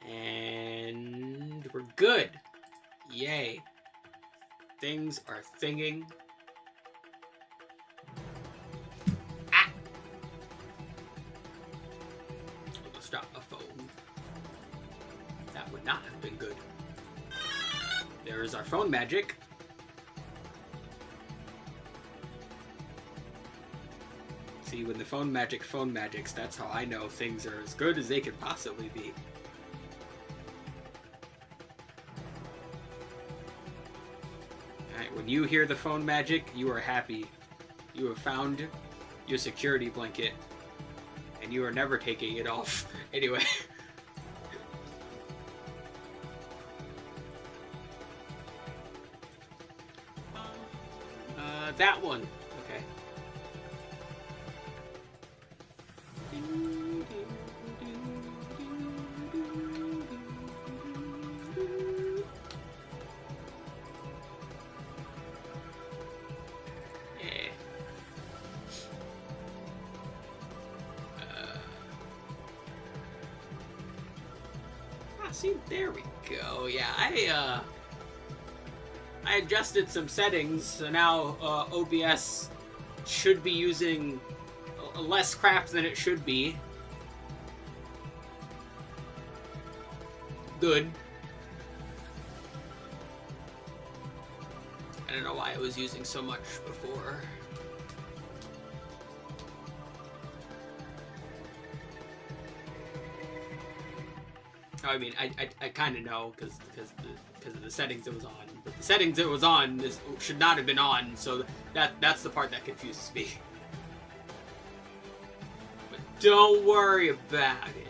And we're good. Yay. Things are thinging. Ah! Almost dropped a phone. That would not have been good. There is our phone magic. See, when the phone magics, that's how I know things are as good as they could possibly be. Alright, when you hear the phone magic, you are happy. You have found your security blanket, and you are never taking it off. Anyway. That one. Okay. Yeah. See, there we go. Yeah, I adjusted some settings, so now OBS should be using less crap than it should be. Good. I don't know why I was using so much before. I mean, I kind of know because of the settings it was on. But the settings it was on should not have been on, so that's the part that confuses me. But don't worry about it.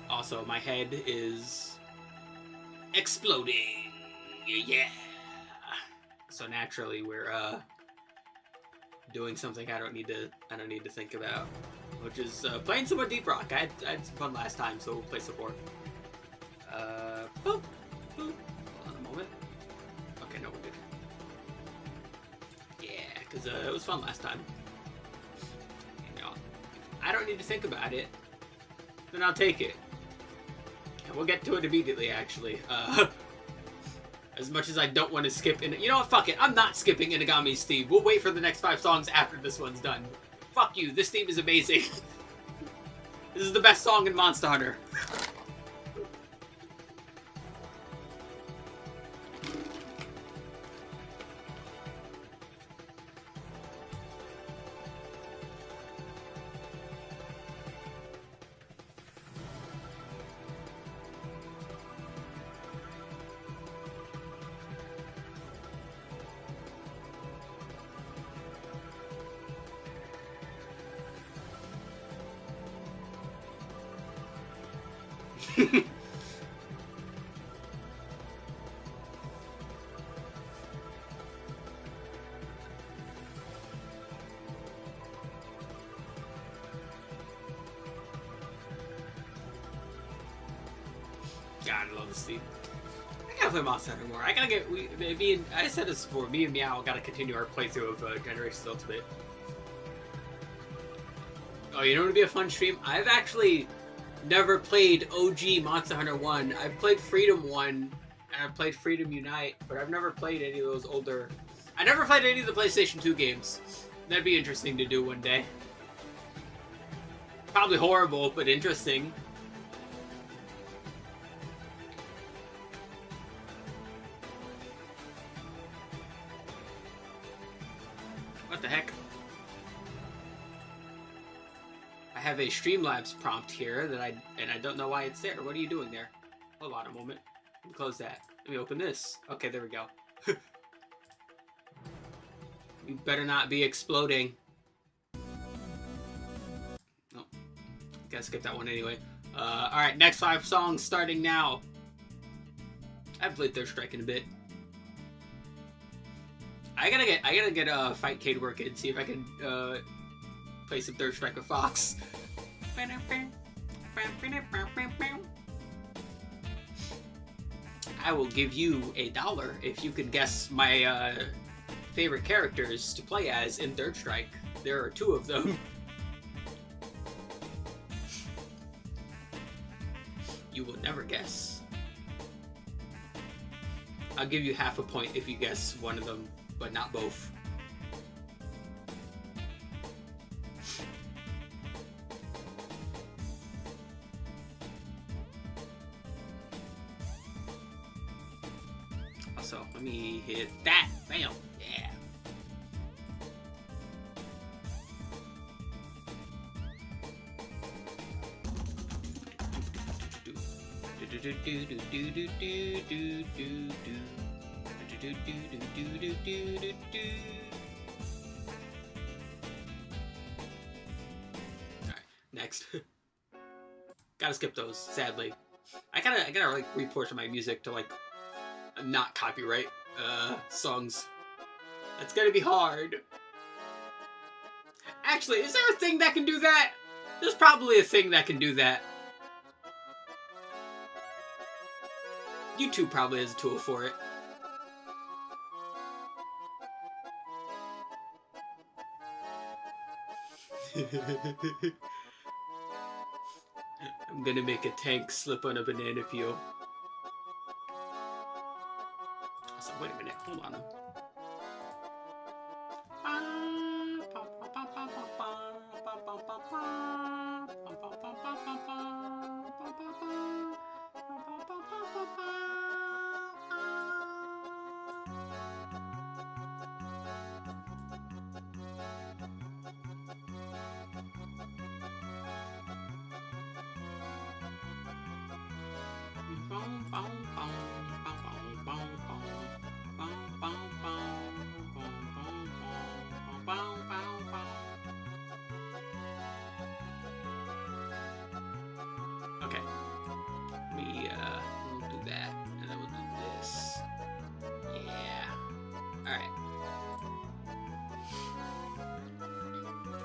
Also, my head is exploding. Yeah. So naturally, we're doing something I don't need to think about, which is playing some more Deep Rock. I had some fun last time, so we'll play some more. Boop, boop. Hold on a moment. Okay, no, we're good. Yeah, because it was fun last time. You know, if I don't need to think about it, then I'll take it. And we'll get to it immediately, actually. As much as I don't want to skip in, you know what? Fuck it. I'm not skipping Inagami's theme. We'll wait for the next 5 songs after this one's done. Fuck you. This theme is amazing. This is the best song in Monster Hunter. God, I love this theme. I gotta play Monster Hunter more. I gotta get. I said this before. Me and Meow gotta continue our playthrough of Generations Ultimate. Oh, you know what would be a fun stream? I've actually never played OG Monster Hunter 1. I've played Freedom 1, and I've played Freedom Unite, but I've never played any of those older... I never played any of the PlayStation 2 games. That'd be interesting to do one day. Probably horrible, but interesting. What the heck? I have a Streamlabs prompt here that I don't know why it's there. What are you doing there? Hold on a moment. Let me close that. Let me open this. Okay, there we go. You better not be exploding. Oh, gotta skip that one anyway. Alright, next 5 songs starting now. I haven't played Third Strike in a bit. I gotta get Fight Cade working, see if I can play some Third Strike with Fox. I will give you $1 if you can guess my favorite characters to play as in Third Strike. There are 2 of them. You will never guess. I'll give you half a point if you guess one of them, but not both. Also, let me hit that. Bam. Yeah. Alright, next. Gotta skip those, sadly. I gotta like reportion my music to like not copyright songs. That's gonna be hard. Actually, is there a thing that can do that? There's probably a thing that can do that. YouTube probably has a tool for it. I'm gonna make a tank slip on a banana peel. So, wait a minute, hold on. Okay. We'll do that, and then we'll do this. Yeah. Alright.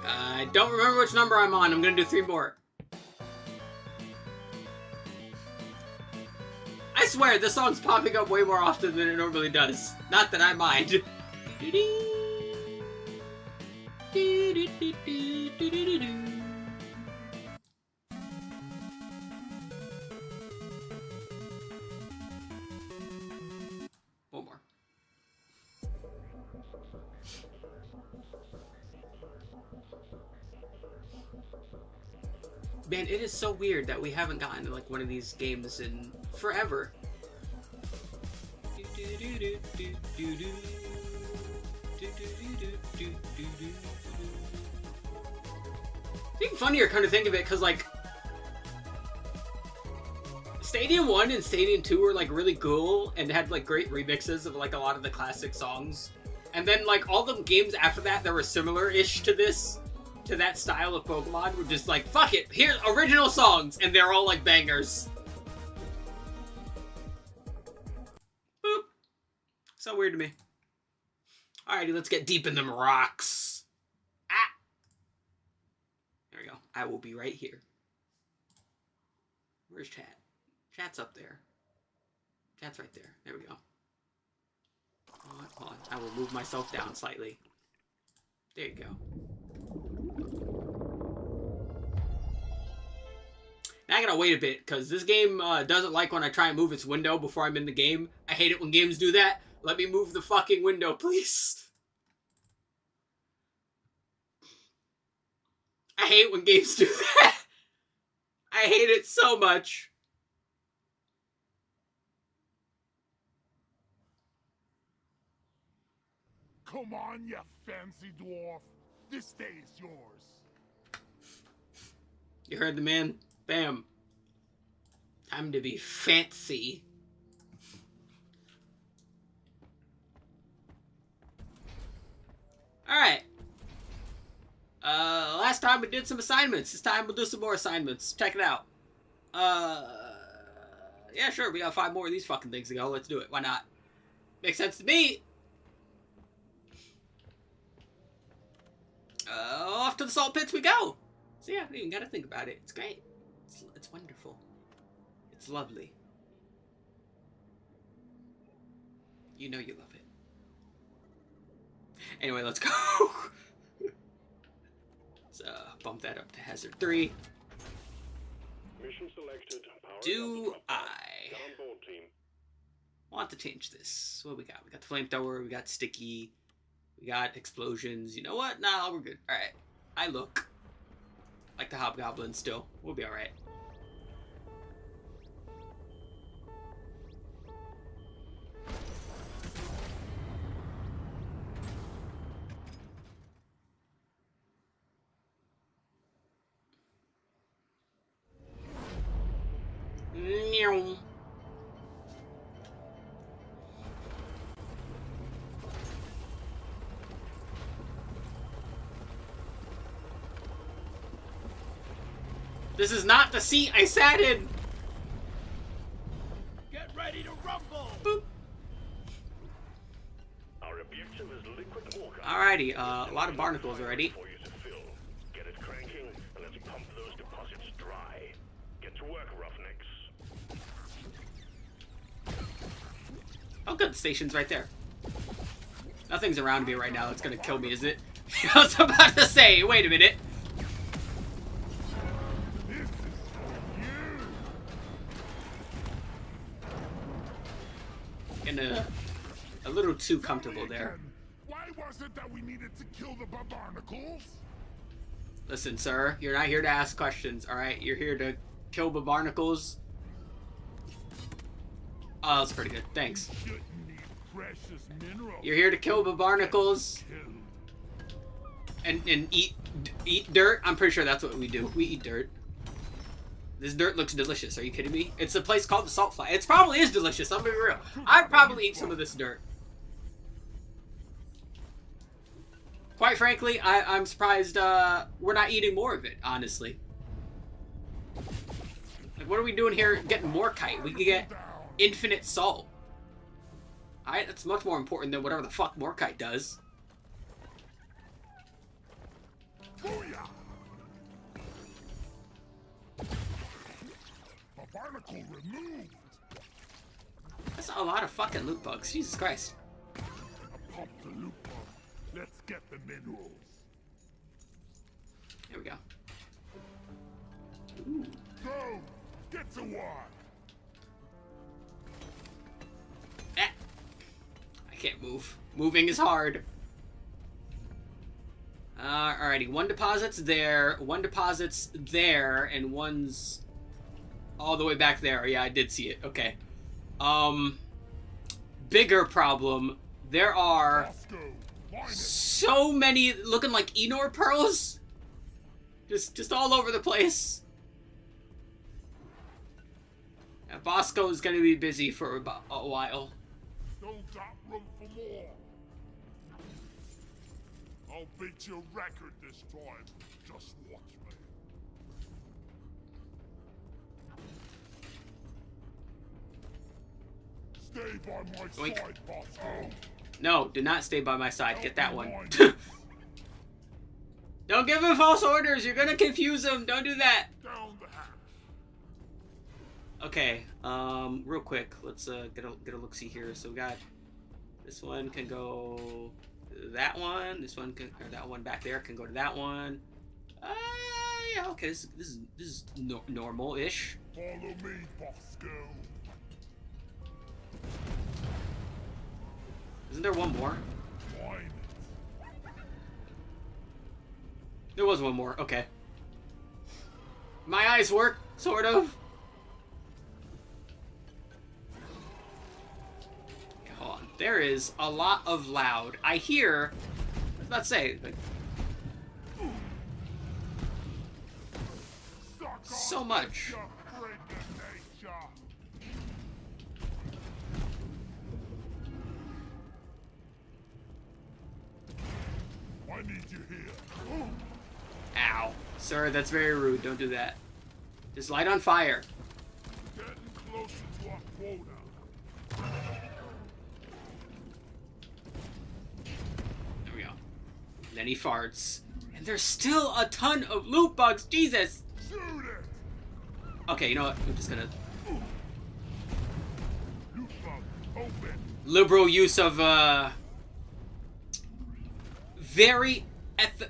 I don't remember which number I'm on. I'm gonna do 3 more. I swear, this song's popping up way more often than it normally does. Not that I mind. One more. Man, it is so weird that we haven't gotten like one of these games in forever. It's even funnier, kind of think of it, because like Stadium 1 and Stadium 2 were like really cool and had like great remixes of like a lot of the classic songs. And then like all the games after that were similar-ish to this, to that style of Pokemon, were just like, fuck it, here's original songs, and they're all like bangers. Boop. So weird to me. Alrighty, let's get deep in them rocks. Ah! There we go. I will be right here. Where's chat? Chat's up there. Chat's right there. There we go. Hold on. I will move myself down slightly. There you go. Now I gotta wait a bit, because this game doesn't like when I try and move its window before I'm in the game. I hate it when games do that. Let me move the fucking window, please. I hate when games do that. I hate it so much. Come on, you fancy dwarf. This day is yours. You heard the man? Bam. Time to be fancy. Alright. Last time we did some assignments. This time we'll do some more assignments. Check it out. Yeah, sure. We got 5 more of these fucking things to go. Let's do it. Why not? Makes sense to me. Off to the salt pits we go. So yeah, you gotta think about it. It's great. It's wonderful. It's lovely. You know you love it. Anyway, let's go. Let's bump that up to hazard 3. Mission selected. Do I Get on board, team. want to change this? What we got? We got the flamethrower, we got sticky, we got explosions. You know what? Nah, we're good. Alright. I look like the hobgoblin still. We'll be alright. Meow. This is not the seat I sat in. Get ready to rumble! Boop. Our objective is liquid mortar. Alrighty, a lot of barnacles already. For you to fill. Get it cranking, and let's pump those deposits dry. Get to work, roughnecks. Oh good, the station's right there. Nothing's around me right now that's gonna kill me, is it? I was about to say, wait a minute. This is for you! Getting a little too comfortable there. Why was it that we needed to kill the barnacles? Listen, sir, you're not here to ask questions, alright? You're here to kill the barnacles. Oh, that's pretty good. Thanks. Shouldn't need precious minerals. You're here to kill the barnacles and eat dirt. I'm pretty sure that's what we do. We eat dirt. This dirt looks delicious. Are you kidding me? It's a place called the Salt Fly. It probably is delicious. I'm being real. I'd probably eat some of this dirt. Quite frankly, I'm surprised we're not eating more of it, honestly. Like, what are we doing here getting more kite? We can get infinite salt. Alright, that's much more important than whatever the fuck Morkite does. Booyah! A barnacle removed. That's a lot of fucking loot bugs. Jesus Christ. Pump the loop pump. Let's get the minerals. Here we go. Ooh. Go! Get to work! Ah. I can't move. Moving is hard. Alrighty, one deposit's there, one deposit's there, and one's all the way back there. Yeah, I did see it. Okay. Bigger problem. There are so many looking like Enor pearls. Just all over the place. Yeah, Bosco is going to be busy for about a while. Don't got room for more. I'll beat your record this time. Just watch me. Stay by my Oink. side, Bosco. No, do not stay by my side. Get that one. Don't give him false orders. You're gonna confuse him. Don't do that. Down the hatch. Okay. Real quick, let's get a look see here. So we got this one can go to that one. This one can, or that one back there can go to that one. Yeah. Okay. This is normal-ish. Follow me, Bosco. Isn't there one more? Fine. There was one more. Okay. My eyes work, sort of. Okay, hold on. There is a lot of loud. I hear. I was about to say. Like, so much. I need you here. Ow. Sir, that's very rude. Don't do that. Just light on fire. Getting closer to our quota. There we go. And then he farts. And there's still a ton of loot bugs. Jesus. Shoot it! Okay, you know what? I'm just gonna... Loot bug, open. liberal use of, very at the...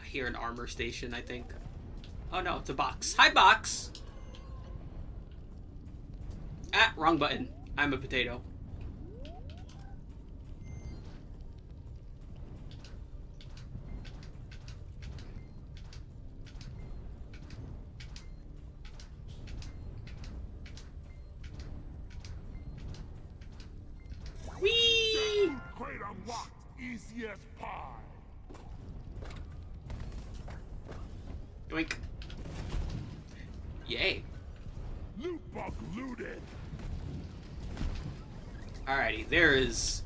I hear an armor station, I think. Oh no, it's a box. Hi, box! Ah, wrong button. I'm a potato. Whee! Crate unlocked. Easy as pie. Yoink. Yay. Loot bug looted. Alrighty, there is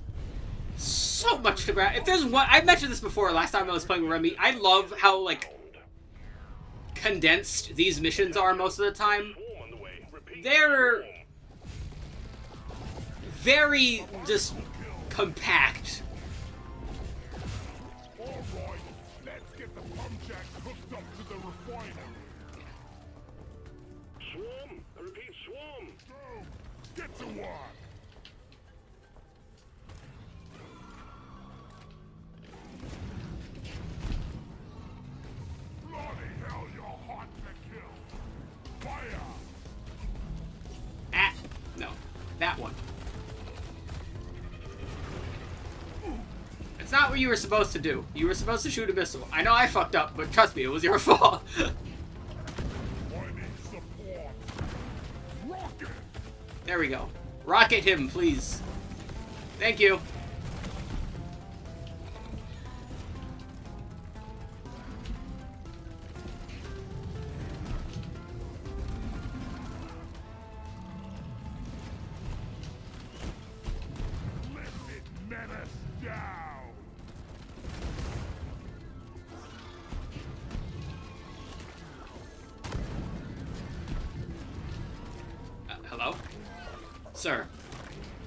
so much to grab. If there's one, I mentioned this before last time I was playing with Remy. I love how, like, condensed these missions are most of the time. They're very just compact. Alright, let's get the pump jacks hooked up to the refinery. Swarm! I repeat, swarm! Go! Get to work! Bloody hell, you're hot to kill! Fire! Ah, no, that one. It's not what you were supposed to do. You were supposed to shoot a missile. I know I fucked up, but trust me, it was your fault. I need support! Rocket! There we go. Rocket him, please. Thank you. Lifted menace down! Hello? Sir,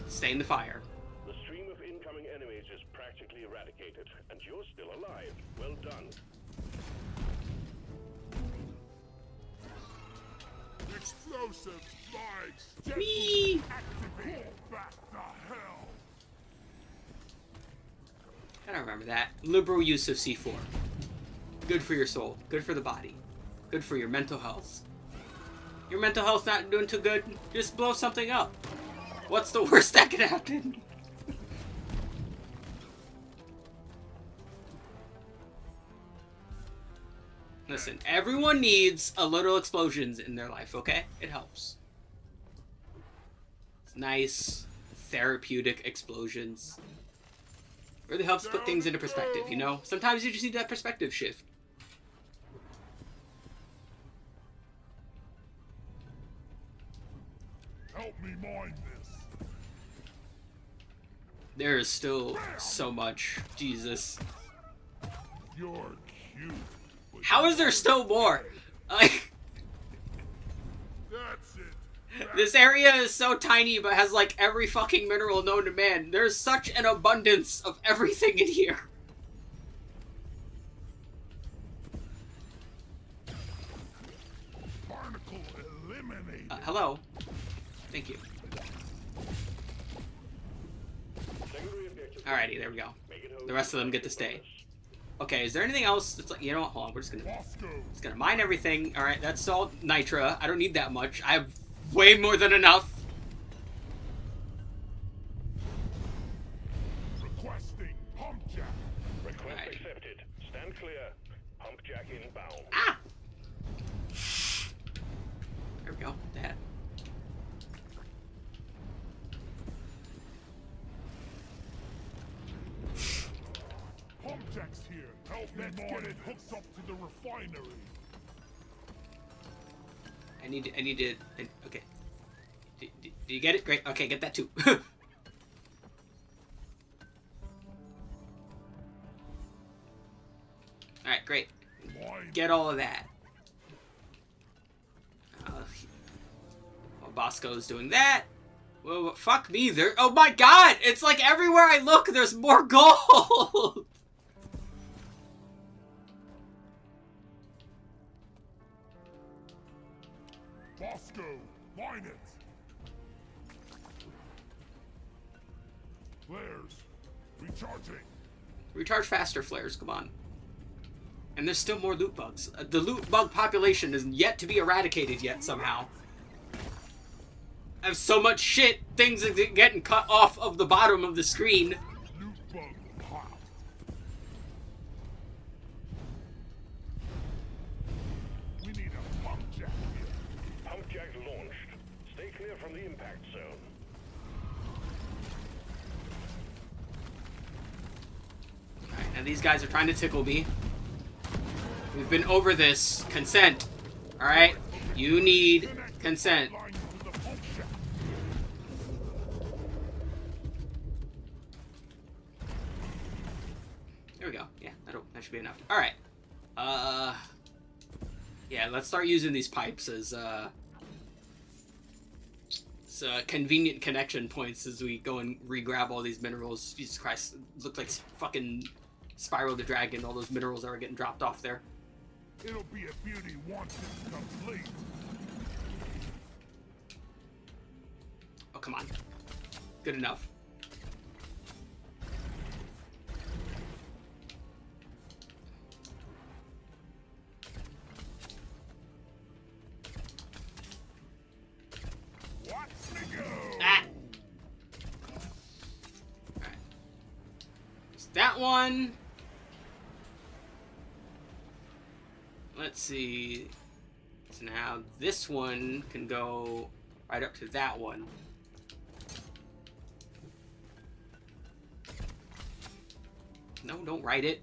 stay in the fire. The stream of incoming enemies is practically eradicated, and you're still alive. Well done. Explosives, spikes, Whee! activate! Back the hell! I don't remember that. Liberal use of C4. Good for your soul. Good for the body. Good for your mental health. Your mental health's not doing too good? Just blow something up. What's the worst that could happen? Listen, everyone needs a little explosions in their life, okay? It helps. It's nice, therapeutic explosions. Really helps put things into perspective, you know? Sometimes you just need that perspective shift. Help me mine this! There is still so much. Jesus. You're cute. but How is there still more? Like, That's it! this area is so tiny, but has like every fucking mineral known to man. There's such an abundance of everything in here. Barnacle eliminated! Hello? Thank you. Secondary objective. Alrighty, there we go. Make it home. The rest of them get to stay. Okay, is there anything else that's like, you know what, hold on, we're just Bosco! gonna mine everything. Alright, that's all nitra. I don't need that much. I have way more than enough. Requesting pump jack! Request Alright. accepted. Stand clear. Pump jack inbound. Ah! There we go. That. Pump jack's here! Help me mine it hooked up to the refinery! I need to, okay. Do you get it? Great. Okay, get that too. Alright, great. Mine! Get all of that. While Bosco's doing that. Well, fuck me. There. Oh my god! It's like everywhere I look, there's more gold! Bosco! Mine it! Flares. Recharging. Recharge faster, flares. Come on. And there's still more loot bugs. The loot bug population is yet to be eradicated yet somehow. I have so much shit, things are getting cut off of the bottom of the screen. Loot bug pop. We need a pump jack here. Pump jack launched. Stay clear from the impact zone. Alright, and these guys are trying to tickle me. We've been over this. Consent. Alright? You need consent. Line to the pump jack. There we go. Yeah, that should be enough. Alright. Yeah, let's start using these pipes as, convenient connection points as we go and re-grab all these minerals. Jesus Christ, it looked like fucking Spiral the Dragon, all those minerals that were getting dropped off there. It'll be a beauty once it's complete. Oh, come on. Good enough. Watch me go. Ah! Alright. There's that one. Let's see. So now this one can go right up to that one. No, don't write it.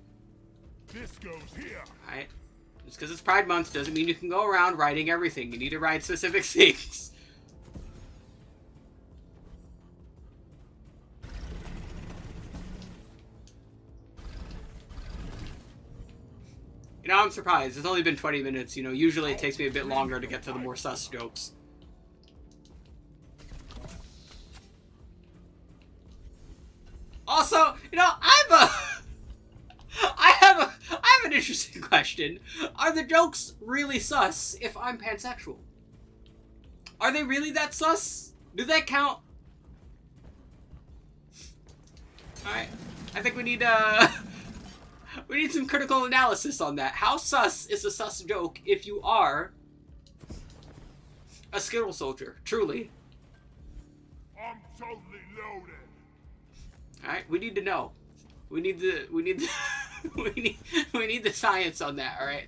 This goes here. Alright. Just because it's Pride Month doesn't mean you can go around writing everything. You need to write specific things. You know, I'm surprised. It's only been 20 minutes. You know, usually it takes me a bit longer to get to the more sus jokes. Also, you know, I have an interesting question. Are the jokes really sus if I'm pansexual? Are they really that sus? Do that count? Alright. I think we need some critical analysis on that. How sus is a sus joke if you are a skittle soldier? Truly. I'm totally loaded. Alright, we need to know. We need the we need the science on that, alright?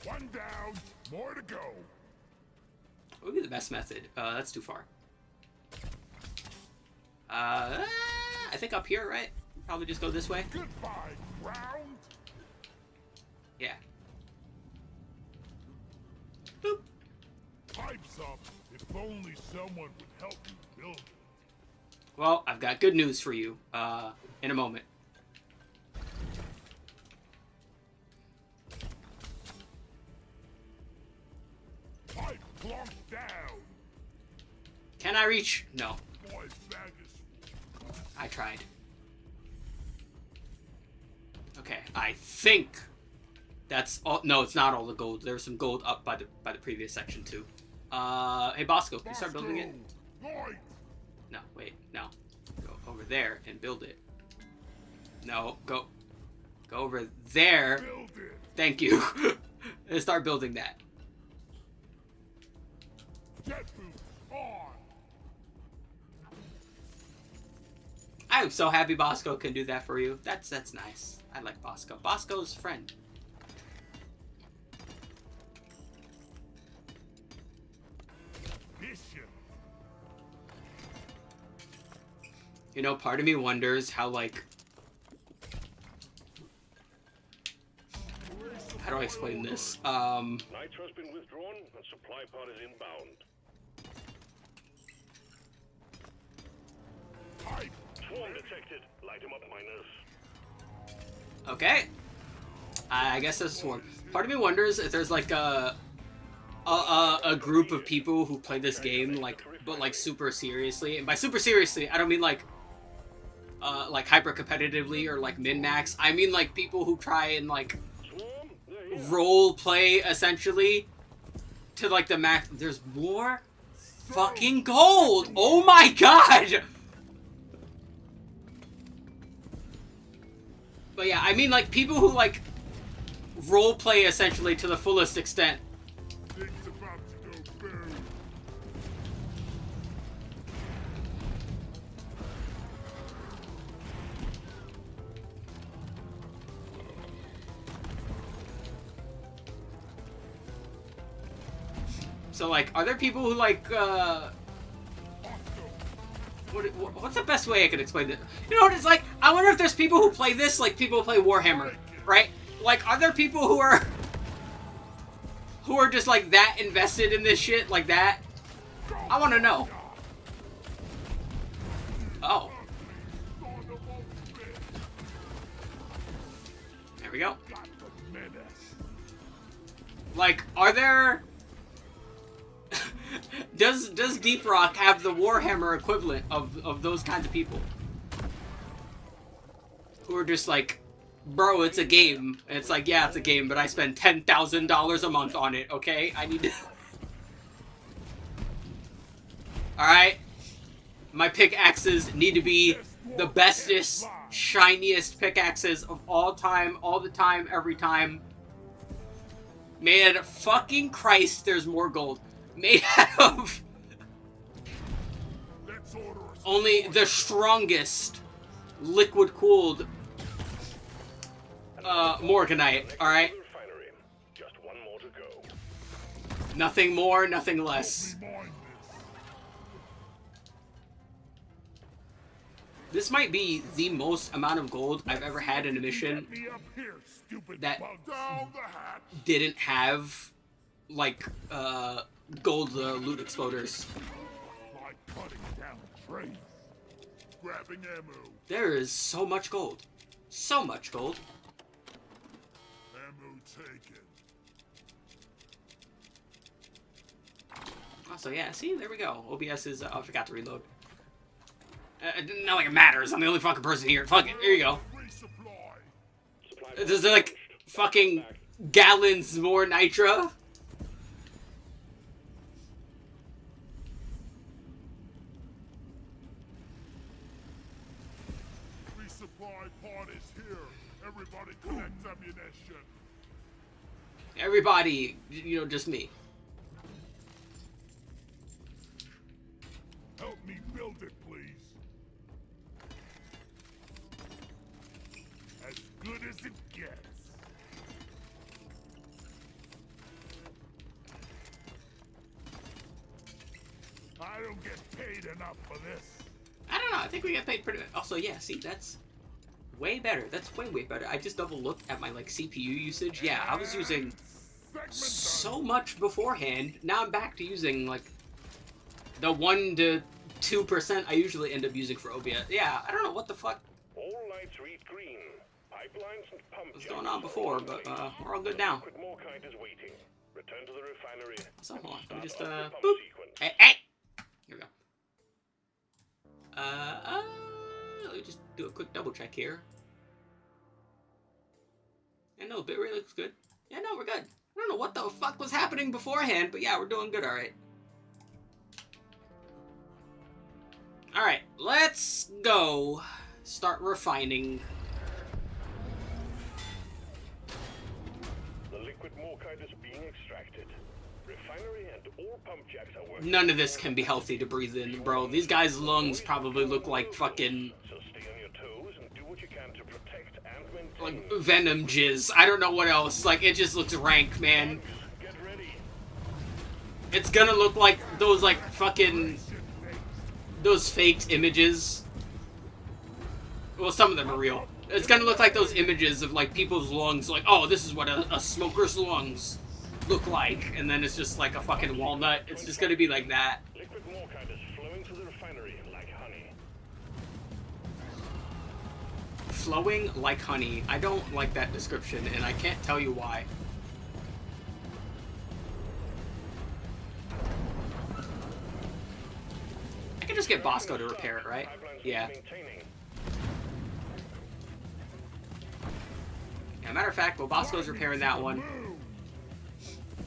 One down, more to go. What would be the best method? That's too far. I think up here, right? Probably just go this way. Goodbye, ground. Yeah. Boop. Pipes up. If only someone would help me build it. Well, I've got good news for you. In a moment. Pipe plunked down. Can I reach? No. My bag is I tried. Okay, I think that's all. No, it's not all the gold. There's some gold up by the previous section too. Hey Bosco, can you start building it? Right. No, wait, no. Go over there and build it. No, go over there. Build it. Thank you. And start building that. Jet boots on. I'm so happy Bosco can do that for you. That's nice. I like Bosco. Bosco's friend. Mission. You know, part of me wonders how, like... How do I explain this? Nitro's been withdrawn and supply pod is inbound. Pipe. Swarm detected. Light him up, miners. Okay. I guess this one. Part of me wonders if there's like a group of people who play this game but super seriously. And by super seriously, I don't mean like hyper competitively or like min-max. I mean like people who try and like Swarm, they're here. role play essentially to like the max. There's more fucking gold. Oh my god. But yeah, I mean like people who like role play essentially to the fullest extent. Things about to go boom. So like, are there people who like what's the best way I could explain it? You know what it's like? I wonder if there's people who play this like people who play Warhammer, right? Like, are there people who are just like that invested in this shit like that? I want to know. Oh. There we go. Like, are there... does Deep Rock have the Warhammer equivalent of those kinds of people? Who are just like, bro, it's a game. And it's like, yeah, it's a game, but I spend $10,000 a month on it, okay? I need to... Alright? My pickaxes need to be the bestest, shiniest pickaxes of all time, all the time, every time. Made out of fucking Christ, there's more gold. Made out of only the strongest liquid-cooled Morganite, alright? Just one more to go. Nothing more, nothing less. This might be the most amount of gold I've ever had in a mission that didn't have, like, gold loot exploders. Like cutting down trees. Grabbing ammo. There is so much gold. So much gold. Ammo taken. Oh, so yeah, see, there we go. OBS is, I forgot to reload. Not like it matters. I'm the only fucking person here. Fuck it. There you go. Resupply. There's like fucking gallons more nitra. Resupply pod is here. Everybody collect ammunition. Everybody, you know, just me. Help me build it, please. As good as it gets. I don't get paid enough for this. I don't know. I think we get paid pretty good. Also, yeah, see, that's way better. That's way, way better. I just double looked at my, like, CPU usage. Yeah, I was using so much beforehand. Now I'm back to using, like, the 1 to 2% I usually end up using for OBS. Yeah, I don't know what the fuck All lights read green. Pipelines and pump was going on before, but we're all good now. Liquid Morkite is waiting. Return to the refinery. So, hold on. Let me just, Start off the pump boop. sequence. Hey, hey! Here we go. Let me just do a quick double check here. Yeah, no, bit rate looks good. Yeah, no, we're good. I don't know what the fuck was happening beforehand, but yeah, we're doing good, alright. Alright, let's go. Start refining. The liquid Morkite is being extracted. Refinery and all pump jacks are working. None of this can be healthy to breathe in, bro. These guys' lungs probably look like fucking, So stay on your toes and do what you can to protect and maintain. like, venom jizz. I don't know what else. Like, it just looks rank, man. Get ready. It's gonna look like those, like, fucking, those faked images. Well, some of them are real. It's gonna look like those images of, like, people's lungs, like, oh, this is what a smoker's lungs look like. And then it's just like a fucking walnut. It's just gonna be like that. Liquid Morkite is flowing to the refinery like honey. Flowing like honey. I don't like that description, and I can't tell you why. I can just get Bosco to repair it, right? Yeah. Maintaining. Yeah, matter of fact, while Bosco's repairing that one,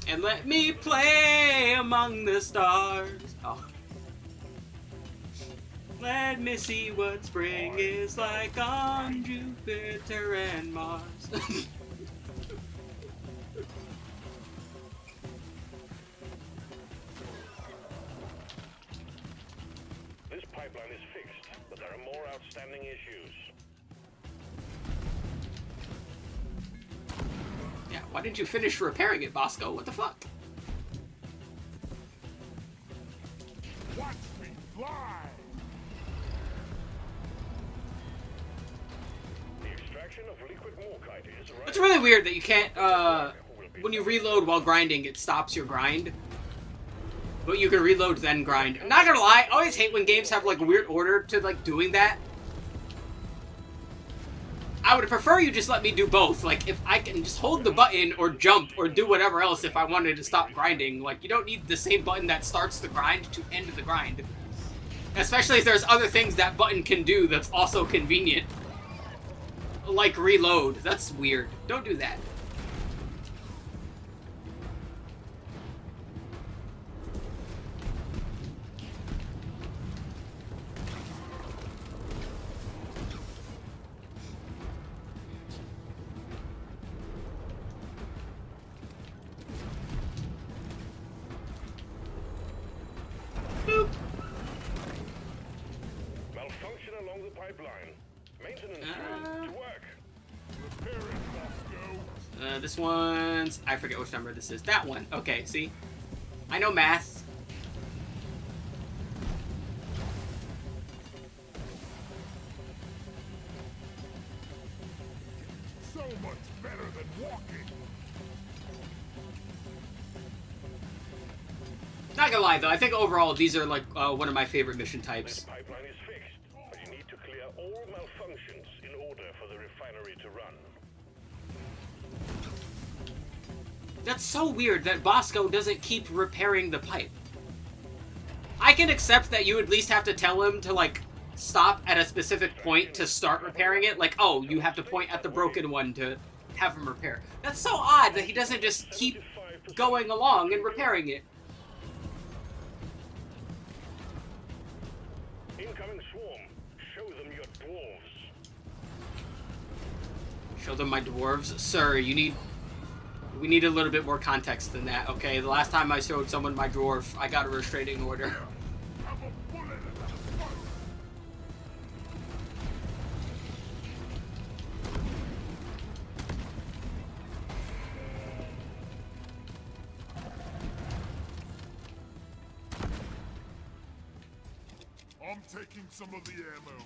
And let me play among the stars. Oh. Let me see what spring is like on Jupiter and Mars. This pipeline is fixed, but there are more outstanding issues. Yeah, why didn't you finish repairing it, Bosco? What the fuck? Watch me fly! The extraction of liquid morkite is right. It's really weird that you can't, when you reload while grinding, it stops your grind. But you can reload then grind. I'm not gonna lie, I always hate when games have, like, a weird order to, like, doing that. I would prefer you just let me do both. Like, if I can just hold the button or jump or do whatever else if I wanted to stop grinding. Like, you don't need the same button that starts the grind to end the grind. Especially if there's other things that button can do that's also convenient. Like reload. That's weird. Don't do that. Boop. Malfunction along the pipeline. Maintenance drills to work. Repairing, Bosco. This one's... I forget which number this is. That one. Okay, see? I know math. So much better than walking. Not gonna lie, though. I think overall these are, like, one of my favorite mission This types. pipeline is fixed, but you need to clear all malfunctions in order for the refinery to run. That's so weird that Bosco doesn't keep repairing the pipe. I can accept that you at least have to tell him to, like, stop at a specific point to start repairing it. Like, oh, you have to point at the broken one to have him repair. That's so odd that he doesn't just keep going along and repairing it. Incoming swarm. Show them your dwarves. Show them my dwarves. Sir, we need a little bit more context than that, okay? The last time I showed someone my dwarf, I got a restraining order. Have a bullet in the foot. I'm taking some of the ammo.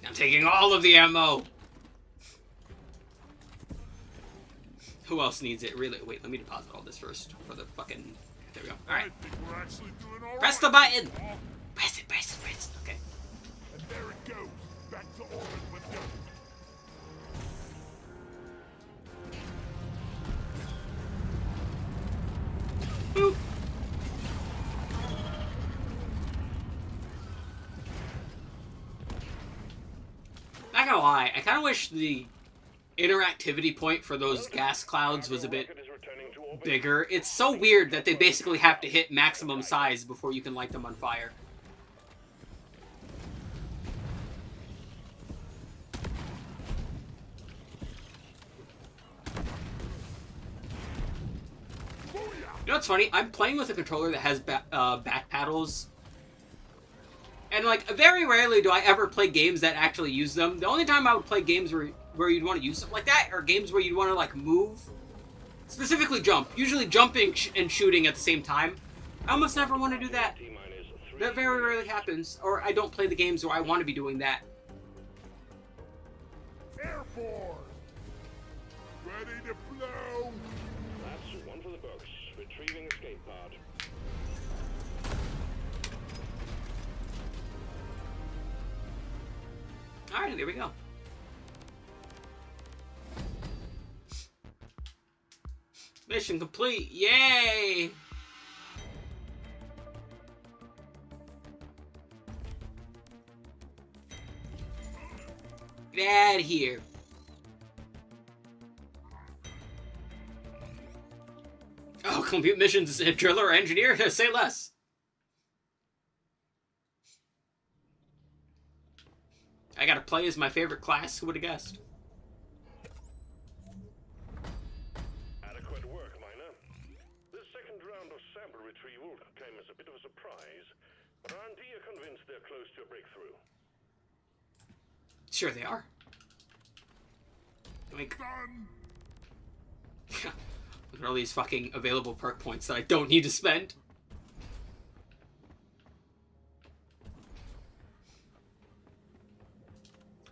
I'm taking all of the ammo. Who else needs it? Really? Wait, let me deposit all this first for the fucking... There we go. Alright. I think we're actually doing all Press right. the button! Oh, Press it, press it, press it. Okay. and there it goes. Back to orbit with them. Boop. Not gonna lie, I kind of wish the interactivity point for those gas clouds was a bit Rocket is returning to orbit. bigger. It's so weird that they basically have to hit maximum size before you can light them on fire. You know what's funny? I'm playing with a controller that has back paddles. And, like, very rarely do I ever play games that actually use them. The only time I would play games where you'd want to use something like that are games where you'd want to, like, move. Specifically jump. Usually jumping and shooting at the same time. I almost never want to do that. T-minus 3 That very rarely happens. Or I don't play the games where I want to be doing that. Airborne. Ready to blow. That's one for the books. Retrieving escape pod. Alright, there we go. Mission complete. Yay! Get out of here. Oh, complete missions, driller or engineer? Say less. I gotta play as my favorite class. Who would have guessed? Adequate work, Miner. This second round of sample retrieval came as a bit of a surprise, but aren't you convinced they're close to a breakthrough? Sure they are. Like, look at all these fucking available perk points that I don't need to spend.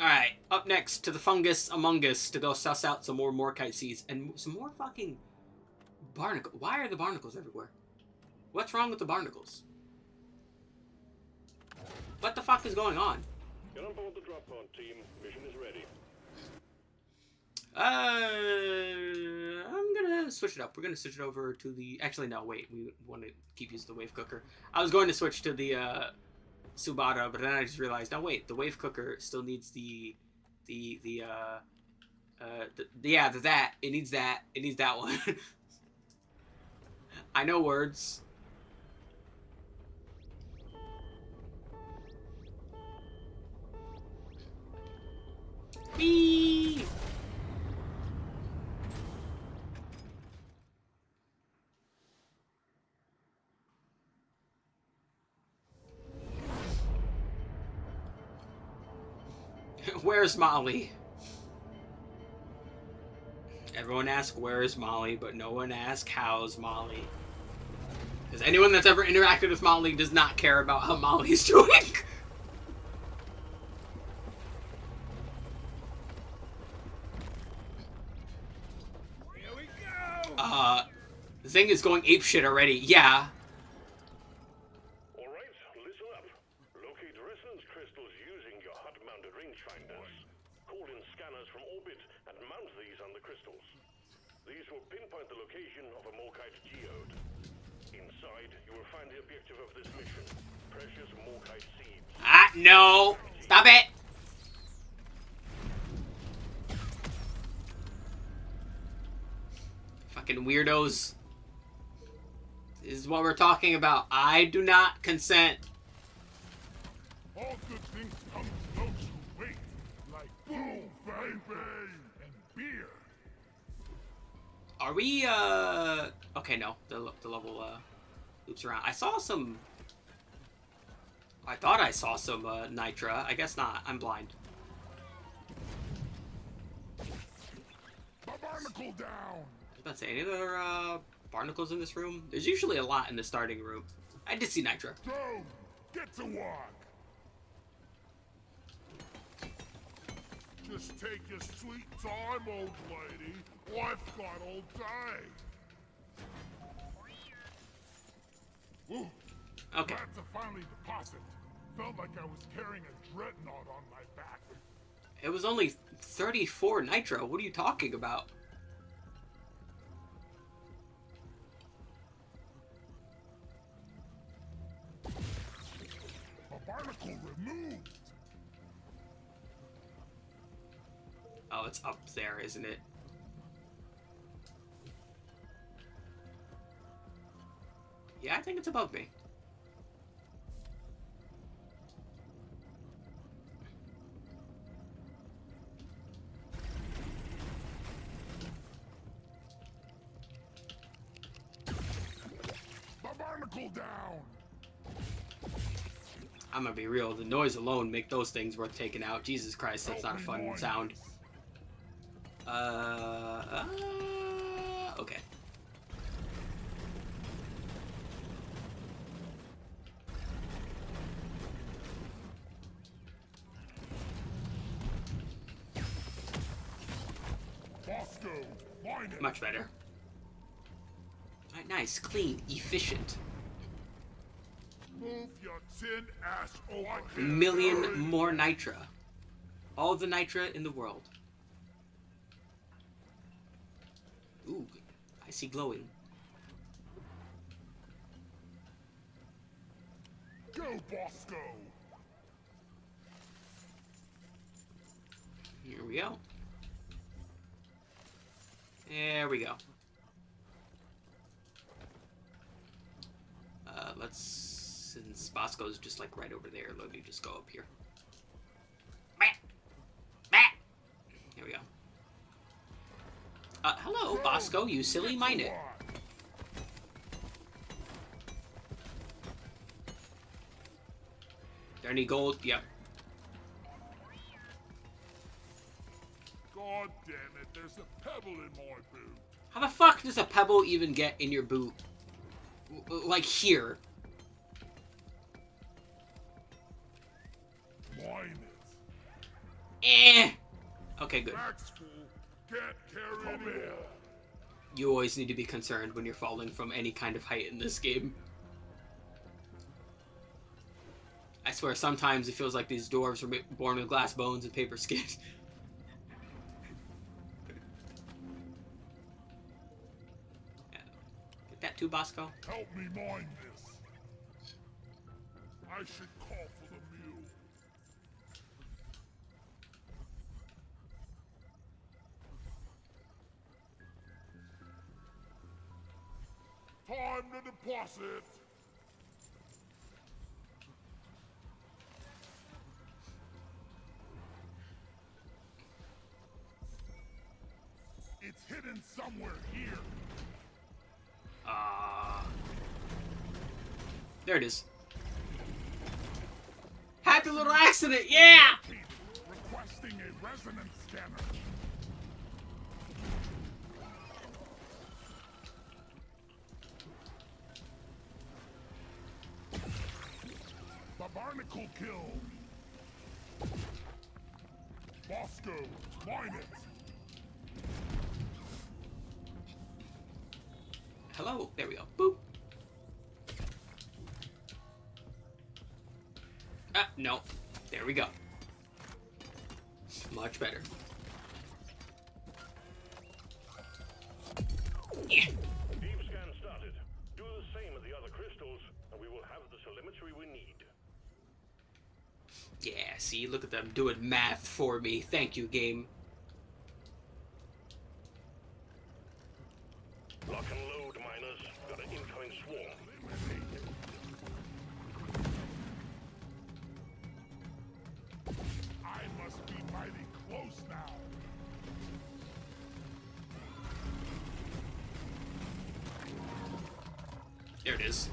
Alright, up next to the fungus among us to go suss out some more Morkite seeds and some more fucking barnacles. Why are the barnacles everywhere? What's wrong with the barnacles? What the fuck is going on? Get on board the drop pod, team. Mission is ready. I'm gonna switch it up. We're gonna switch it over to the... Actually, no, wait. We want to keep using the wave cooker. I was going to switch to the, Subata, but then I just realized, no, wait. The wave cooker still needs It needs that. It needs that one. I know words. Whee! Where's Molly? Everyone asks where's Molly, but no one asks how's Molly. Because anyone that's ever interacted with Molly does not care about how Molly's doing. Here we go! The thing is going apeshit already. Yeah. All right, listen up. Locate resonance crystals using your hut-mounted rangefinders. Call in scanners from orbit and mount these on the crystals. These will pinpoint the location of a Morkite geode. Inside, you will find the objective of this mission: precious Morkite seeds. Ah, no. Stop it. Fucking weirdos. This is what we're talking about. I do not consent. All good things come to those who wait, like boom, bang, bang, and beer. Are we, okay, no. The level, loops around. I thought I saw some, Nitra. I guess not. I'm blind. Barnacle down! I was about to say, any other, barnacles in this room? There's usually a lot in the starting room. I did see Nitra. Go! Get to work! Just take your sweet time, old lady. I've got all day. Ooh, Okay. glad to finally deposit. Felt like I was carrying a dreadnought on my back. It was only 34 nitro. What are you talking about? A barnacle removed. Oh, it's up there, isn't it? Yeah, I think it's above me. The barnacle down. I'm gonna be real. The noise alone make those things worth taking out. Jesus Christ, that's not a fun sound. Okay. Bosco, mine it. Much better. Alright, nice, clean, efficient. Move your tin ass over A here. million more nitra. All the nitra in the world. Ooh, I see glowing. Go, Bosco. Here we go. There we go. Since Bosco's just like right over there, let me just go up here. Here we go. Hello, Bosco, you silly mine it. There any gold? Yep. God damn it, there's a pebble in my boot. How the fuck does a pebble even get in your boot? Like here? Mine Eh. Okay, good. Max fool, get carried in. You always need to be concerned when you're falling from any kind of height in this game. I swear, sometimes it feels like these dwarves were born with glass bones and paper skin. Yeah. Get that too, Bosco? Help me mine this. I should call for the mule. Time to deposit. It's hidden somewhere here. There it is. Happy little accident, yeah! Requesting a resonance scanner. The barnacle kill. Bosco, mine it. Hello, there we go. Boop. No. There we go. Much better. Yeah. Deep scan started. Do the same with the other crystals, and we will have the telemetry we need. Yeah, see, look at them doing math for me. Thank you, game. Lock and load, miners. Got an incoming swarm. I must be mighty close now. There it is.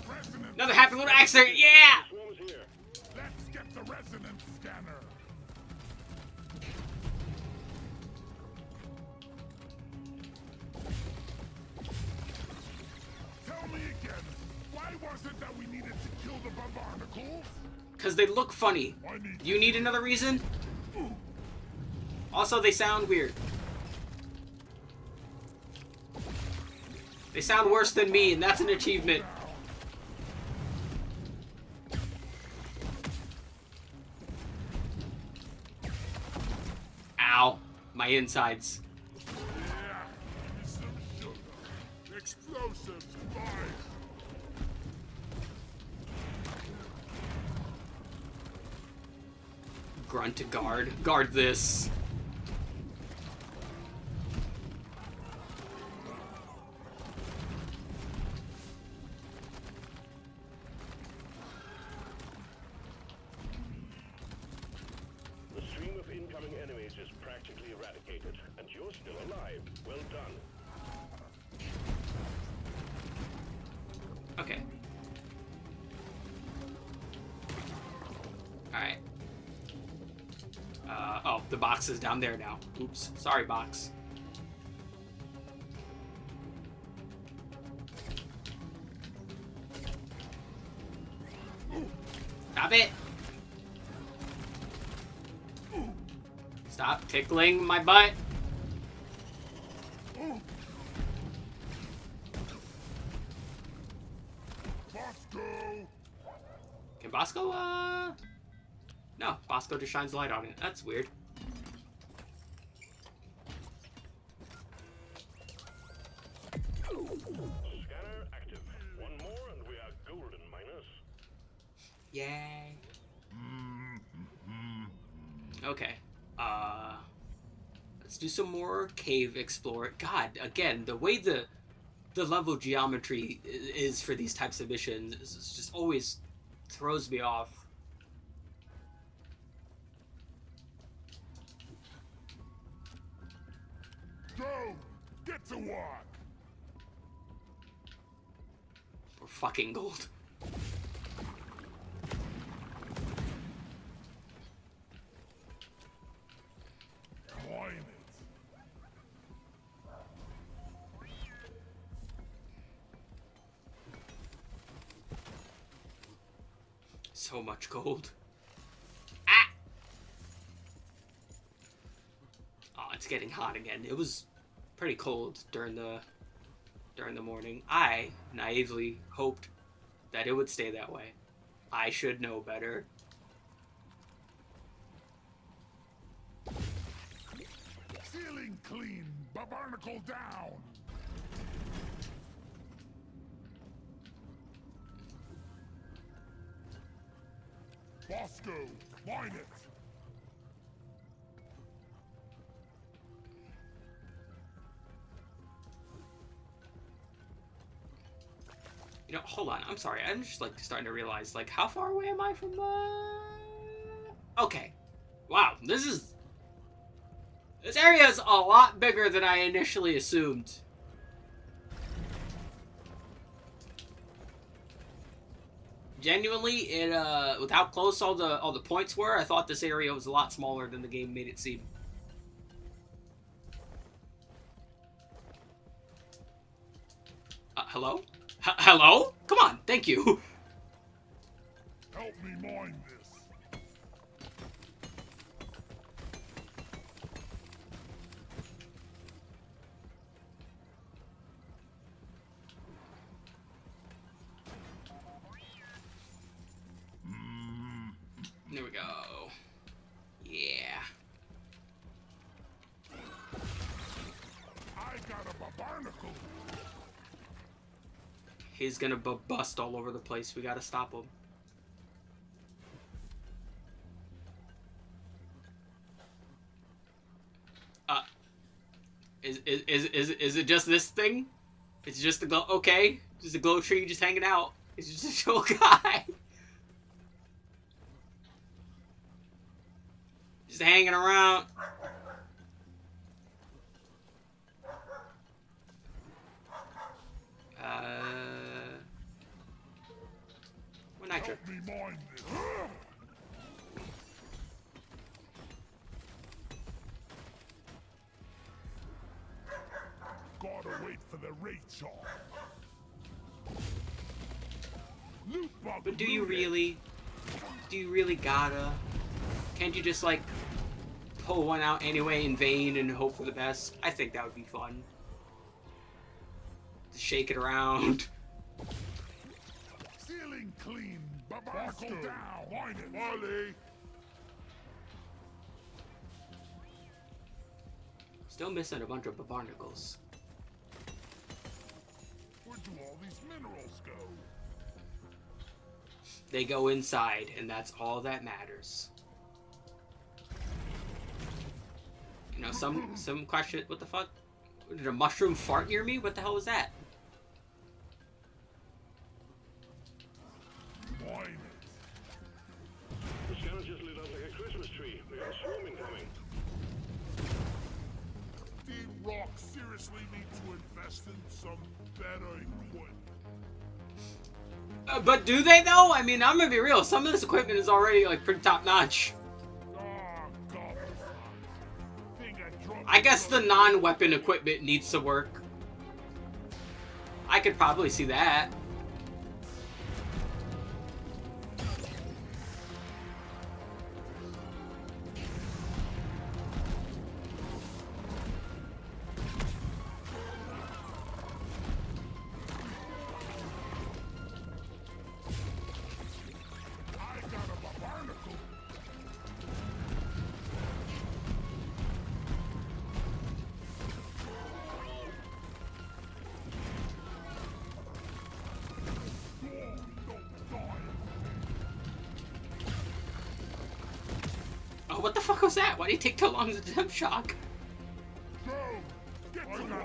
Resonance. Another happy little accident, yeah! Swarm's here. Let's get the resonance scanner. Tell me again, why was it that we needed to kill the barnacles? Because they look funny. I need Do you need another reason? Also, they sound weird. They sound worse than me, and that's an achievement. Ow. My insides. Yeah, give me some sugar. Explosives, fire. Grunt to guard. Guard this. The stream of incoming enemies is practically eradicated, and you're still alive. Well done. Okay. Alright. Oh, the box is down there now. Oops. Sorry, box. Stop it! Stop tickling my butt! Bosco! Can Bosco, No, Bosco just shines light on it. That's weird. Scanner active. One more and we are golden, miners. Yay. Okay. Let's do some more cave explore. God, again, the way the the level geometry is for these types of missions is just always throws me off. Go! Get to work! For fucking gold. Climb it. So much gold. Ah! Oh, it's getting hot again. It was pretty cold during the morning. I naively hoped that it would stay that way. I should know better. Ceiling clean, barnacle down. Bosco, mine it. You know, hold on. I'm sorry. I'm just like starting to realize, like, how far away am I from the... Okay. Wow. This area is a lot bigger than I initially assumed. Genuinely, with how close all the points were, I thought this area was a lot smaller than the game made it seem. Hello? Hello? Come on, thank you. Help me mine this. There we go. Yeah. I got a barnacle. He's gonna bust all over the place. We gotta stop him. Is it just this thing? It's just the glow. Okay, just a glow tree just hanging out. It's just a chill guy. Just hanging around. What nitro? Help me mine this. Gotta wait for the rates off. Loot bug But do you looted. really? Do you really gotta? Can't you just like pull one out anyway in vain and hope for the best? I think that would be fun. Just shake it around. Ceiling clean, barnacle down. Mine it, Molly. Still missing a bunch of barnacles. Where do all these minerals go? They go inside, and that's all that matters. You know, some question. What the fuck? Did a mushroom fart near me? What the hell was that? Mine it. The scanner just lit up like a Christmas tree. We got a swarm incoming. Did Rock seriously need to invest in some better equipment? But do they though? I mean, I'm gonna be real. Some of this equipment is already like pretty top notch. God. Think I drunk I guess the non-weapon equipment needs to work. I could probably see that. I got a barnacle. Oh, what the fuck was that? Why did he take so long to jump shock? Go! Get to work!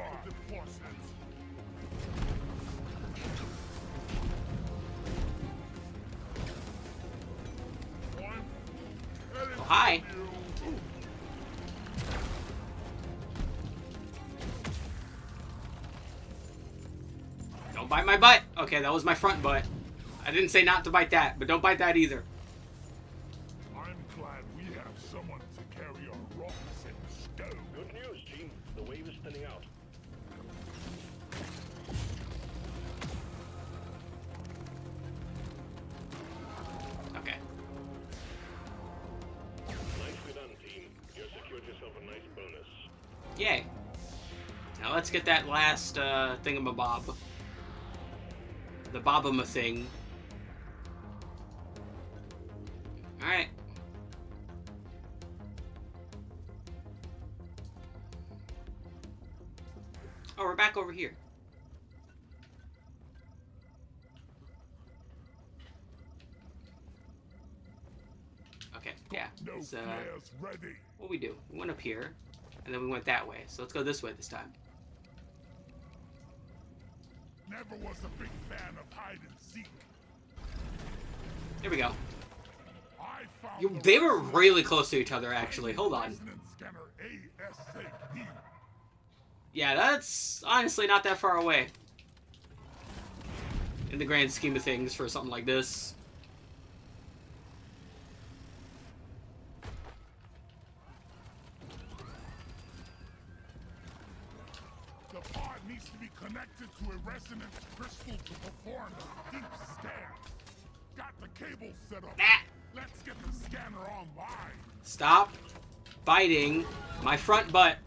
hi. Don't bite my butt. Okay, that was my front butt. I didn't say not to bite that, but don't bite that either. I'm glad we have someone to carry our rocks and stone. Good news, team. The wave is thinning out. Okay. Nicely done, team. You secured yourself a nice bonus. Yay. Now let's get that last thingamabob. The Bobama thing. Alright. Oh, we're back over here. Okay, yeah. No It's, flares ready. what we do? We went up here, and then we went that way. So let's go this way this time. Never was a big fan of hide and seek. Here we go. I found They were really close to each other, actually. Hold on. resonance scanner ASAP. Yeah, that's honestly not that far away. In the grand scheme of things for something like this. The pod needs to be connected to a resonance crystal to perform a deep scan. Got the cable set up. Ah! Let's get the scanner online. Stop biting my front butt.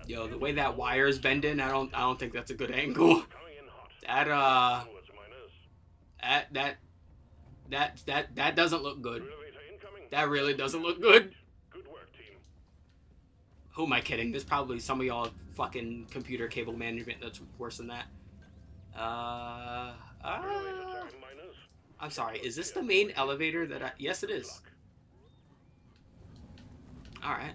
Yo, the way that wire is bending, I don't think that's a good angle. Coming in hot. That Forwards, miners. that doesn't look good. Elevator incoming. That really doesn't look good. Good work, team. Who am I kidding? There's probably some of y'all fucking computer cable management that's worse than that. Elevator time, miners. I'm sorry. Is this the main elevator that I... Yes, it is. Alright.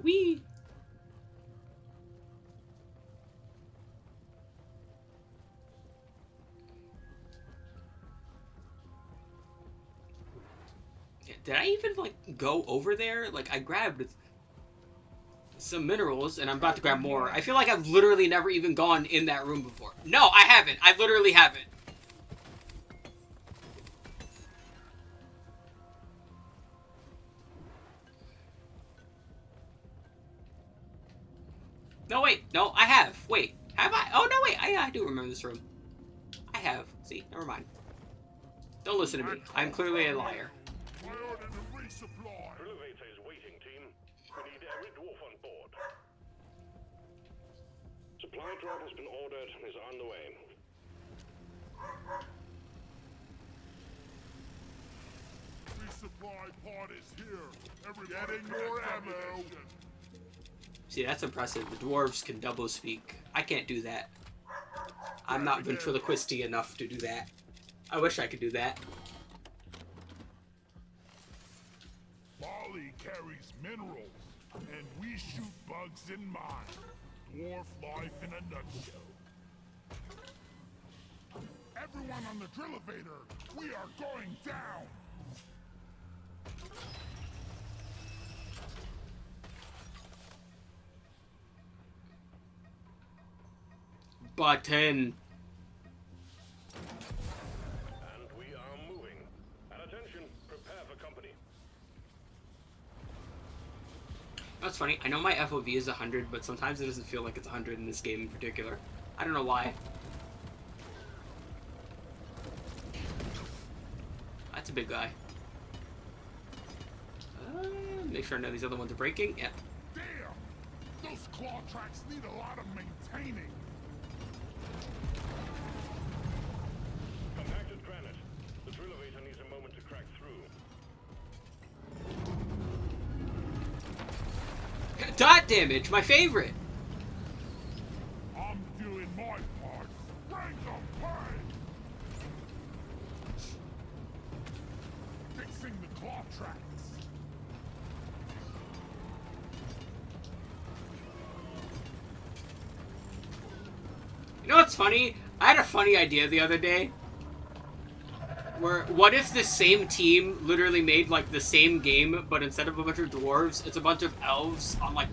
Wee. Did I even, like, go over there? Like, I grabbed some minerals, and I'm about to grab more. I feel like I've literally never even gone in that room before. No, I haven't. I literally haven't. No, wait. No, I have. Wait. Have I? Oh, no, wait. I do remember this room. I have. See, never mind. Don't listen to me. I'm clearly a liar. I ordered a resupply. Elevator is waiting, team. We need every dwarf on board. Supply drop has been ordered and is on the way. Resupply pod is here. Getting more ammo. See, that's impressive. The dwarves can double speak. I can't do that. I'm not ventriloquisty enough to do that. I wish I could do that. Bali carries minerals, and we shoot bugs in mine. Dwarf life in a nutshell. Everyone on the drill-elevator, we are going down. Button. And we are moving. At attention, prepare for company. That's funny. I know my FOV is 100, but sometimes it doesn't feel like it's 100 in this game in particular. I don't know why. That's a big guy. Make sure none of these other ones are breaking. Yep. Damn! Those claw tracks need a lot of maintaining. Compacted granite. The drill elevator needs a moment to crack through. Dot damage, my favorite. I'm doing my part. Bring the pain! Fixing the claw tracks. know what's funny? I had a funny idea the other day. Where, what if the same team literally made, like, the same game, but instead of a bunch of dwarves, it's a bunch of elves on, like,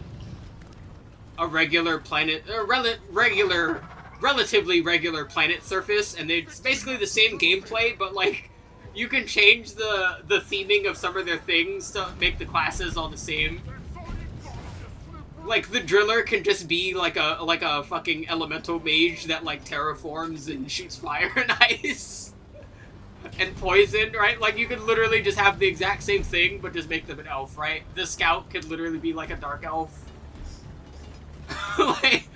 a regular planet, a relatively regular planet surface, and it's basically the same gameplay, but, like, you can change the theming of some of their things to make the classes all the same. Like, the driller can just be like a fucking elemental mage that, like, terraforms and shoots fire and ice. And poison, right? Like, you could literally just have the exact same thing, but just make them an elf, right? The scout could literally be like a dark elf. Like,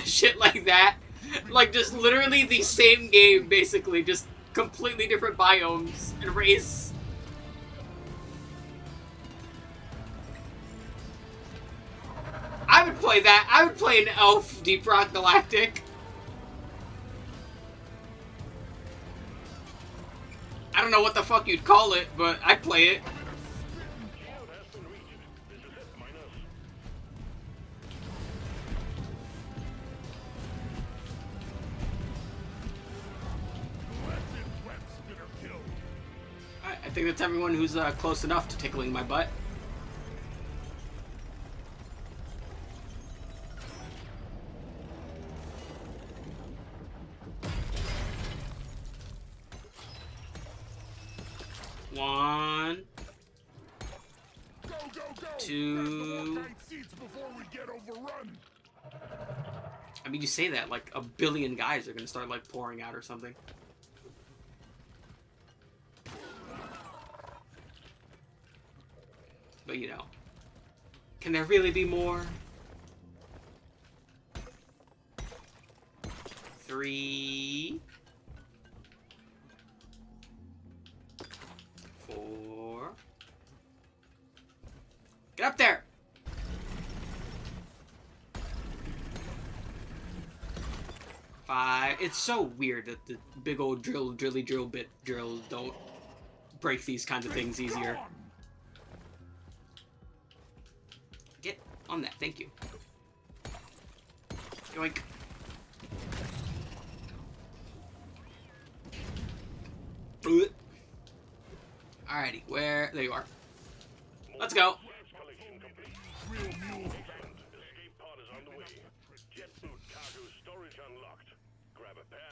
shit like that. Like, just literally the same game, basically, just completely different biomes and race. I would play that. I would play an elf Deep Rock Galactic. I don't know what the fuck you'd call it, but I'd play it. Alright, I think that's everyone who's close enough to tickling my butt. One, two. I mean, you say that like a billion guys are gonna start like pouring out or something. But you know, can there really be more? 3, 4. Get up there! 5. It's so weird that the big old drilly drill bit drills don't break these kinds of things easier. Get on that, thank you. Yoink. Alrighty, where? There you are. Let's go.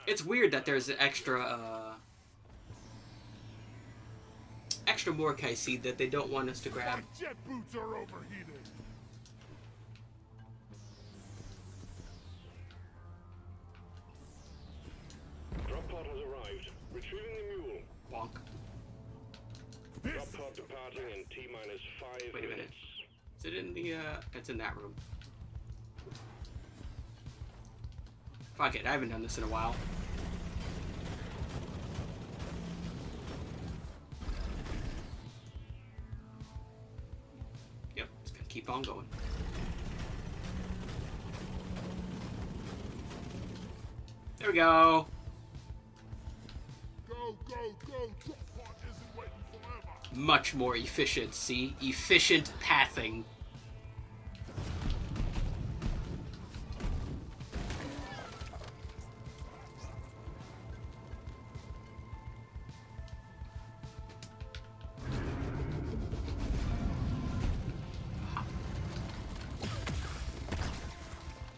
It's weird that there's an extra Mordecai seed that they don't want us to grab. Jet boots are overheated. Drop pod has arrived. Retrieving the mule. Bonk. Drop pod departing in T-minus 5 Wait a minute. Is it in the, it's in that room. Fuck it, I haven't done this in a while. Yep, just gonna keep on going. There we go. Go, go, go. Drop pod isn't waiting forever. Much more efficient, see? Efficient pathing.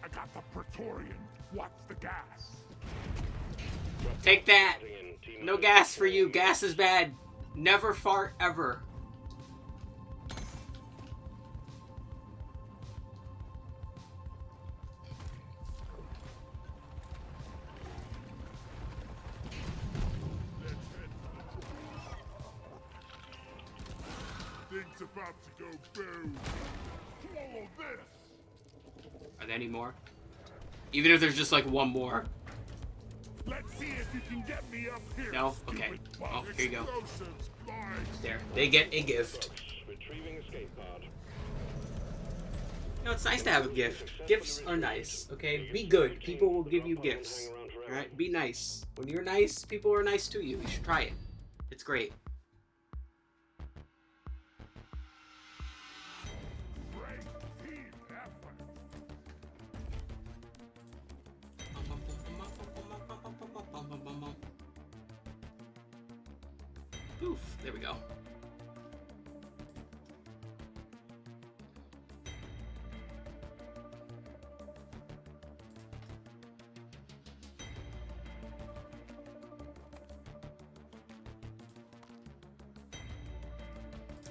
I got the Praetorian. Watch the gas. Take that! No gas for you. Gas is bad. Never fart ever. Things about to go boom. Swallow this. Are there any more? Even if there's just like one more. Let's see if you can get me up here. No? Okay. Oh, here you go. Explosives, mine. There. They get a gift. Retrieving escape pod. You know, it's nice to have a gift. Gifts are nice, okay? Be good. People will give you gifts. Alright? Be nice. When you're nice, people are nice to you. You should try it. It's great. Great team effort. Poof. There we go.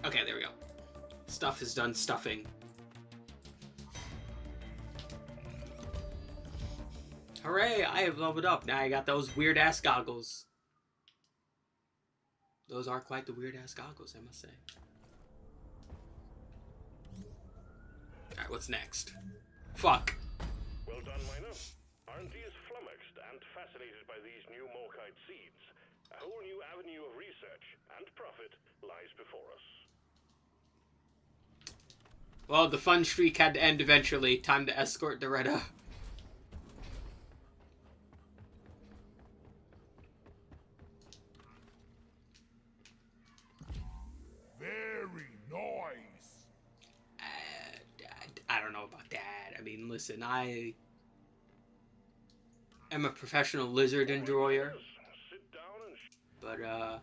Okay, there we go. Stuff is done stuffing. Hooray, I have leveled up. Now I got those weird-ass goggles. Those are quite the weird-ass goggles, I must say. Alright, what's next? Fuck. Well done, Miner. Aren't you as flummoxed and fascinated by these new Morkite seeds? A whole new avenue of research and profit lies before us. Well, the fun streak had to end eventually. Time to escort Doretta. Very nice. I don't know about that. I mean, listen, I am a professional lizard enjoyer. Sit down and But,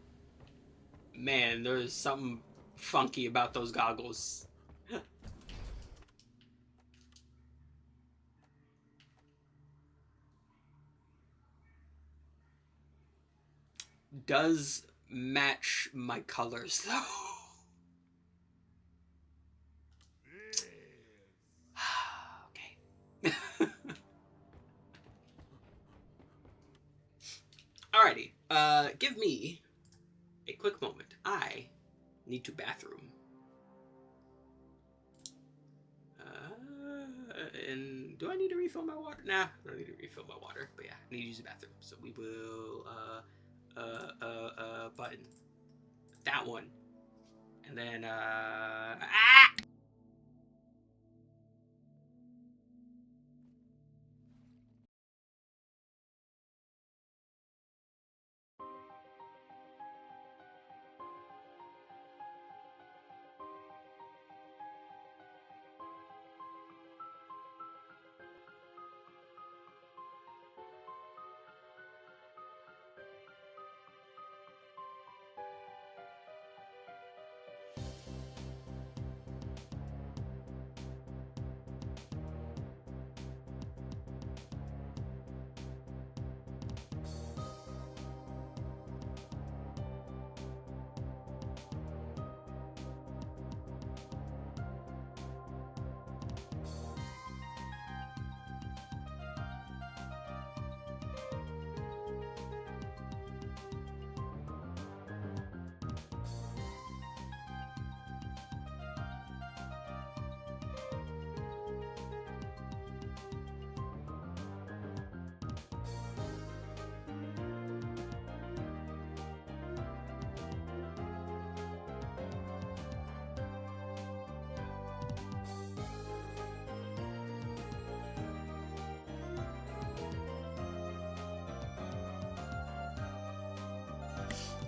man, there's something funky about those goggles. Does match my colors, though. Okay. Alrighty. Give me a quick moment. I need to bathroom. And do I need to refill my water? Nah, I don't need to refill my water. But yeah, I need to use the bathroom. So we will, button. That one. And then,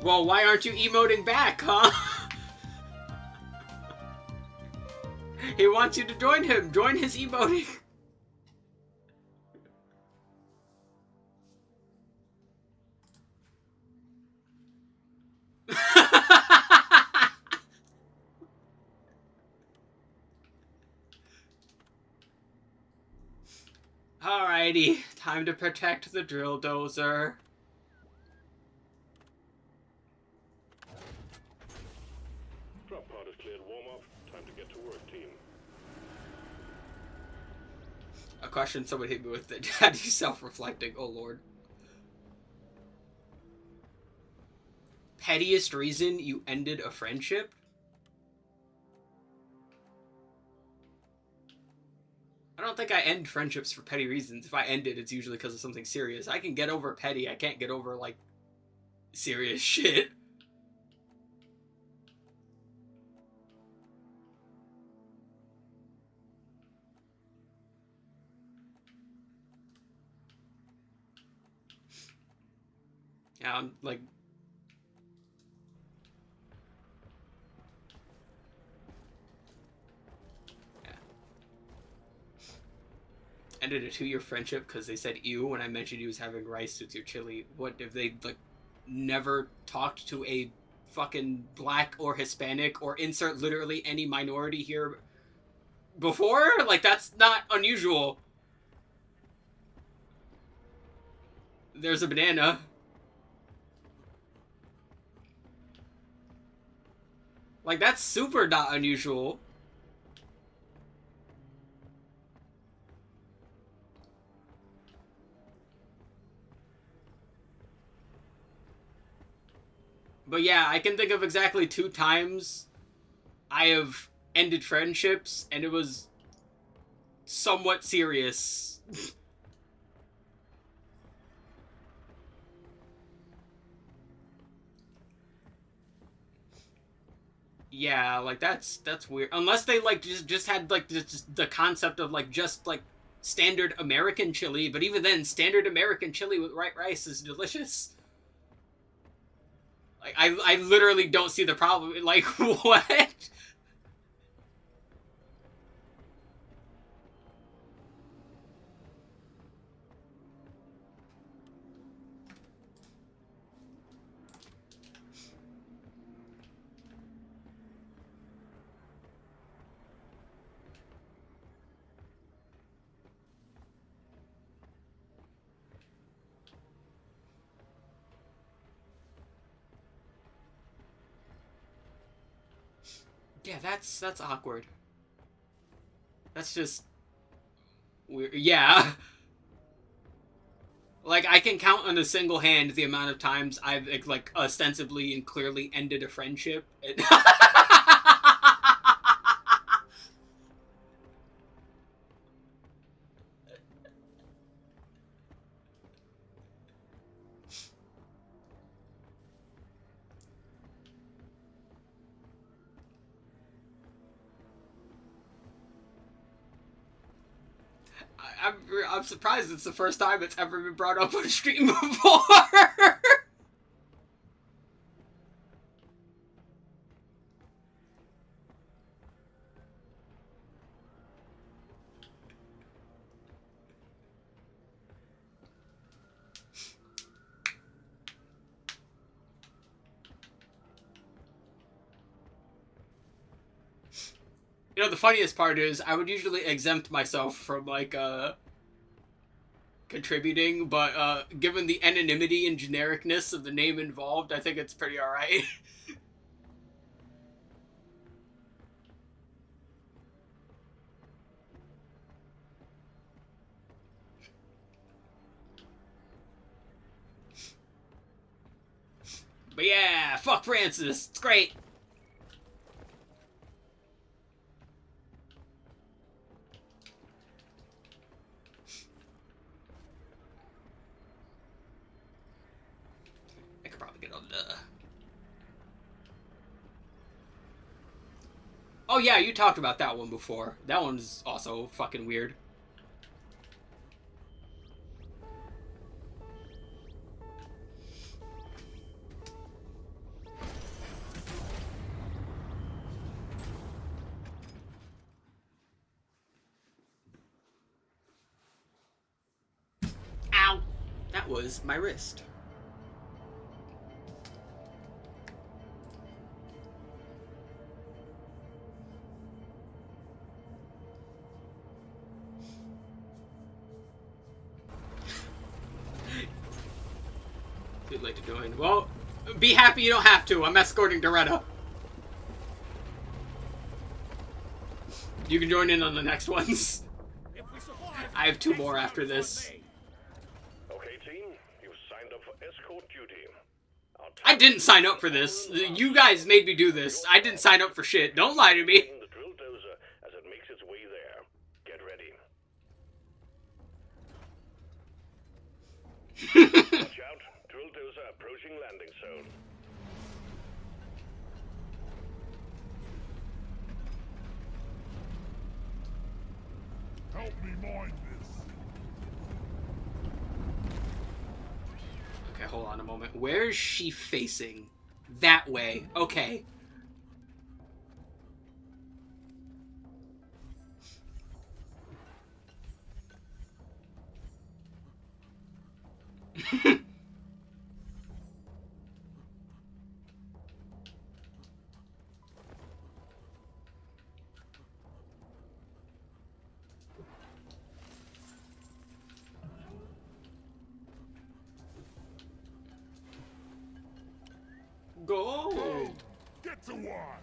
well, why aren't you emoting back, huh? He wants you to join him. Join his emoting. Alrighty, time to protect the drill dozer. drop pod is cleared warm-up. Time to get to work, team. A question someone hit me with that had you self-reflecting. Oh lord. Pettiest reason you ended a friendship? I don't think I end friendships for petty reasons. If I end it, it's usually because of something serious. I can get over petty. I can't get over, like, serious shit. Yeah, I'm, like... Ended a 2-year friendship because they said ew when I mentioned he was having rice with your chili. What if they like never talked to a fucking black or Hispanic or insert literally any minority here before. Like, that's not unusual. There's a banana. Like, that's super not unusual. But yeah, I can think of exactly 2 times I have ended friendships, and it was somewhat serious. Yeah, like that's weird. Unless they like just had like just the concept of like just like standard American chili, but even then, standard American chili with white rice is delicious. Like I literally don't see the problem. Like what? Yeah, that's awkward. That's just weird. Yeah. Like, I can count on a single hand the amount of times I've, like, ostensibly and clearly ended a friendship. I'm, I'm surprised it's the first time it's ever been brought up on stream before. You know, the funniest part is I would usually exempt myself from, like, contributing, but, given the anonymity and genericness of the name involved, I think it's pretty alright. But yeah, fuck Francis. It's great. I could probably get on the... Oh yeah, you talked about that one before. That one's also fucking weird. Ow! That was my wrist. Too late to join. Well, be happy you don't have to. I'm escorting Doretta. You can join in on the next ones. I have 2 more after this. Okay, team, you've signed up for escort duty. I didn't sign up for this. You guys made me do this. I didn't sign up for shit. Don't lie to me. The drill dozer as it makes its way there. Get ready. Watch out. Drill dozer approaching landing zone. Help me mind this. Okay, hold on a moment. Where is she facing? That way. Okay. Go! Get to work.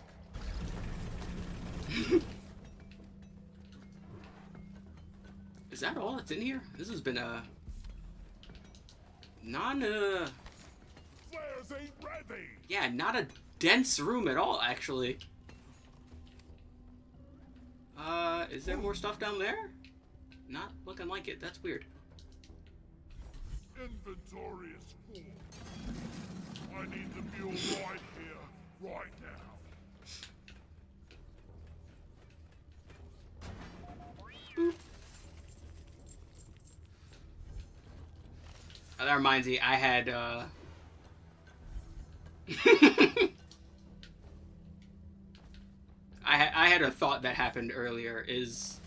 Is that all that's in here? This has been a Flares ain't ready. yeah, not a dense room at all, actually. Is there more stuff down there? Not looking like it. That's weird. Inventory is full. I need the mule right here, right now. Oh, that reminds me, I had, I had a thought that happened earlier, is...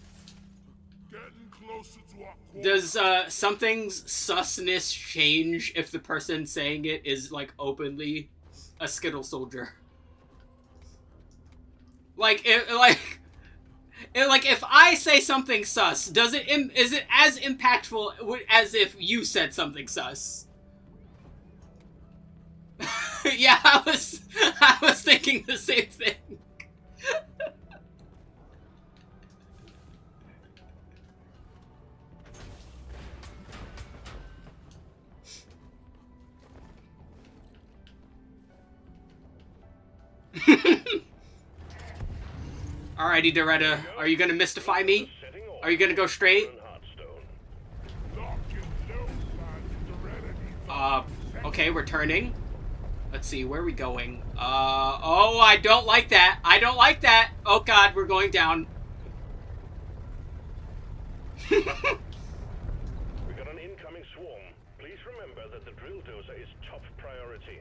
Getting closer to our Does, something's susness change if the person saying it is, like, openly a Skittle soldier? Like, if I say something sus, is it as impactful as if you said something sus? Yeah, I was thinking the same thing. Alrighty, Doretta, are you gonna mystify me? Are you gonna go straight? Okay, we're turning. Let's see, where are we going? Oh, I don't like that. I don't like that. Oh god, we're going down. We got an incoming swarm. Please remember that the drill dozer is top priority.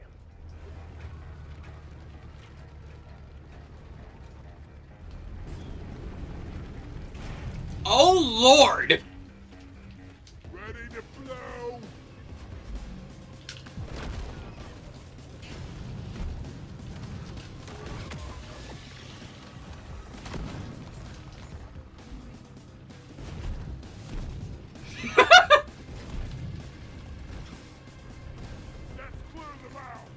Oh lord! ready to blow. Let's clear them out.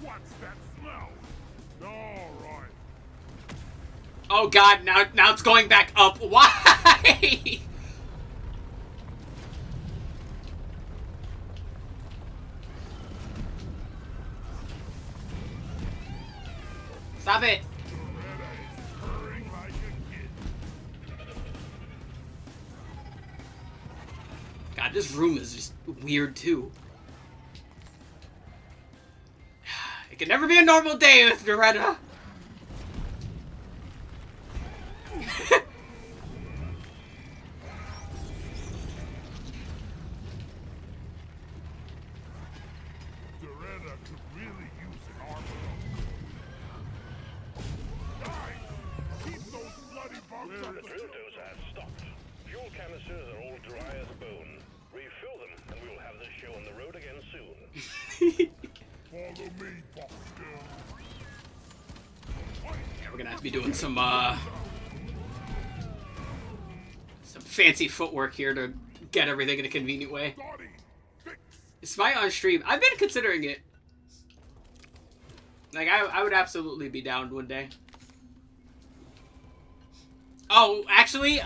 What's that smell? All right. Oh god, now it's going back up. Why? Stop it. Loretta is purring like a kid. God, this room is just weird too. It can never be a normal day with Doretta. Doretta could really use an armor upgrade. Guys, keep those bloody bugs up The drill dozer has stopped. Fuel canisters are all dry as a bone. Refill them, and we will have this show on the road again soon. Follow me, Buster. Yeah, we're gonna have to be doing some fancy footwork here to get everything in a convenient way. Body, fix. Is Smite on stream? I've been considering it. Like, I would absolutely be down one day. Oh, actually,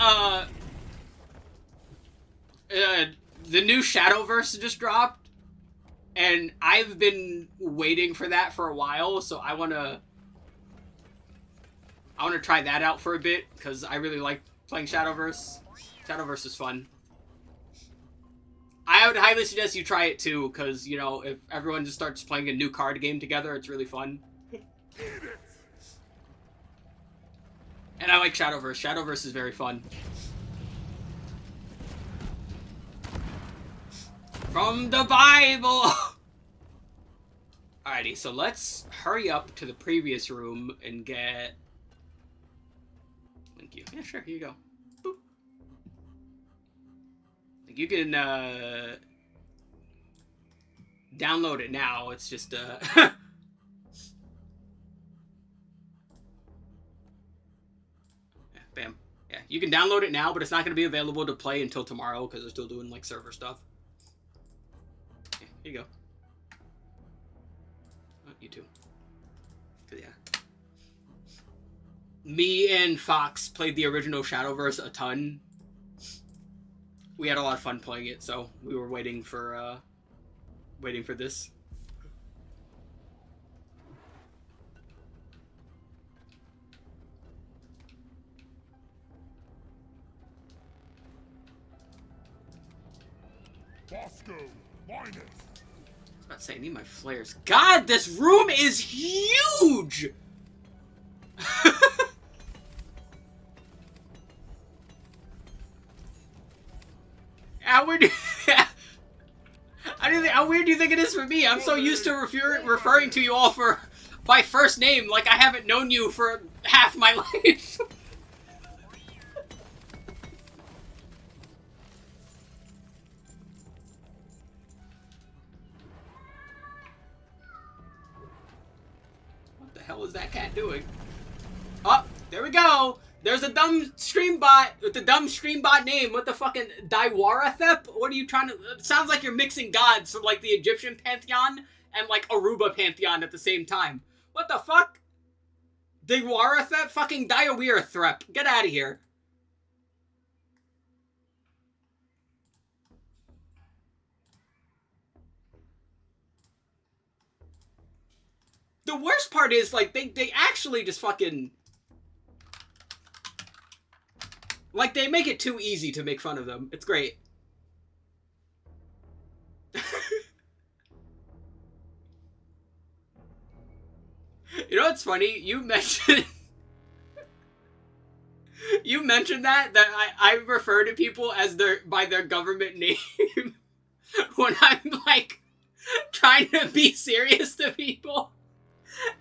the new Shadowverse just dropped, and I've been waiting for that for a while, so I wanna try that out for a bit, because I really like playing Shadowverse. Shadowverse is fun. I would highly suggest you try it too, because, you know, if everyone just starts playing a new card game together, it's really fun. Eat it. And I like Shadowverse. Shadowverse is very fun. From the Bible! Alrighty, so let's hurry up to the previous room and get... Thank you. Yeah, sure, here you go. Boop. Like, you can, download it now. It's just, yeah, bam. Yeah, you can download it now, but it's not going to be available to play until tomorrow because they're still doing like server stuff. Yeah, here you go. Oh, you too. Yeah. Me and Fox played the original Shadowverse a ton. We had a lot of fun playing it, so we were waiting for this. Bosco, mine it. I was about to say, I need my flares. God, this room is huge! How weird, how weird do you think it is for me? I'm so used to referring to you all by first name, like I haven't known you for half my life. What the hell is that cat doing? Oh, there we go! There's a dumb stream bot with the dumb stream bot name. What the fucking Diwarathep? What are you trying to... It sounds like you're mixing gods from like the Egyptian pantheon and like Aruba pantheon at the same time. What the fuck? Diwarathep? Fucking Diawirathep. Get out of here. The worst part is like they actually just fucking... Like, they make it too easy to make fun of them. It's great. You know what's funny? You mentioned... you mentioned that I refer to people as by their government name when I'm, like, trying to be serious to people.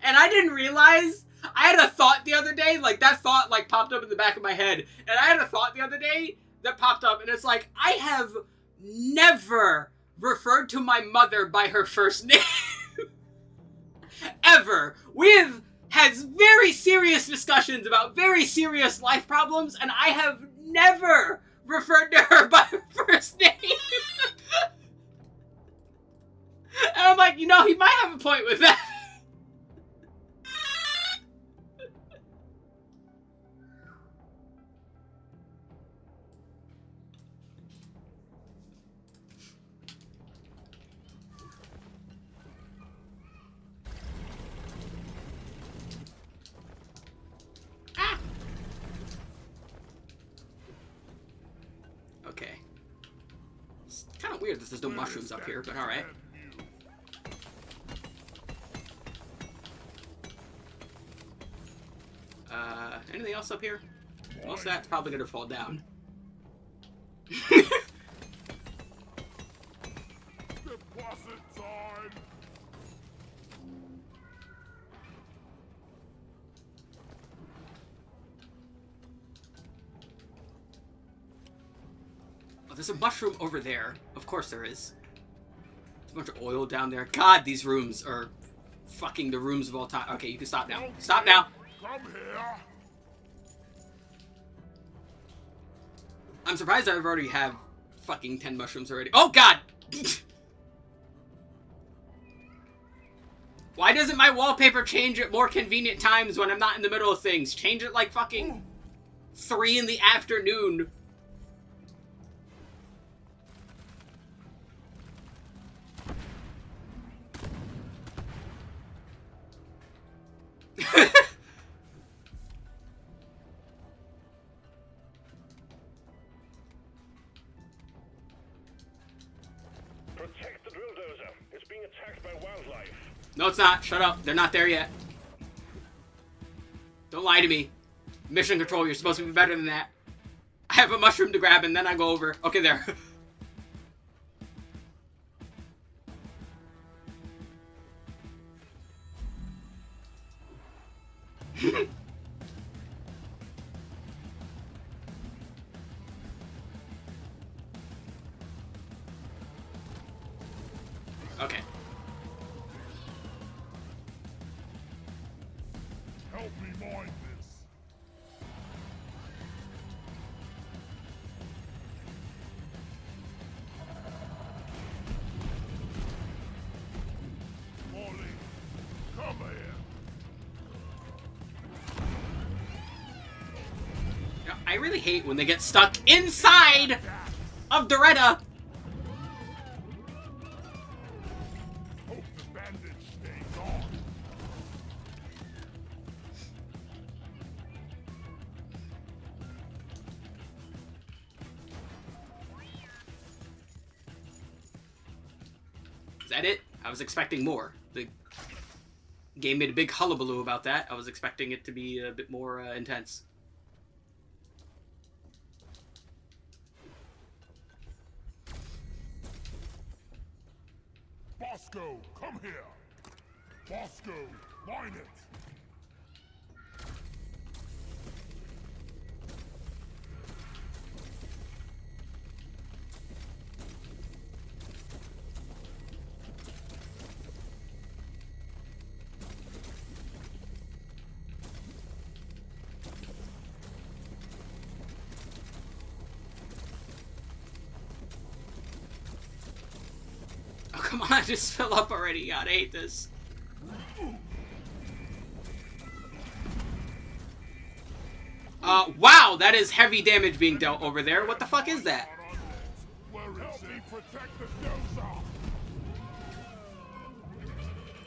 And I didn't realize... I had a thought the other day, like, that thought, like, popped up in the back of my head. And I had a thought the other day that popped up, and it's like, I have never referred to my mother by her first name. Ever. We have had very serious discussions about very serious life problems, and I have never referred to her by her first name. And I'm like, you know, he might have a point with that. Okay. It's kind of weird that there's no mushrooms up here, but alright. Anything else up here? Most of that's probably gonna fall down. Deposit time. Oh, there's a mushroom over there. Of course there is. There's a bunch of oil down there. God, these rooms are fucking the rooms of all time. Okay, you can stop now. Stop now. Come here. I'm surprised I've already have fucking 10 mushrooms already. Oh, God! Why doesn't my wallpaper change at more convenient times when I'm not in the middle of things? Change it like fucking 3 in the afternoon. Protect the drill dozer. It's being attacked by wildlife. No, it's not. Shut up. They're not there yet. Don't lie to me. Mission control, you're supposed to be better than that. I have a mushroom to grab and then I go over. Okay, there. Okay. Help me mine this. I really hate when they get stuck inside of Doretta. Hope the bandage stays on. Is that it? I was expecting more. The game made a big hullabaloo about that. I was expecting it to be a bit more intense. Bosco, come here. Bosco, line it. Oh, come on, just fill up already. God, I hate this. Wow, that is heavy damage being dealt over there. What the fuck is that? Help me protect the dozer.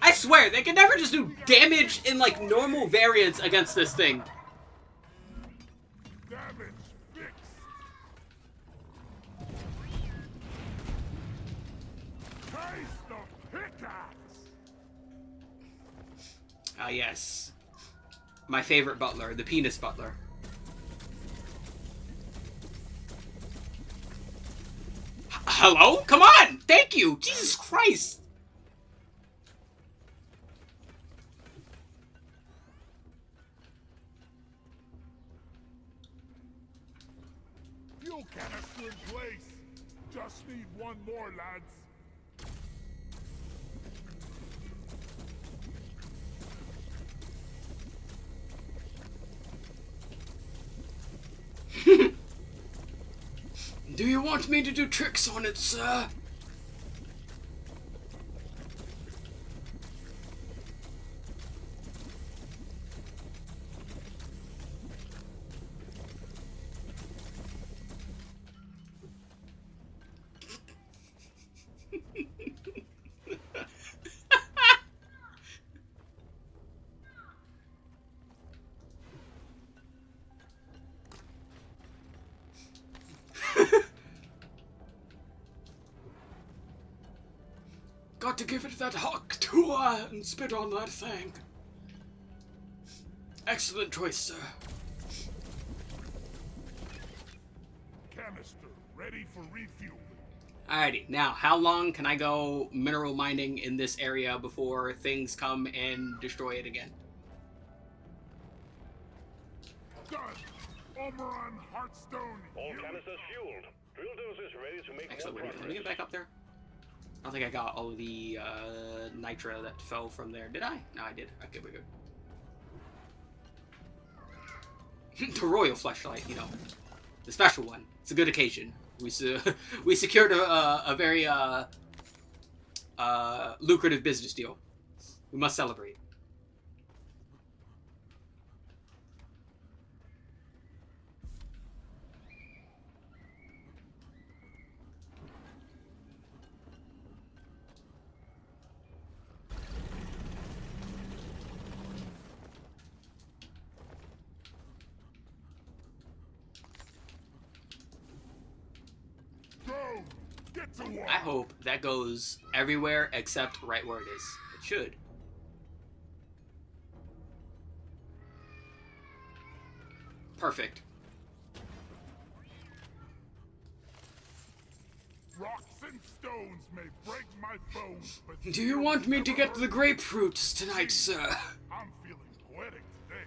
I swear, they can never just do damage in, like, normal variants against this thing. Damage fixed. Taste the pickaxe. Ah, yes. My favorite butler, the penis butler. Hello? Come on! Thank you! Jesus Christ! Fuel canister in place. Just need one more, lads. Do you want me to do tricks on it, sir? Got to give it that hawk tour and spit on that thing. Excellent choice, sir. Canister ready for refueling. Alrighty, now, how long can I go mineral mining in this area before things come and destroy it again? Done. Omeron Heartstone. All canisters fueled. Drill dozers ready to make Excellent. more Let me progress. get back up there. I don't think I got all of the nitra that fell from there. Did I? No, I did. Okay, we're good. The royal fleshlight, you know, the special one. It's a good occasion. We secured a very lucrative business deal. We must celebrate. Go. Get to work. I hope that goes everywhere except right where it is. It should. Perfect. Rocks and stones may break my bones, but Do you want me to get the grapefruits tonight, sir? I'm feeling poetic today.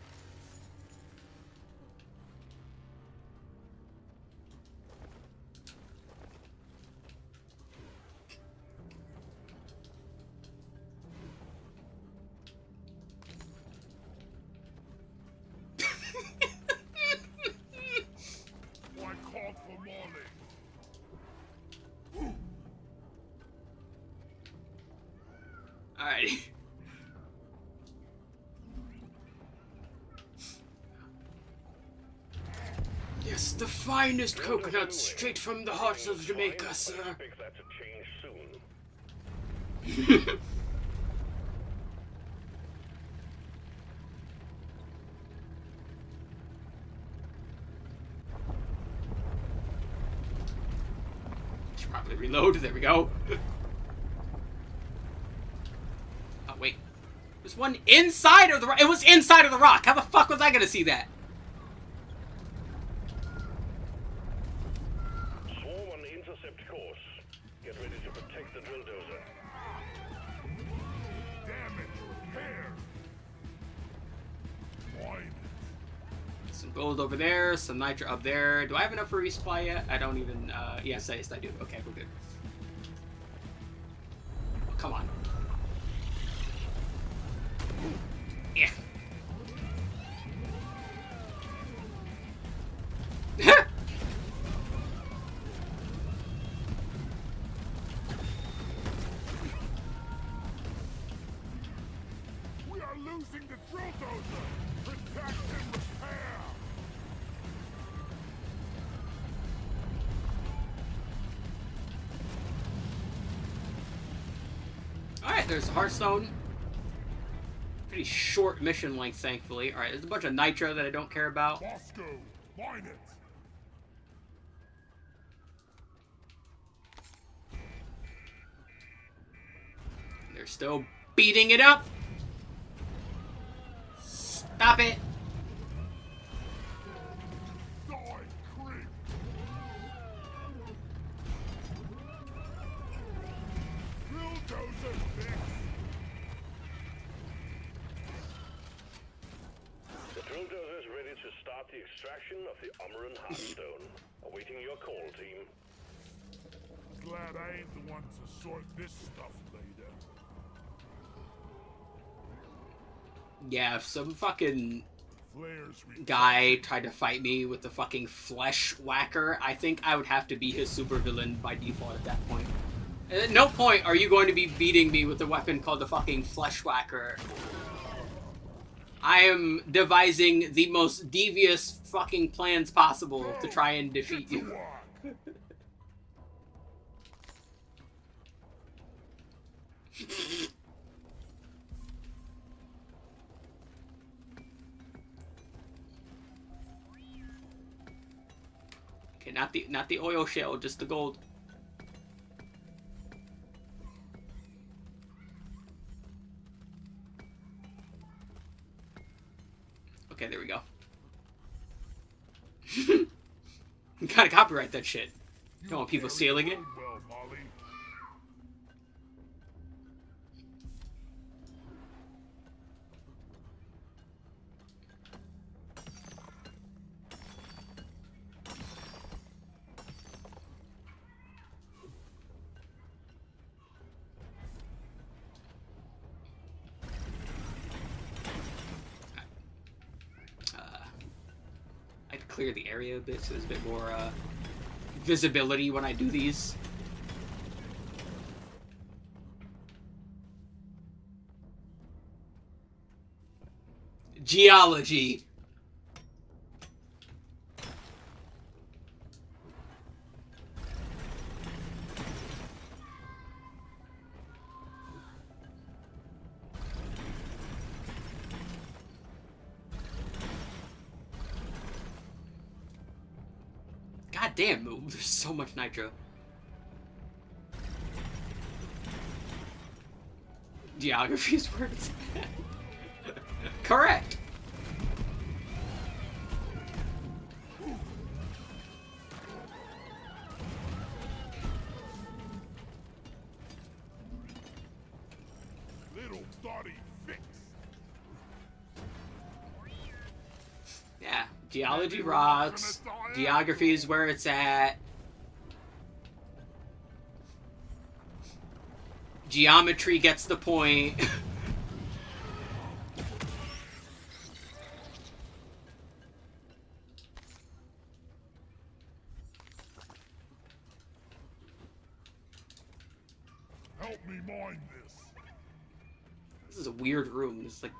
Oh, I called for morning. Alrighty. Yes, finest coconuts straight from the heart of Jamaica, sir. Expect that to change soon. Should probably reload. There we go. Oh, wait. There's one inside of the rock. It was inside of the rock. How the fuck was I gonna see that? Swarm on intercept course. Get ready to protect the drill dozer. Damn it! Hair! Wine. Some gold over there, some nitro up there. Do I have enough for resupply yet? I don't even, yes, I do. Okay, we're good. Oh, come on. Yeah. We are losing the drill dozer! Protect and repair! Alright, there's Hearthstone. Pretty short mission length, thankfully. Alright, there's a bunch of nitro that I don't care about. Bosco, mine it! They're still beating it up. Stop it. Die, creep! Drill dozer fixed! The drill dozer is ready to start the extraction of the Umaran Hearthstone. Awaiting your call, team. Glad I ain't the one to sort this stuff later. Yeah, if some fucking Flares guy tried to fight me with the fucking flesh whacker, I think I would have to be his supervillain by default at that point. And at no point are you going to be beating me with a weapon called the fucking flesh whacker. I am devising the most devious fucking plans possible to try and defeat you. Okay, not the oil shell, just the gold. Okay, there we go. You gotta copyright that shit. Don't want people stealing it. Well, Molly. I'd clear the area a bit so there's a bit more visibility when I do these. Geology. God damn, there's so much nitro. Geography is where it's at. Correct. Little Dottie fix. Yeah, geology rocks. Geography is where it's at. Geometry gets the point. Help me mine this. This is a weird room. There's like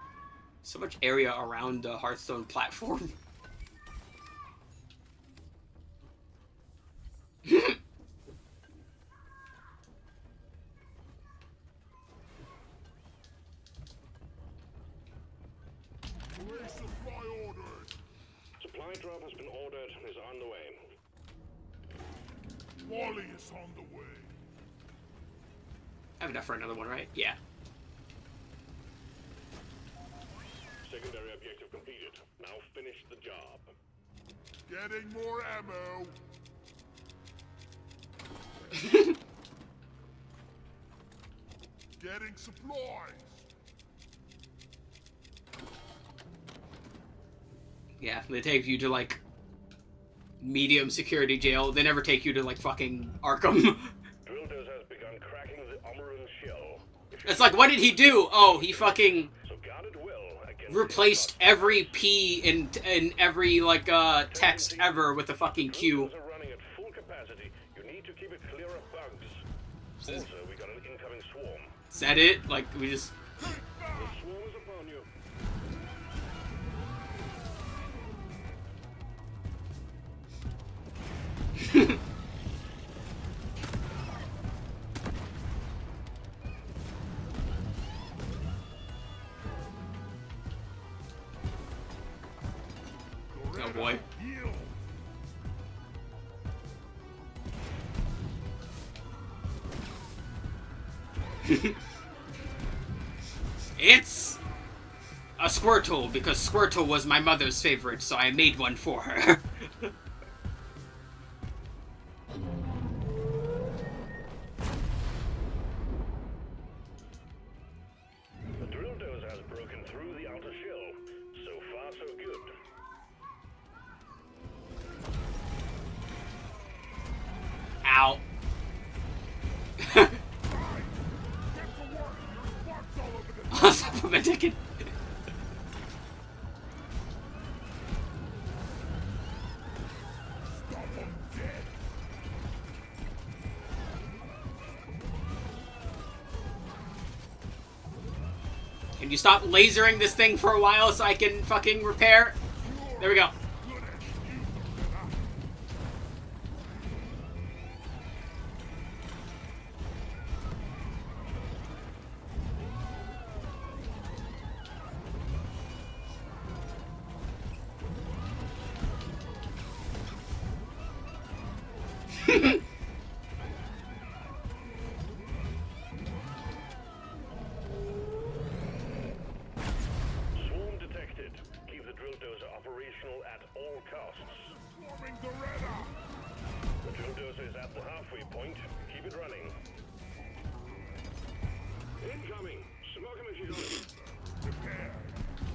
so much area around the Hearthstone platform. Resupply ordered. Supply drop has been ordered and is on the way. Wally is on the way. I have enough for another one, right? Yeah. Secondary objective completed. Now finish the job. Getting more ammo. Getting supplies. Yeah, they take you to, like, medium security jail. They never take you to, like, fucking Arkham. Drilldos has begun cracking the Omeran shell. It's like, what did he do? Oh, he fucking So guard it well against replaced every P in every, like, text ever with a fucking Q. Drilldos are running at full capacity. You need to keep it clear of bugs. Also, we got an incoming swarm. Is that it? Like, we just... The swarm is upon you. Oh boy. Heal. It's a Squirtle, because Squirtle was my mother's favorite, so I made one for her. The Drilldos has broken through the outer shell. So far, so good. Ow. Get to work. Your sparks all over the I'll stop put my dick in. Stop them dead. Can you stop lasering this thing for a while so I can fucking repair? There we go. Good execution, huh? Swarm detected. Keep the Drilldos operational at all costs. Swarming the radar. The Drilldozer is at the halfway point. Keep it running. Incoming! Smoke him if you don't. Prepare.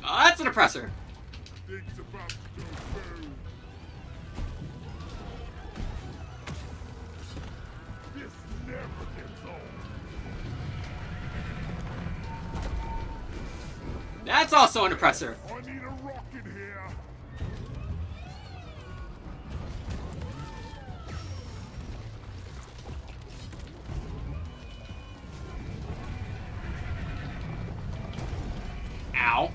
Oh, that's an oppressor. Things about to go boom. This never gets old. That's also an oppressor. I need a rocket here. Ow.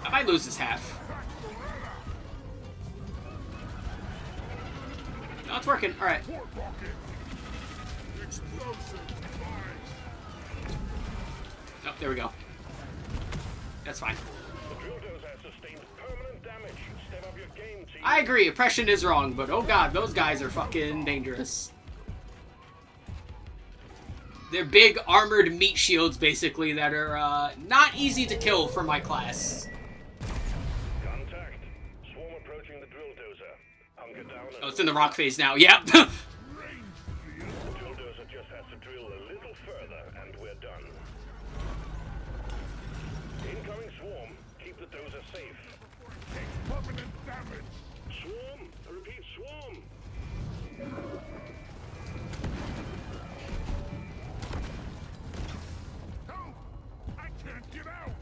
I might lose this half. Back the radar. No, it's working. Alright. Port rocket. Explosives. Fire. Oh, there we go. That's fine. The Drilldos has sustained permanent damage. Step up your game, team. I agree, oppression is wrong, but oh god, those guys are fucking dangerous. They're big armored meat shields, basically, that are not easy to kill for my class. Contact. Swarm approaching the Drilldozer. Hunker down and... Oh, it's in the rock phase now. Yep. The Drilldozer just has to drill a little further, and we're done. Incoming swarm. Keep the dozer safe. Takes permanent damage. Swarm! I repeat, swarm! Help! I can't get out.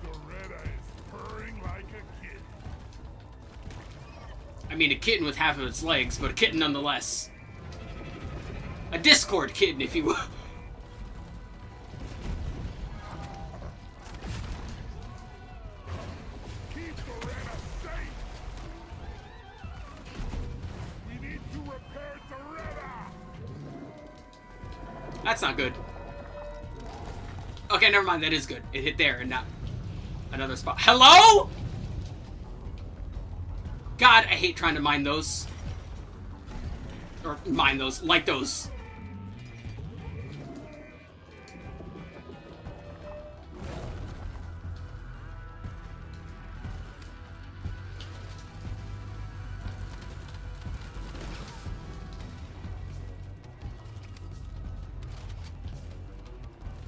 Doretta is purring like a kid. I mean, a kitten with half of its legs, but a kitten nonetheless. A Discord kitten, if you will. Keep Doretta safe. We need to repair Doretta. That's not good. Okay, never mind. That is good. It hit there and not another spot. Hello? God, I hate trying to mine those. Or mine those. Like those.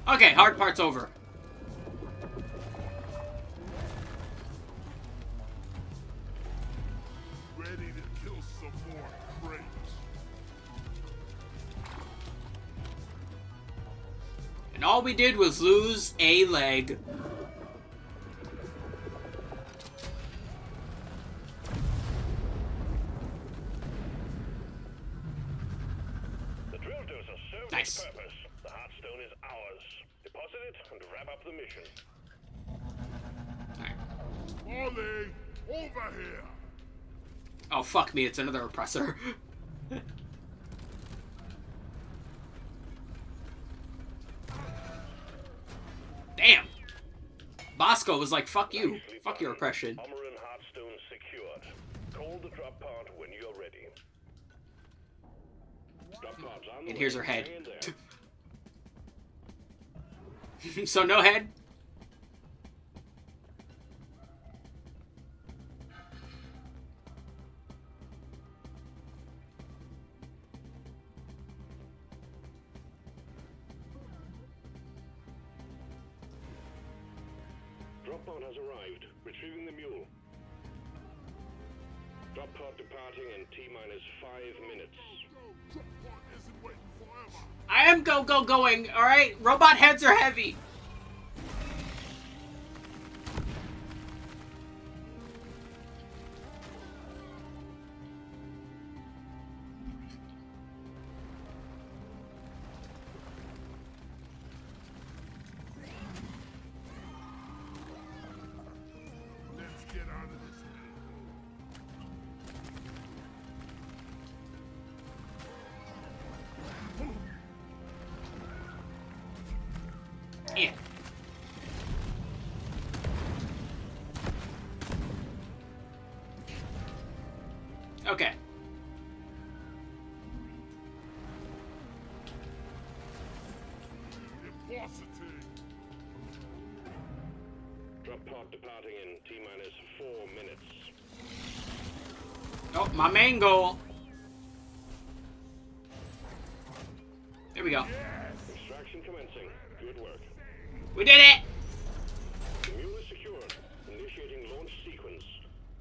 Okay, hard part's over. Ready to kill some more crates. And all we did was lose a leg. The drill dozer served Nice. its purpose. The Heartstone is ours. Deposit it and wrap up the mission. Alright. Ollie, over here. Oh, fuck me, it's another oppressor. Damn. Bosco was like, fuck you. Nicely Fuck your done. oppression. Armor and Heartstone secured. Call the drop pod when you're ready. Drop pod's on the And here's way. her head. Stay in there. So no head? Drop pod has arrived. Retrieving the mule. Drop pod departing in T-minus 5 minutes. Go. Drop pod isn't waiting forever. I am going, alright? Robot heads are heavy. Let's get out of this thing. Yeah. Okay. Impossible. Drop pod departing in T-minus 4 minutes. Oh, my main goal. There we go. Extraction commencing. Good work. We did it! The mule is secured. Initiating launch sequence.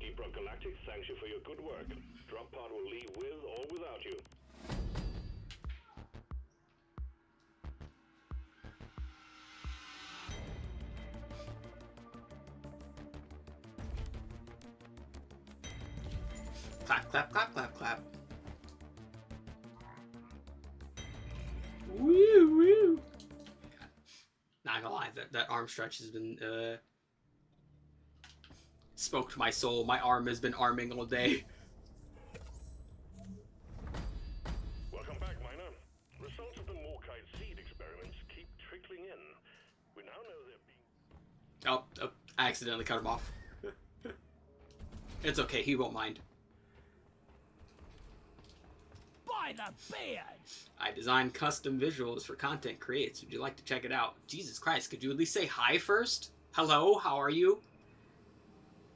Deep Rock Galactic thanks you for your good work. Drop pod will leave with or without you. Clap, clap, clap, clap, clap. Woo, woo. Not gonna lie, that arm stretch has been, spoke to my soul. My arm has been arming all day. Welcome back, Miner. Results of the Morkite seed experiments keep trickling in. We now know they're being... Oh, I accidentally cut him off. It's okay, he won't mind. By the beard! I design custom visuals for content creates. Would you like to check it out? Jesus Christ, could you at least say hi first? Hello, how are you?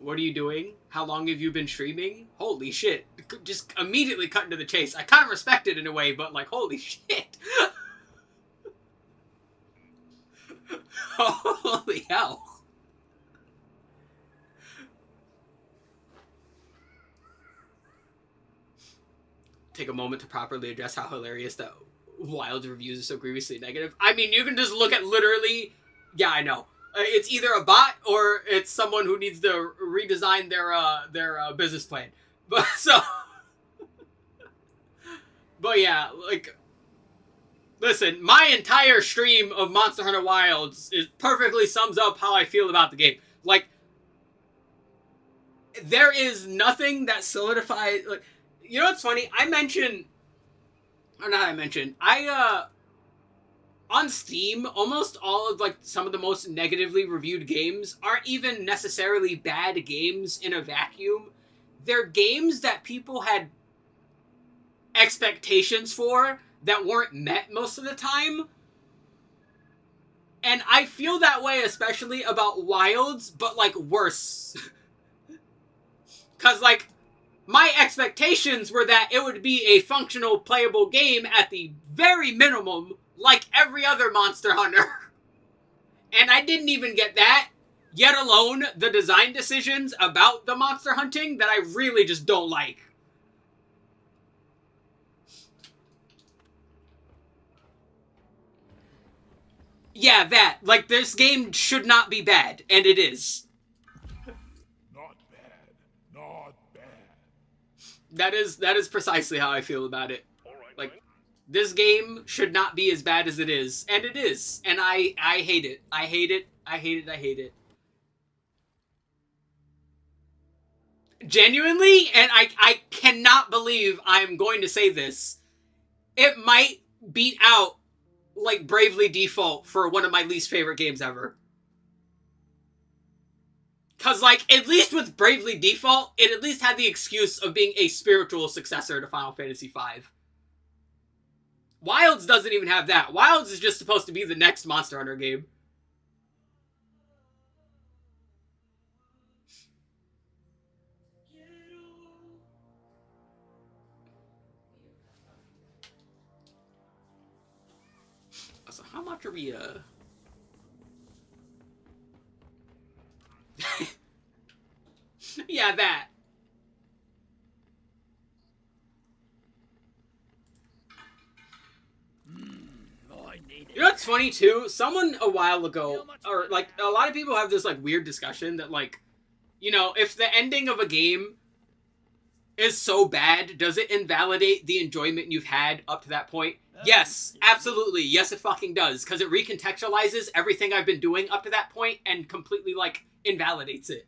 What are you doing? How long have you been streaming? Holy shit. Just immediately cutting to the chase. I kind of respect it in a way, but like, holy shit. Holy hell. Take a moment to properly address how hilarious that Wild's reviews are so grievously negative. I mean, you can just look at literally... Yeah, I know. It's either a bot or it's someone who needs to redesign their business plan. But so... But yeah, like... Listen, my entire stream of Monster Hunter Wilds perfectly sums up how I feel about the game. Like, there is nothing that solidifies... Like, you know what's funny? I on Steam, almost all of, like, some of the most negatively reviewed games aren't even necessarily bad games in a vacuum. They're games that people had expectations for that weren't met most of the time. And I feel that way especially about Wilds, but, like, worse. Because, like, my expectations were that it would be a functional, playable game at the very minimum, like every other Monster Hunter. And I didn't even get that, yet alone the design decisions about the monster hunting that I really just don't like. Yeah, that. Like, this game should not be bad, and it is. Not bad. Not bad. That is precisely how I feel about it. All right, Like, fine. this game should not be as bad as it is, and it is. And I hate it. I hate it. I hate it. I hate it. Genuinely, and I cannot believe I'm going to say this, it might beat out, like, Bravely Default for one of my least favorite games ever. Because, like, at least with Bravely Default, it at least had the excuse of being a spiritual successor to Final Fantasy V. Wilds doesn't even have that. Wilds is just supposed to be the next Monster Hunter game. So how much are we, yeah, that. I need You know what's funny, too? Someone a while ago, or, like, a lot of people have this, like, weird discussion that, like, you know, if the ending of a game is so bad, does it invalidate the enjoyment you've had up to that point? Yes, absolutely. Yes, it fucking does. Because it recontextualizes everything I've been doing up to that point and completely, like, invalidates it.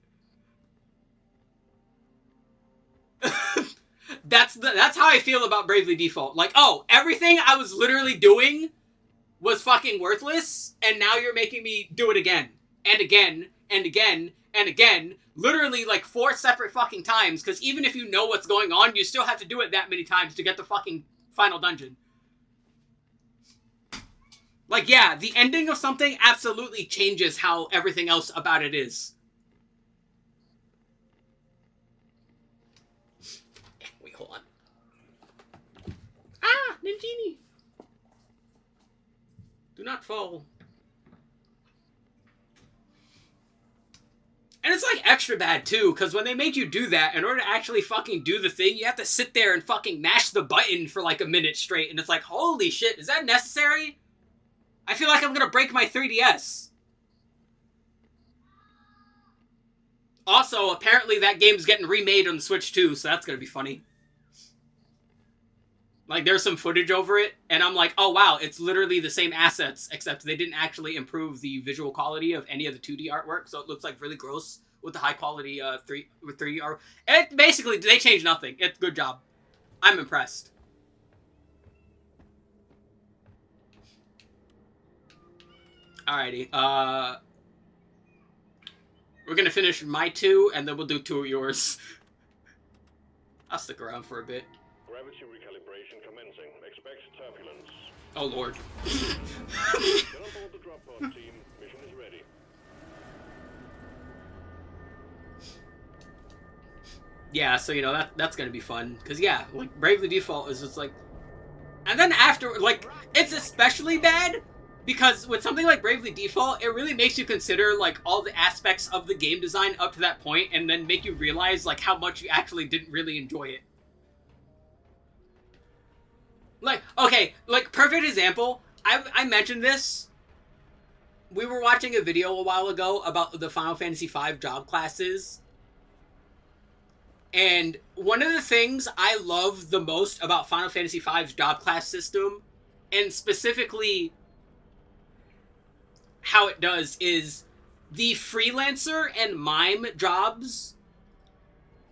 That's how I feel about Bravely Default. Like, oh, everything I was literally doing was fucking worthless, and now you're making me do it again. And again, and again, and again. Literally, like, 4 separate fucking times, because even if you know what's going on, you still have to do it that many times to get the fucking final dungeon. Like, yeah, the ending of something absolutely changes how everything else about it is. Wait, hold on. Ah, Ninjini! Do not fall. And it's, like, extra bad, too, because when they make you do that, in order to actually fucking do the thing, you have to sit there and fucking mash the button for, like, a minute straight, and it's like, holy shit, is that necessary? I feel like I'm gonna break my 3DS. Also, apparently that game's getting remade on the Switch, too, so that's gonna be funny. Like, there's some footage over it, and I'm like, oh wow, it's literally the same assets, except they didn't actually improve the visual quality of any of the 2D artwork, so it looks like really gross with the high quality 3D art. It basically, they changed nothing. It's good job. I'm impressed. Alrighty, we're gonna finish my 2, and then we'll do 2 of yours. I'll stick around for a bit. Gravity recalibration commencing. Expect turbulence. Oh lord. Get on board the drop pod, team. Mission is ready. Yeah, so, you know, that's gonna be fun. Because, yeah, like, Bravely Default is just, like... And then after, like, it's especially bad because with something like Bravely Default, it really makes you consider, like, all the aspects of the game design up to that point and then make you realize, like, how much you actually didn't really enjoy it. Like, okay, like, perfect example. I mentioned this. We were watching a video a while ago about the Final Fantasy V job classes. And one of the things I love the most about Final Fantasy V's job class system, and specifically how it does, is the freelancer and mime jobs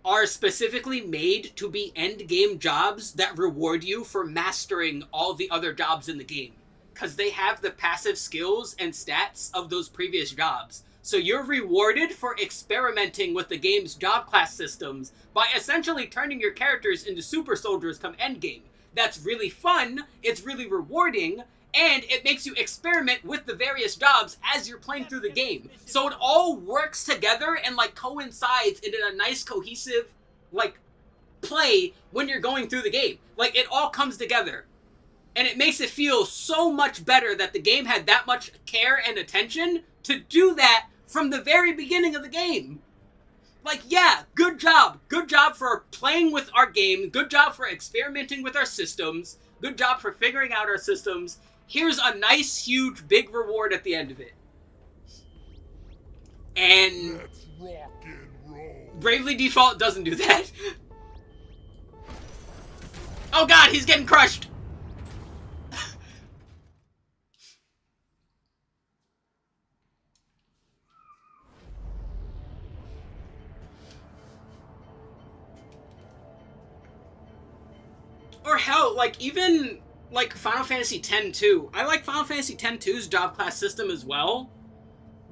are specifically made to be endgame jobs that reward you for mastering all the other jobs in the game. because they have the passive skills and stats of those previous jobs. So you're rewarded for experimenting with the game's job class systems by essentially turning your characters into super soldiers come endgame. That's really fun, it's really rewarding, and it makes you experiment with the various jobs as you're playing through the game. So it all works together and, like, coincides in a nice, cohesive, like, play when you're going through the game. Like, it all comes together. And it makes it feel so much better that the game had that much care and attention to do that from the very beginning of the game. Like, yeah, good job. Good job for playing with our game. Good job for experimenting with our systems. Good job for figuring out our systems. Here's a nice, huge, big reward at the end of it. And Let's rock and roll. Bravely Default doesn't do that. Oh god, he's getting crushed! Or hell, like, even, like, Final Fantasy X-2. I like Final Fantasy X-2's job class system as well,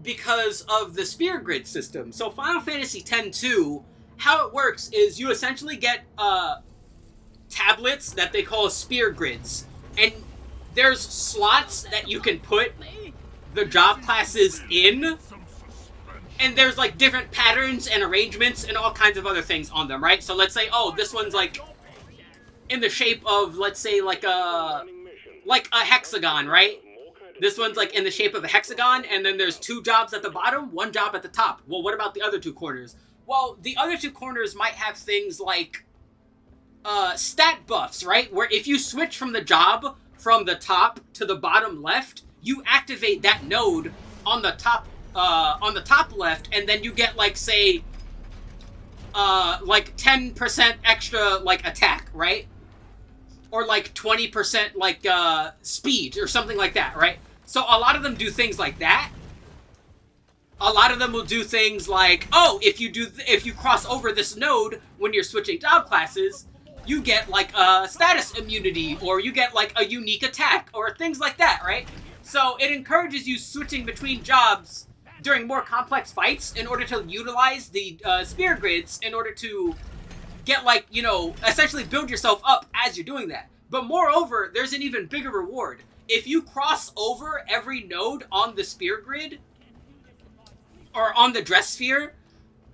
because of the spear grid system. So Final Fantasy X-2, how it works is you essentially get, tablets that they call spear grids. And there's slots that you can put the job classes in, and there's, like, different patterns and arrangements and all kinds of other things on them, right? So let's say, oh, this one's, like, in the shape of, let's say, like a hexagon, right? This one's, like, in the shape of a hexagon, and then there's 2 jobs at the bottom, 1 job at the top. Well, what about the other 2 corners? Well, the other 2 corners might have things like stat buffs, right? Where if you switch from the job from the top to the bottom left, you activate that node on the top left, and then you get, like, say, like 10% extra, like, attack, right? Or like 20% like speed or something like that, right? So a lot of them do things like that. A lot of them will do things like, oh, if you cross over this node when you're switching job classes, you get like a status immunity, or you get like a unique attack, or things like that, right? So it encourages you switching between jobs during more complex fights in order to utilize the spear grids in order to get, like, you know, essentially build yourself up as you're doing that. But moreover, there's an even bigger reward. If you cross over every node on the spear grid, or on the dress sphere,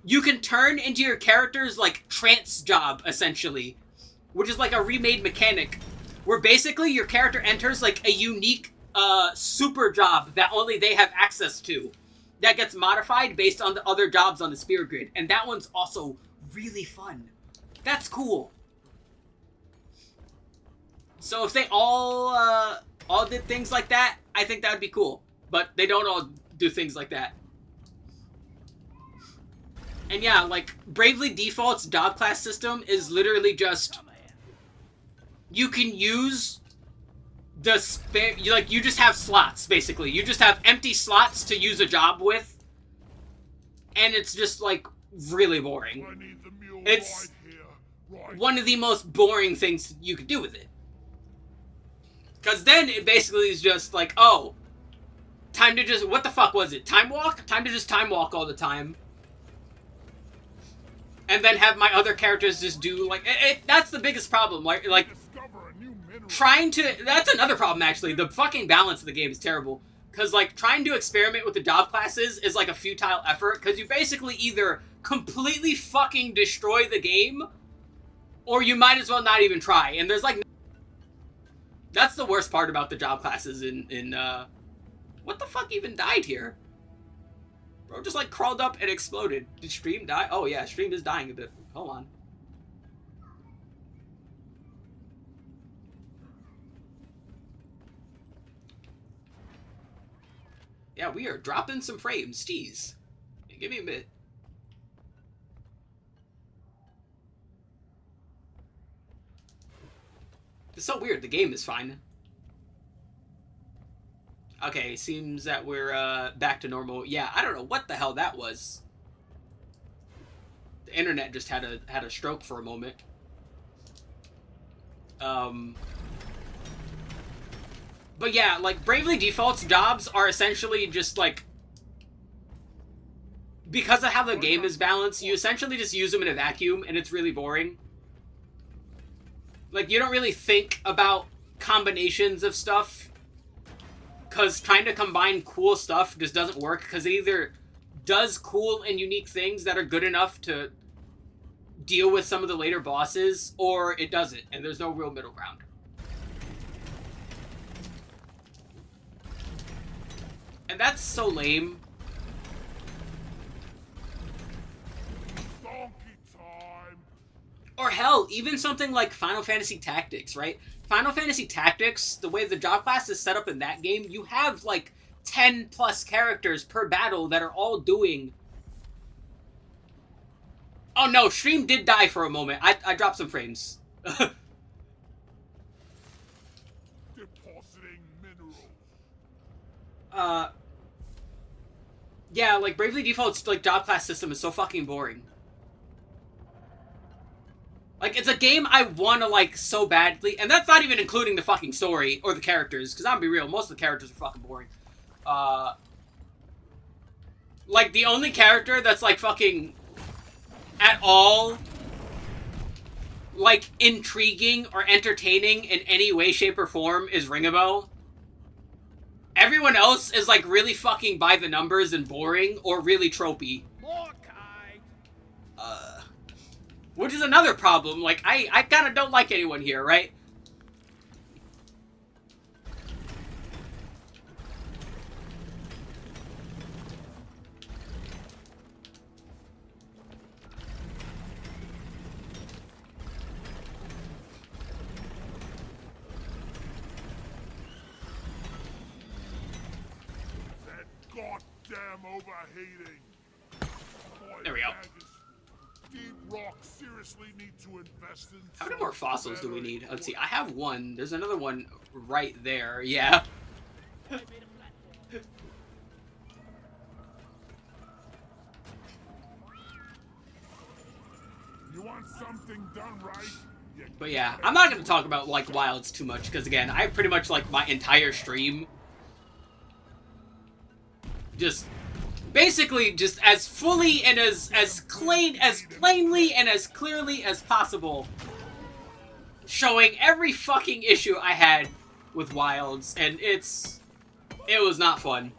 you can turn into your character's, like, trance job, essentially. Which is like a remade mechanic, where basically your character enters, like, a unique super job that only they have access to. That gets modified based on the other jobs on the spear grid. And that one's also really fun. That's cool. So if they all did things like that, I think that would be cool. But they don't all do things like that. And yeah, like, Bravely Default's job class system is literally just, you can use the spare, you just have slots, basically. You just have empty slots to use a job with. And it's just, like, really boring. It's one of the most boring things you could do with it. Because then it basically is just like, oh, time to just, what the fuck was it? Time walk? Time to just time walk all the time. And then have my other characters just do, like, that's the biggest problem. Like trying to, that's another problem, actually. The fucking balance of the game is terrible. Because, like, trying to experiment with the job classes is, like, a futile effort. Because you basically either completely fucking destroy the game, or you might as well not even try. And there's, like, that's the worst part about the job classes in what the fuck even died here? Bro just, like, crawled up and exploded. Did Stream die? Oh, yeah, Stream is dying a bit. Hold on. Yeah, we are dropping some frames. Jeez. Yeah, give me a minute. It's so weird. The game is fine. Okay, seems that we're back to normal. Yeah, I don't know what the hell that was. The internet just had a stroke for a moment. But yeah, like, Bravely Default's jobs are essentially just, like... Because of how the game is balanced, you essentially just use them in a vacuum, and it's really boring. Like, you don't really think about combinations of stuff, because trying to combine cool stuff just doesn't work, because it either does cool and unique things that are good enough to deal with some of the later bosses, or it doesn't, and there's no real middle ground. And that's so lame. Or hell, even something like Final Fantasy Tactics, right? Final Fantasy Tactics, the way the job class is set up in that game, you have like 10 plus characters per battle that are all doing... Oh no, stream did die for a moment. I dropped some frames. Depositing minerals. Yeah, like Bravely Default's like job class system is so fucking boring. Like, it's a game I want to like so badly, and that's not even including the fucking story or the characters, because I'm gonna be real, most of the characters are fucking boring. Like, the only character that's like fucking at all like intriguing or entertaining in any way, shape, or form is Ring a Bell. Everyone else is like really fucking by the numbers and boring or really tropey. Which is another problem. Like, I kind of don't like anyone here, right? That goddamn overheating. There we go. Deep Rock seriously need to invest in... How many more fossils do we need? Let's see. I have one. There's another one right there. Yeah. You want something done right? But yeah, I'm not going to talk about, like, Wilds too much, because, again, I pretty much, like, my entire stream just... Basically, just as fully and as plainly and as clearly as possible, showing every fucking issue I had with Wilds, and it was not fun.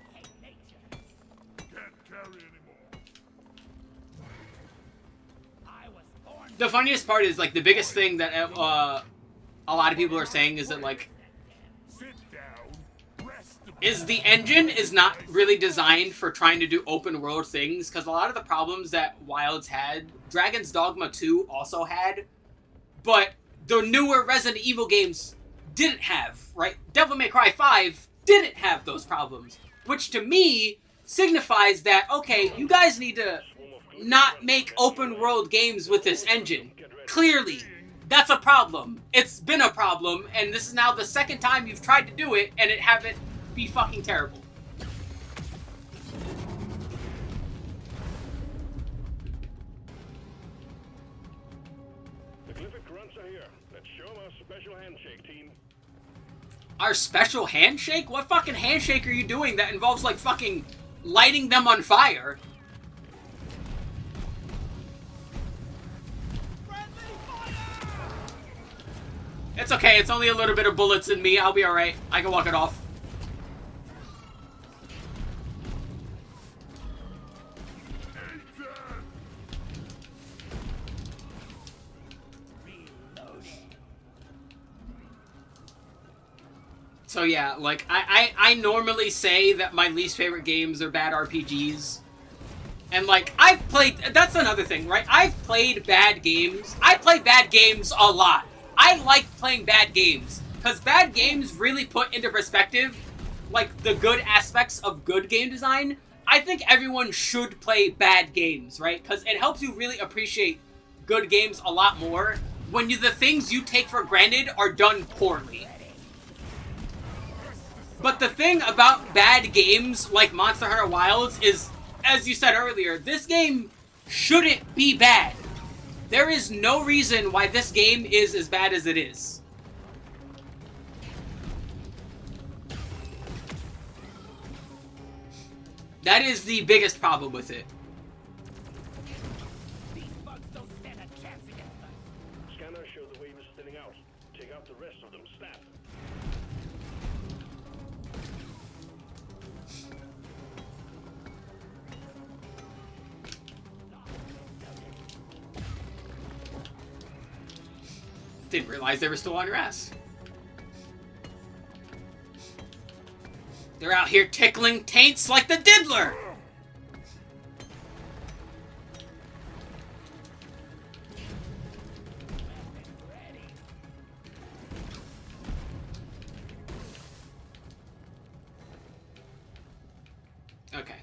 Can't carry anymore. The funniest part is, like, the biggest thing that a lot of people are saying is that, like, is the engine is not really designed for trying to do open world things, because a lot of the problems that Wilds had, Dragon's Dogma 2 also had, but the newer Resident Evil games didn't have, right? Devil May Cry 5 didn't have those problems, which to me signifies that, okay, you guys need to not make open world games with this engine. Clearly, that's a problem. It's been a problem, and this is now the second time you've tried to do it, and it haven't be fucking terrible. The Glyphic grunts are here. Let's show them our special handshake, team. Our special handshake? What fucking handshake are you doing that involves, like, fucking lighting them on fire? It's okay, it's only a little bit of bullets in me. I'll be alright. I can walk it off. So yeah, like, I normally say that my least favorite games are bad RPGs. And, like, I've played... That's another thing, right? I've played bad games. I play bad games a lot. I like playing bad games. Because bad games really put into perspective, like, the good aspects of good game design. I think everyone should play bad games, right? Because it helps you really appreciate good games a lot more when the things you take for granted are done poorly. But the thing about bad games like Monster Hunter Wilds is, as you said earlier, this game shouldn't be bad. There is no reason why this game is as bad as it is. That is the biggest problem with it. These bugs don't stand a chance against us. Scanners show the wave is thinning out. Take out the rest of them. Snap. Didn't realize they were still on your ass. They're out here tickling taints like the diddler! Okay.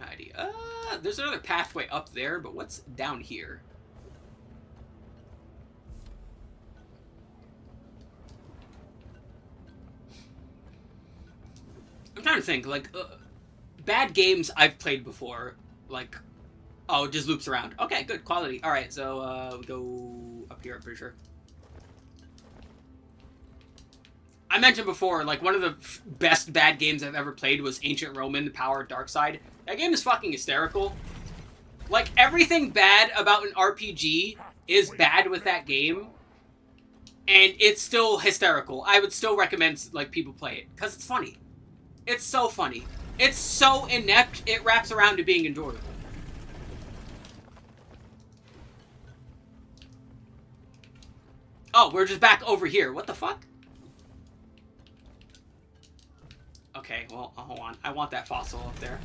Alrighty. There's another pathway up there, but what's down here? I'm trying to think, like, bad games I've played before, like, oh, it just loops around. Okay, good, quality. Alright, so, we go up here, I'm pretty sure. I mentioned before, like, one of the best bad games I've ever played was Ancient Roman, The Power of Dark Side. That game is fucking hysterical. Like, everything bad about an RPG is bad with that game, and it's still hysterical. I would still recommend, like, people play it, because it's funny. It's so funny. It's so inept, it wraps around to being enjoyable. Oh, we're just back over here. What the fuck? Okay, well, hold on. I want that fossil up there.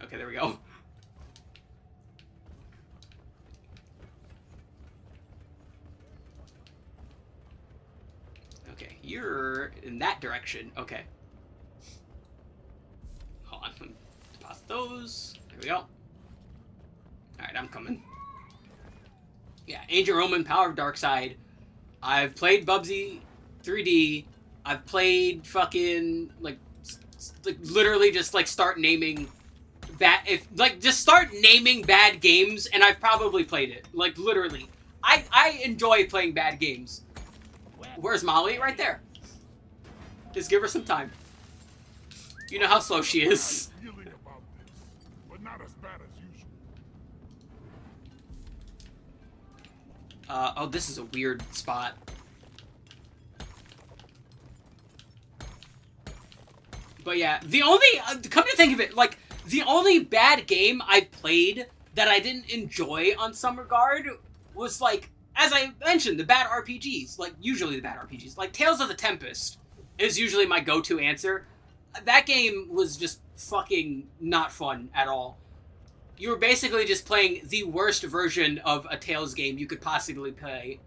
Okay, there we go. Okay, you're in that direction. Okay. Hold on. Deposit those. There we go. Alright, I'm coming. Yeah, Ancient Roman, Power of Dark Side. I've played Bubsy 3D. I've played fucking, like literally just, like, start naming just start naming bad games, and I've probably played it. Like, literally. I enjoy playing bad games. Where's Molly? Right there. Just give her some time. You know how slow she is. Feeling about this, but not as bad as usual. Oh, this is a weird spot. But yeah, the only, come to think of it, like, the only bad game I've played that I didn't enjoy on some regard was, like, as I mentioned, the bad RPGs. Like, usually the bad RPGs. Like, Tales of the Tempest is usually my go-to answer. That game was just fucking not fun at all. You were basically just playing the worst version of a Tales game you could possibly play.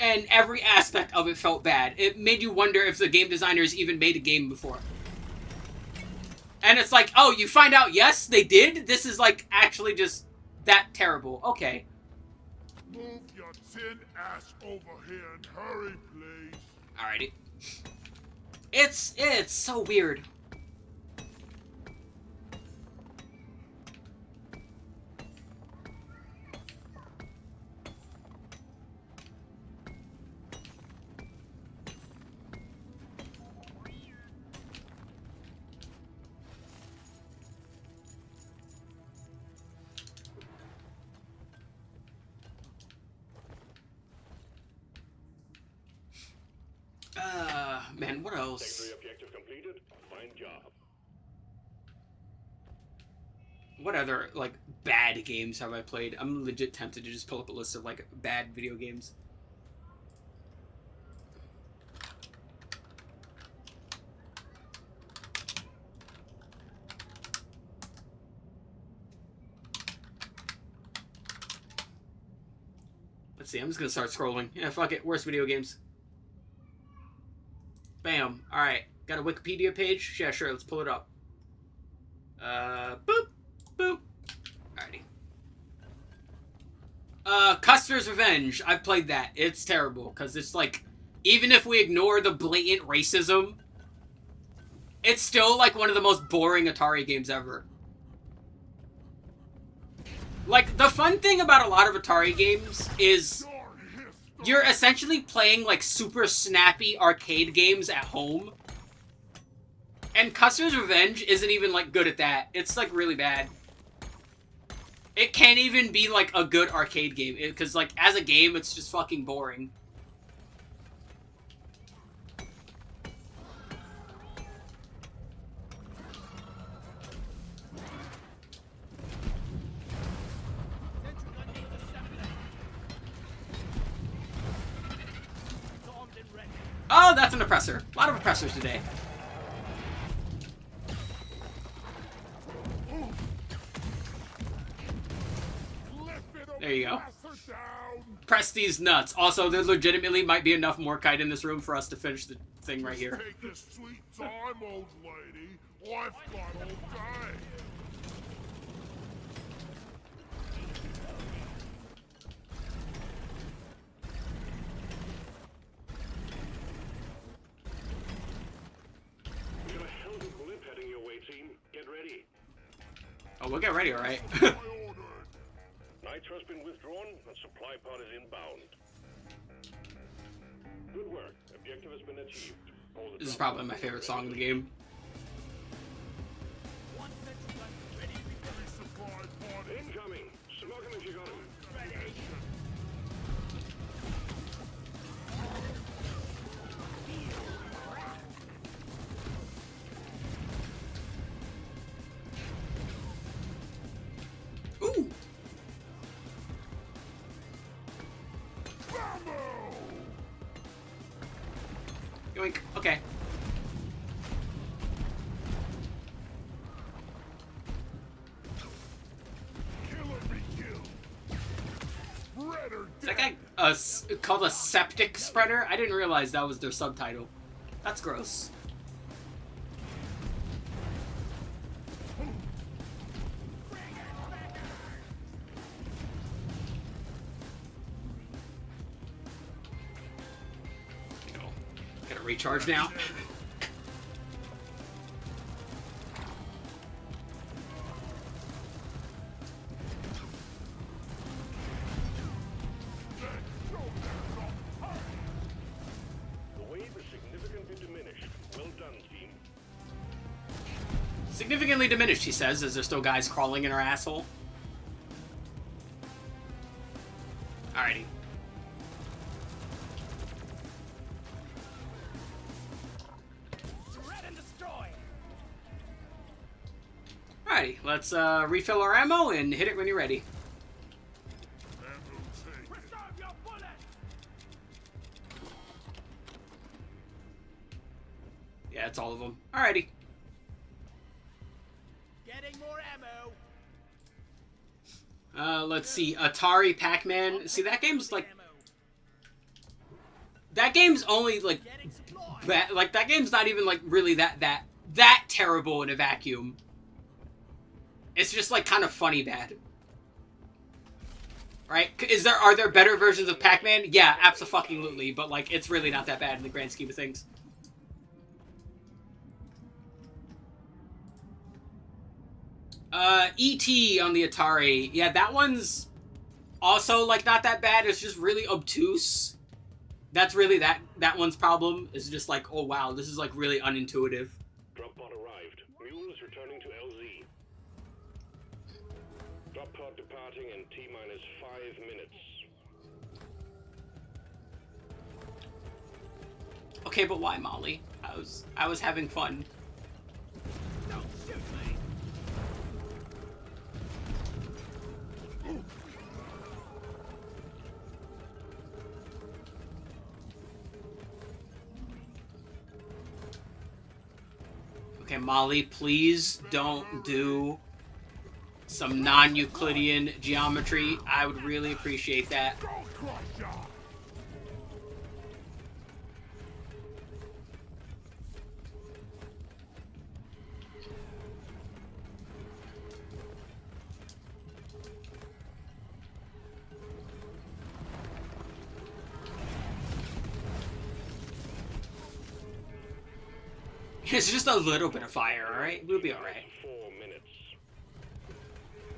And every aspect of it felt bad. It made you wonder if the game designers even made a game before. And it's like, oh, you find out, yes, they did? This is, like, actually just that terrible. Okay. Move your tin ass over here and hurry, please. Alrighty. It's so weird. Man, what else? Secondary objective completed. Fine job. What other, like, bad games have I played? I'm legit tempted to just pull up a list of, like, bad video games. Let's see, I'm just gonna start scrolling. Yeah, fuck it. Worst video games. Bam. Alright. Got a Wikipedia page? Yeah, sure. Let's pull it up. Boop. Boop. Alrighty. Custer's Revenge. I've played that. It's terrible. Because it's like, even if we ignore the blatant racism, it's still like one of the most boring Atari games ever. Like, the fun thing about a lot of Atari games is You're essentially playing, like, super snappy arcade games at home. And Custer's Revenge isn't even, like, good at that. It's, like, really bad. It can't even be, like, a good arcade game. Because, like, as a game, it's just fucking boring. Oh, that's an oppressor. A lot of oppressors today. There you go. Press these nuts. Also, there legitimately might be enough Morkite in this room for us to finish the thing right here. Take your sweet time, old lady. I've got all day. We got a hell of a blip heading your way, team. Get ready. Oh, we'll get ready, alright. Nitro's been withdrawn and supply pod is inbound. Good work. Objective has been achieved. This is probably my favorite song in the game. Incoming! Smoke him if you got him. Ooh! Yoink. Okay. Is that guy called a septic spreader? I didn't realize that was their subtitle. That's gross. Gotta recharge now. Significantly diminished, he says, as there's still guys crawling in her asshole. Alrighty. Alrighty, let's refill our ammo and hit it when you're ready. Yeah, it's all of them. Alrighty. Getting more ammo. Let's see. Atari Pac-Man. See, that game's like... That game's only, like... that game's not even, like, really that terrible in a vacuum. It's just, like, kind of funny bad. Right? Are there better versions of Pac-Man? Yeah, abso-fucking-lutely. But, like, it's really not that bad in the grand scheme of things. E.T. on the Atari. Yeah, that one's also, like, not that bad. It's just really obtuse. That's really that one's problem. Is just like, oh wow, this is, like, really unintuitive. Drop pod arrived. Mule is returning to LZ. Drop pod departing in T-minus 5 minutes. Okay, but why, Molly? I was having fun. Don't shoot me. Okay, Molly, please don't do some non-Euclidean geometry. I would really appreciate that. It's just a little bit of fire, alright? We'll be alright. 4 minutes.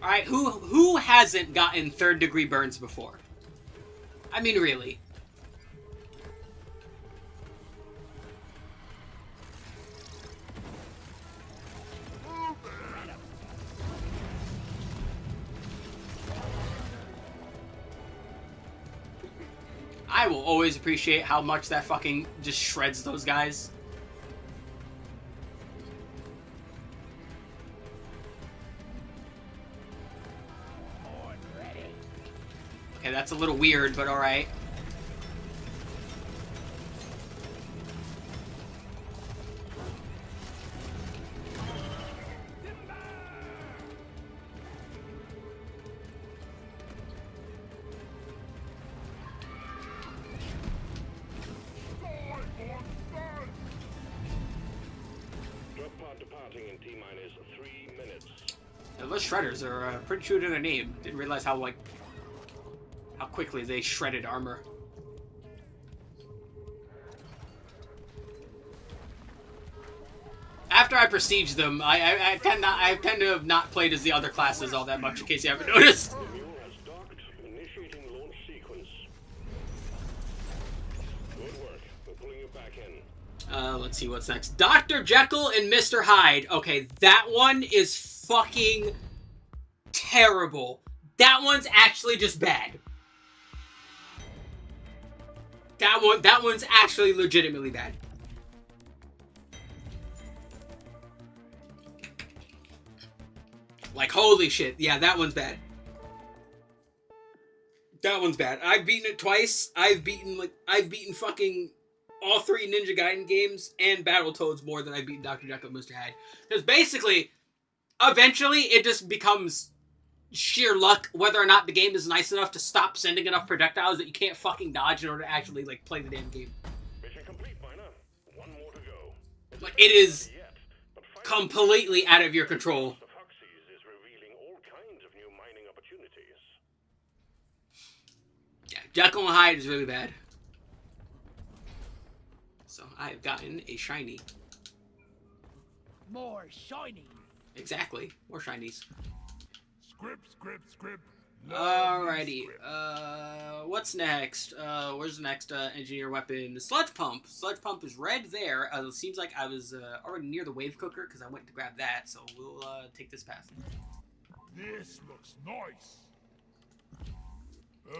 Alright, who hasn't gotten third-degree burns before? I mean, really. I will always appreciate how much that fucking just shreds those guys. Okay, that's a little weird, but alright. Drop pod departing in T-minus 3 minutes. Yeah, those shredders are pretty true to their name. Didn't realize how, like, how quickly they shredded armor. After I prestige them, I tend to have not played as the other classes all that much, in case you haven't noticed. The mule has docked. Initiating launch sequence. Good work. We're pulling you back in. Let's see what's next. Dr. Jekyll and Mr. Hyde. Okay, that one is fucking terrible. That one's actually just bad. That one's actually legitimately bad. Like, holy shit. Yeah, that one's bad. That one's bad. I've beaten it twice. I've beaten fucking all 3 Ninja Gaiden games and Battletoads more than I've beaten Dr. Jekyll and Mr. Hyde. Because basically, eventually, it just becomes sheer luck whether or not the game is nice enough to stop sending enough projectiles that you can't fucking dodge in order to actually, like, play the damn game. Mission complete, Miner. One more to go. Like, it is completely out of your control. The Foxes is revealing all kinds of new mining opportunities. Yeah, Jekyll and Hyde is really bad. So, I've gotten a shiny. More shiny. Exactly. More shinies. Script. Alrighty. What's next? Where's the next engineer weapon? The sludge pump. Sludge pump is red there. It seems like I was already near the wave cooker because I went to grab that. So we'll take this path. This looks nice.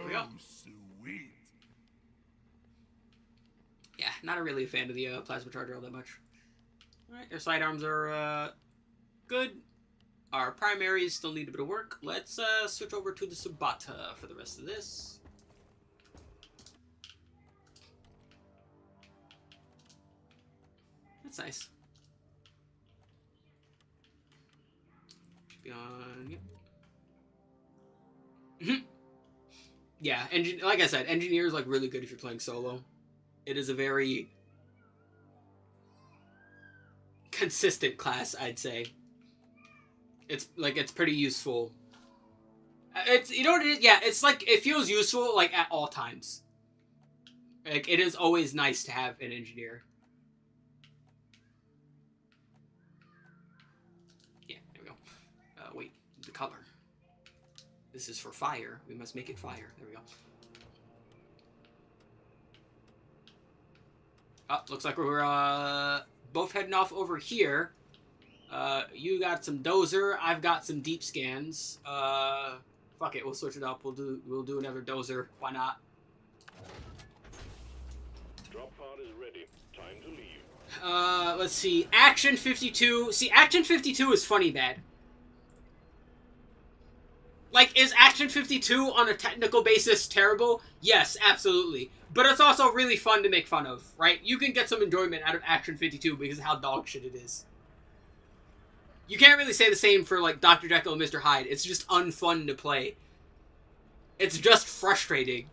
we go. Oh, sweet. Yeah, not really a fan of the plasma charger all that much. Alright, our sidearms are good. Our primaries still need a bit of work. Let's switch over to the Sabata for the rest of this. That's nice. Should be on. Yep. Yeah, like I said, engineer is like really good if you're playing solo. It is a very consistent class, I'd say. It's pretty useful. It's, you know what it is? Yeah, it's like, it feels useful, like, at all times. Like, it is always nice to have an engineer. Yeah, there we go. Wait, the color. This is for fire. We must make it fire. There we go. Oh, looks like we're, both heading off over here. You got some dozer. I've got some deep scans. Fuck it, we'll switch it up. We'll do another dozer. Why not? Drop pod is ready. Time to leave. Let's see. Action 52. See, Action 52 is funny bad. Like, is Action 52 on a technical basis terrible? Yes, absolutely. But it's also really fun to make fun of, right? You can get some enjoyment out of Action 52 because of how dog shit it is. You can't really say the same for, like, Dr. Jekyll and Mr. Hyde. It's just unfun to play. It's just frustrating.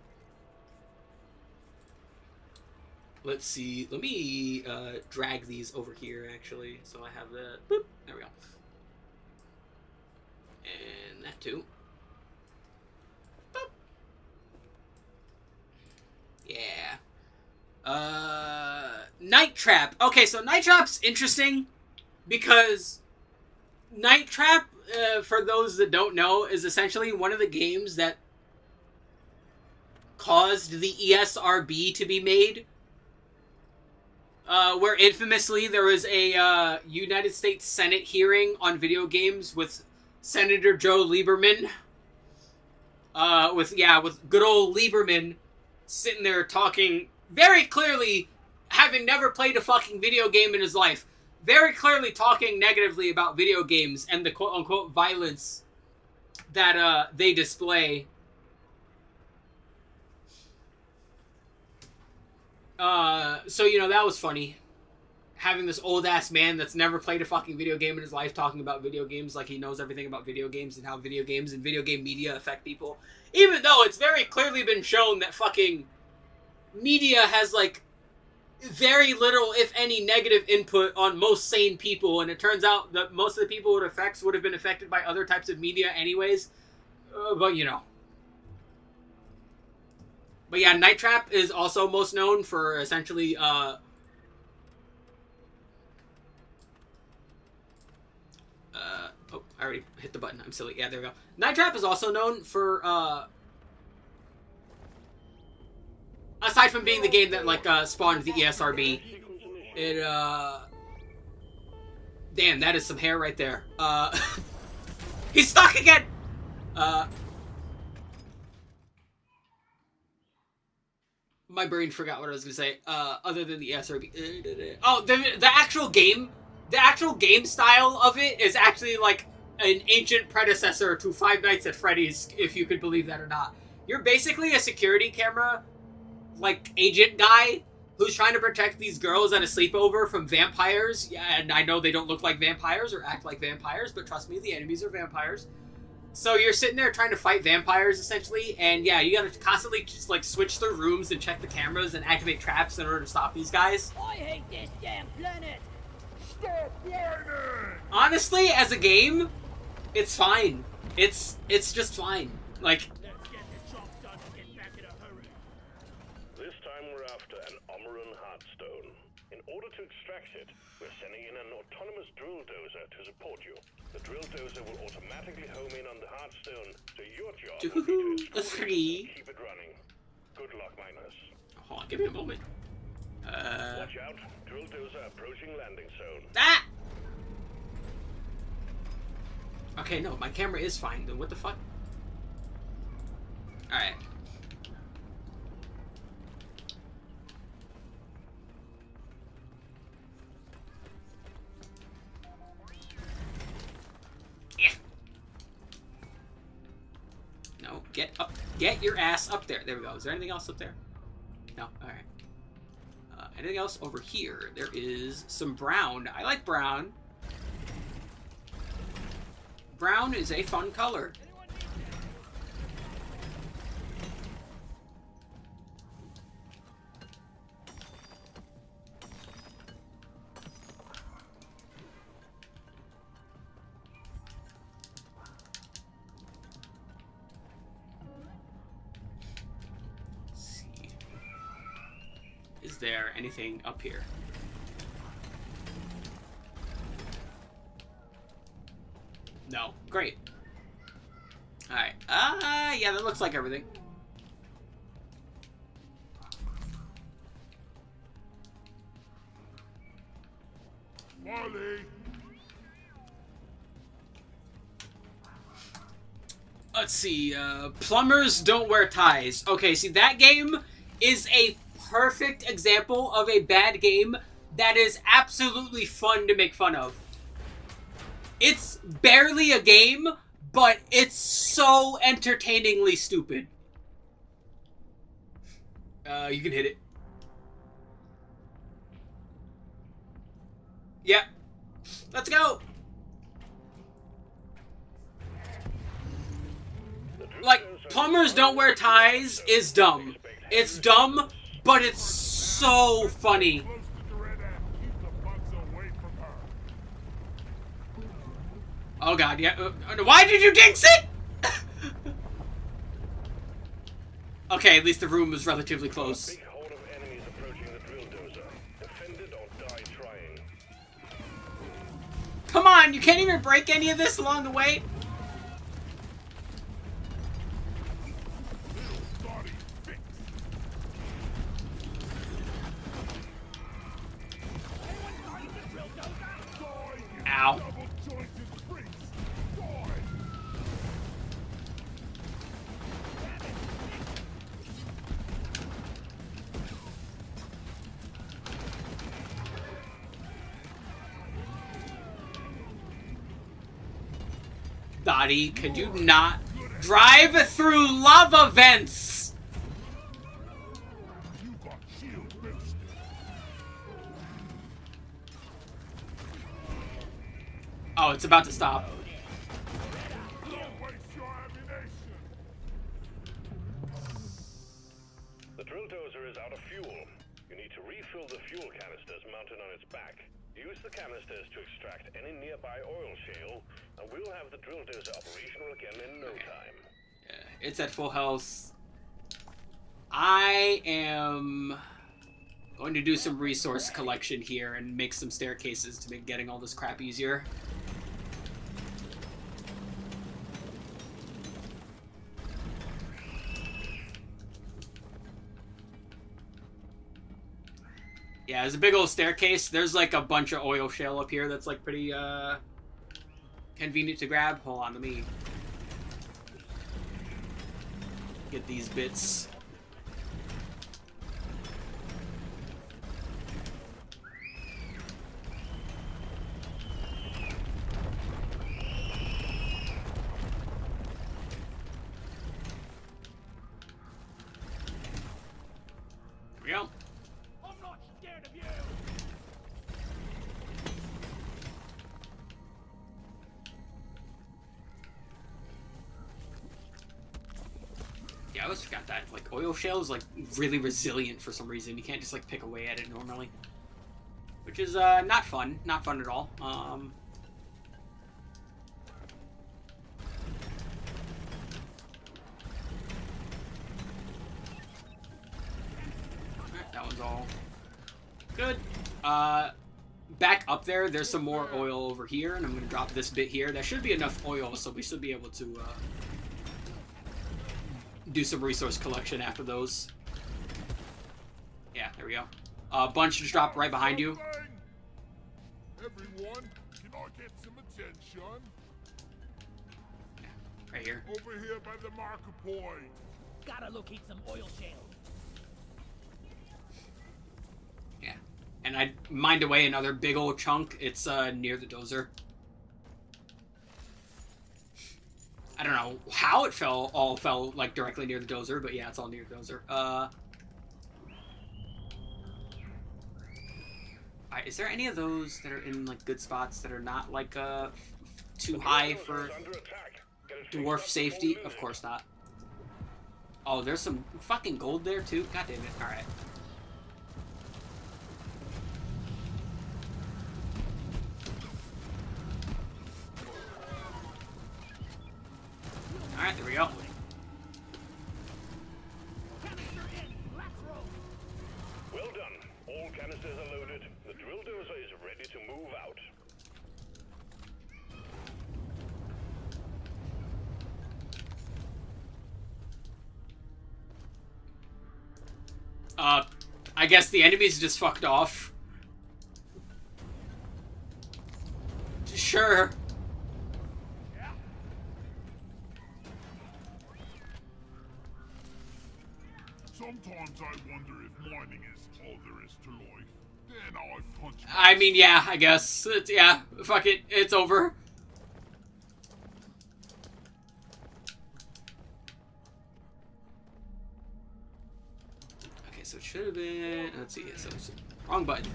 Let's see. Let me drag these over here, actually. So I have the... Boop. There we go. And that too. Boop. Yeah. Night Trap. Okay, so Night Trap's interesting because... Night Trap, for those that don't know, is essentially one of the games that caused the ESRB to be made. Where infamously there was a United States Senate hearing on video games with Senator Joe Lieberman. With good old Lieberman sitting there talking very clearly, having never played a fucking video game in his life, very clearly talking negatively about video games and the quote-unquote violence that they display. So, you know, that was funny. Having this old-ass man that's never played a fucking video game in his life talking about video games like he knows everything about video games and how video games and video game media affect people. Even though it's very clearly been shown that fucking media has, like, very little, if any, negative input on most sane people, and it turns out that most of the people it affects would have been affected by other types of media anyways. But, you know. But yeah, Night Trap is also most known for essentially, oh, I already hit the button. I'm silly. Yeah, there we go. Night Trap is also known for, aside from being the game that, like, spawned the ESRB, it, damn, that is some hair right there. He's stuck again! My brain forgot what I was gonna say, other than the ESRB. Oh, the actual game style of it is actually, like, an ancient predecessor to Five Nights at Freddy's, if you could believe that or not. You're basically a security camera, like, agent guy who's trying to protect these girls at a sleepover from vampires. Yeah, and I know they don't look like vampires or act like vampires, but trust me, the enemies are vampires. So you're sitting there trying to fight vampires, essentially, and yeah, you gotta constantly just, like, switch through rooms and check the cameras and activate traps in order to stop these guys. I hate this damn planet! Stop whining! Honestly, as a game, it's fine. It's just fine. Like, Let's get the job done and get back in a hurry. This time we're after an Omeran Heartstone. In order to extract it, we're sending in an autonomous drill dozer to support you. The drill dozer will automatically home in on the Heartstone, so your job will be to install it and keep it running. Good luck, miners. hold on, give me a moment. Watch out, drill dozer approaching landing zone. Ah! Okay, no, my camera is fine, then what the fuck? Alright. Yeah. No, get your ass up there. There we go. Is there anything else up there? No, alright. Anything else over here? There is some brown. I like brown. Brown is a fun color. Let's see. Is there anything up here? No. Great. Alright. Yeah, that looks like everything. Molly! Let's see, plumbers don't wear ties. Okay, see, that game is a perfect example of a bad game that is absolutely fun to make fun of. It's barely a game, but it's so entertainingly stupid. You can hit it. Yep. Let's go! Like, plumbers don't wear ties is dumb. It's dumb, but it's so funny. Close to Doretta, keep the bugs away from her. Oh god, yeah. Why did you jinx it? Okay, at least the room was relatively close. Big horde of enemies approaching the drill dozer. Defend it or die trying. Come on, you can't even break any of this along the way? Body fixed. Ow. Double-jointed freaks. Die. Dottie, could you not drive through lava vents? You got shield boosted. Oh, it's about to stop. Don't waste your ammunition. The drill dozer is out of fuel. You need to refill the fuel canisters mounted on its back. Use the canisters to extract any nearby oil shale, and we'll have the drill dozer operational again in no time. Yeah, it's at full health. I am going to do some resource collection here and make some staircases to make getting all this crap easier. Yeah, there's a big old staircase. There's like a bunch of oil shale up here that's like pretty convenient to grab. Hold on, let me get these bits. There we go. I'm not scared of you. Yeah, I always forgot that. Like, oil shale is, like, really resilient for some reason. You can't just, like, pick away at it normally. Which is, not fun. Not fun at all. Alright, that one's all good. Back up there's some more oil over here, and I'm gonna drop this bit here. That should be enough oil, so we should be able to, do some resource collection after those. Yeah, there we go. A bunch just dropped right behind you. Everyone, can I get some attention? Yeah, right here. Over here by the marker point. Gotta locate some oil shale. Yeah. And I mined away another big old chunk. It's near the dozer. I don't know how it all fell like directly near the dozer, but yeah, it's all near the dozer. Alright, is there any of those that are in like good spots that are not like too high for dwarf safety? Of course not. Oh, there's some fucking gold there too. God damn it! All right. Alright, there we go. Well done. All canisters are loaded. The drill dozer is ready to move out. I guess the enemies just fucked off. Sure. Sometimes I wonder if mining is all there is to life. Then I punch. I mean, yeah, I guess. Yeah, fuck it. It's over. Okay, so it should have been... Let's see. So it's wrong button.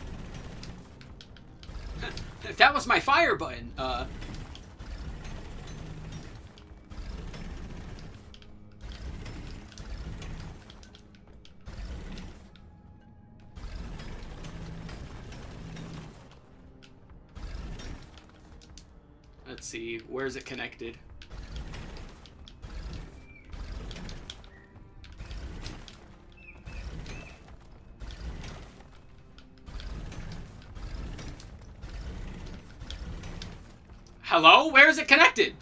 That was my fire button. Let's see, where's it connected? Hello? Where is it connected?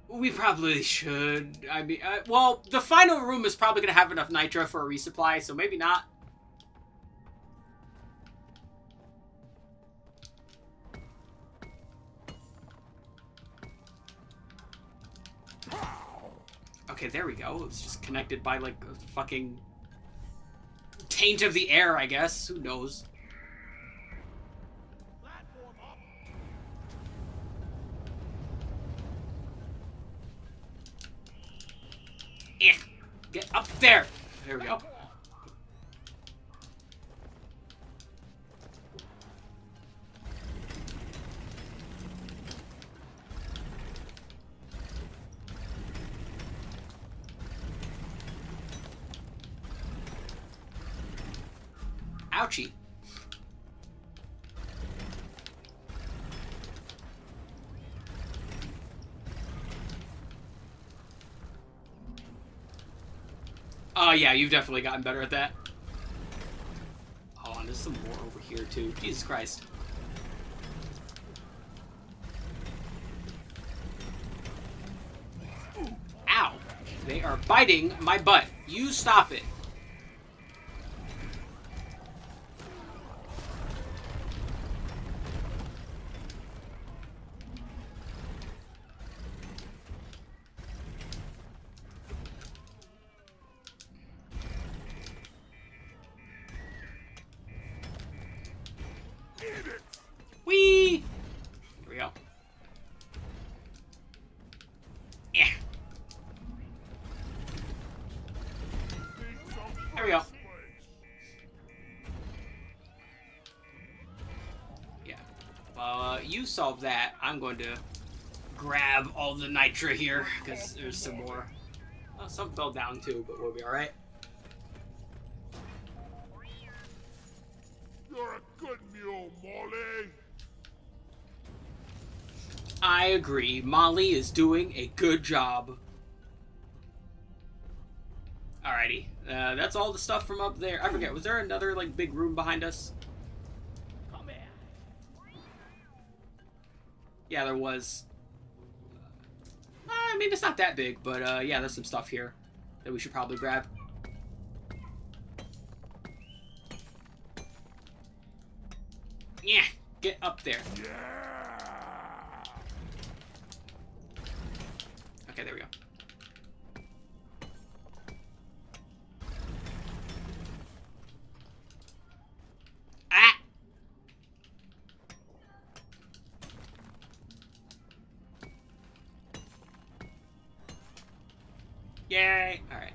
We probably should. I mean, well, the final room is probably going to have enough nitro for a resupply, so maybe not. Okay, there we go. It's just connected by, like, a fucking taint of the air, I guess. Who knows? Get up there. There we go. Ouchie. Oh yeah, you've definitely gotten better at that. Oh, and there's some more over here too. Jesus Christ. Ow! They are biting my butt. You stop it. Whee! Here we go. Yeah. There we go. Yeah. You solve that. I'm going to grab all the nitra here, because there's some more. Some fell down too, but we'll be alright. You're a good mule, Molly. I agree. Molly is doing a good job. Alrighty. That's all the stuff from up there. I forget, was there another, like, big room behind us? Come here. Yeah, there was. I mean, it's not that big, but, yeah, there's some stuff here that we should probably grab. Yeah, get up there. Yeah. Okay, there we go. Ah! Yay! Alright.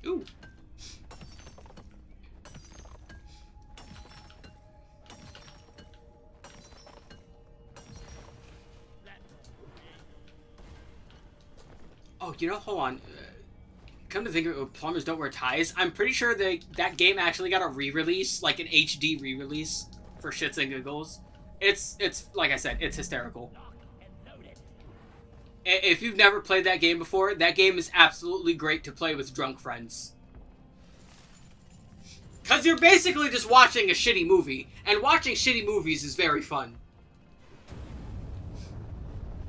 Ooh. Oh, you know, hold on. Come to think of it, plumbers don't wear ties. I'm pretty sure that game actually got a re-release, like an HD re-release for shits and giggles. It's like I said, it's hysterical. If you've never played that game before, that game is absolutely great to play with drunk friends. Because you're basically just watching a shitty movie, and watching shitty movies is very fun.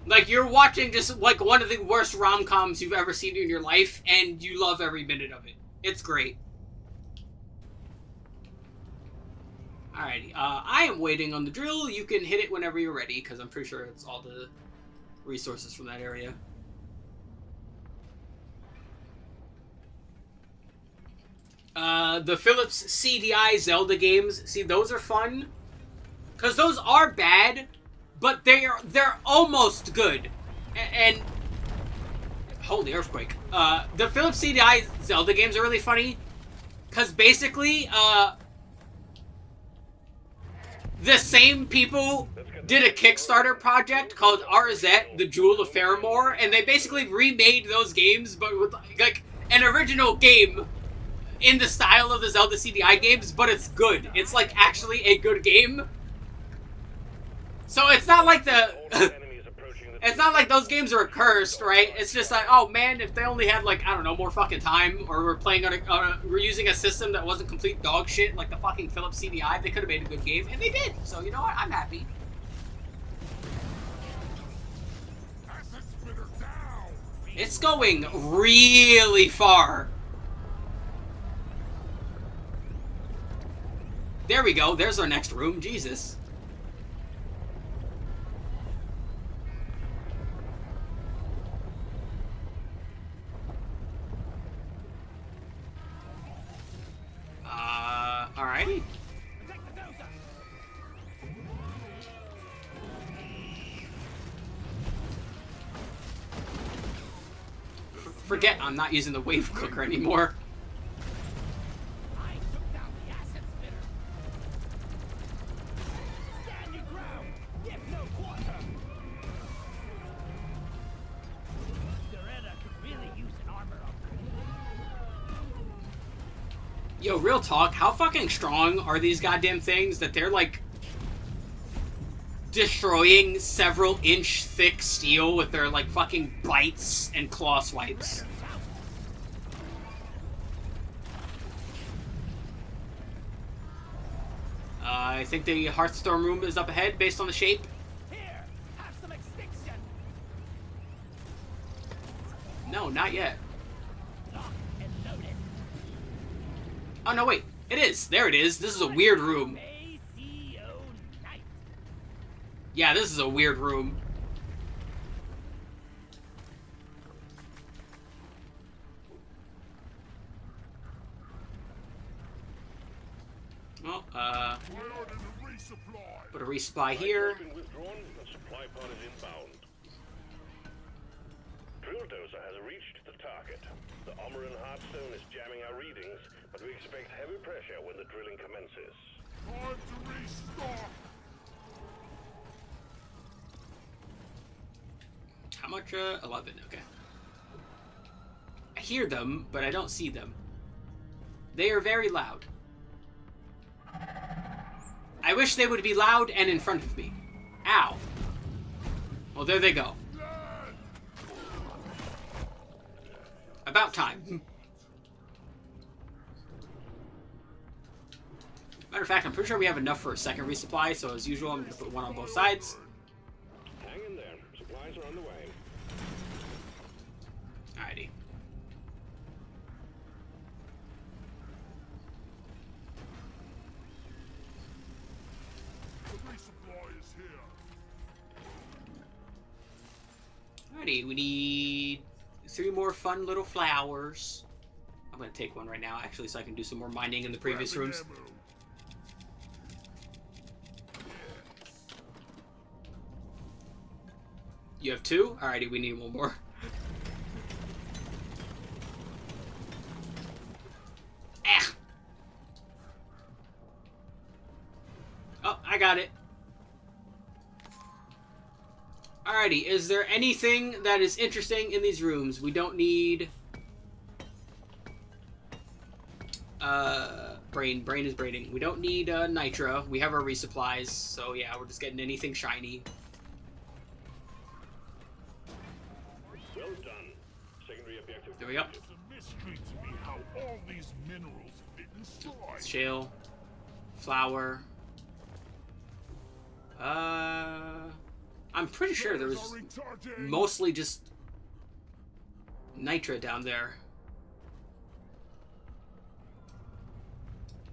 Like, you're watching just, like, one of the worst rom-coms you've ever seen in your life, and you love every minute of it. It's great. Alrighty, I am waiting on the drill. You can hit it whenever you're ready, because I'm pretty sure it's all the resources from that area. The Philips CDI Zelda games, see, those are fun. Because those are bad, but they're almost good. And holy earthquake. The Philips CDI Zelda games are really funny. Because basically, the same people did a Kickstarter project called Arzette, the Jewel of Faramore, and they basically remade those games, but with, like, an original game in the style of the Zelda CDI games, but it's good. It's, like, actually a good game. So it's not like it's not like those games are cursed, right? It's just like, oh man, if they only had, like, I don't know, more fucking time, or we're playing on we're using a system that wasn't complete dog shit, like the fucking Philips CDI, they could have made a good game, and they did. So, you know what? I'm happy. It's going really far. There we go. There's our next room. Jesus. Alrighty. forget I'm not using the wave cooker anymore. I took down the asset spitter. Stand your ground. Give no quarter. Doretta could really use an armor upgrade. Yo, real talk, how fucking strong are these goddamn things that they're like destroying several inch thick steel with their like fucking bites and claw swipes? I think the Hearthstorm room is up ahead based on the shape. Here, have some extinction. No, not yet. Lock and loaded. Oh no, wait. It is. There it is. This is a weird room. ACO Knight. Yeah, this is a weird room. Well, I ordered a resupply. put a resupply here. Been withdrawn and supply pod is inbound. Drill dozer has reached the target. The armor and Hearthstone is jamming our readings, but we expect heavy pressure when the drilling commences. Time to restock. How much? 11. Okay. I hear them, but I don't see them. They are very loud. I wish they would be loud and in front of me. Ow. Well, there they go. About time. Matter of fact, I'm pretty sure we have enough for a second resupply, so as usual, I'm going to put one on both sides. Hang in there. Supplies are on the way. Alrighty. The resupply is here. Alrighty, we need 3 more fun little flowers. I'm going to take one right now, actually, so I can do some more mining in the previous Grabbing rooms. ammo. You have 2? Alrighty, we need one more. Ah! Oh, I got it. Alrighty, is there anything that is interesting in these rooms? We don't need... Brain is braining. We don't need, Nitra. We have our resupplies, so yeah, we're just getting anything shiny. Well done. Secondary objective. There we go. It's a mystery to me how all these minerals fit inside. Shale. Flour. I'm pretty sure there was mostly just Nitra down there.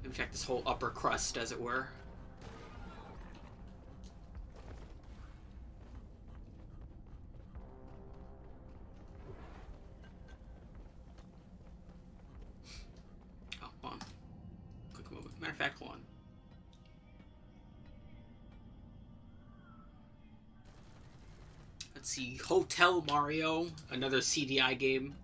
Let me check this whole upper crust, as it were. Oh, hold on. Quick moment. Matter of fact, hold on. Let's see. Hotel Mario, another CDI game.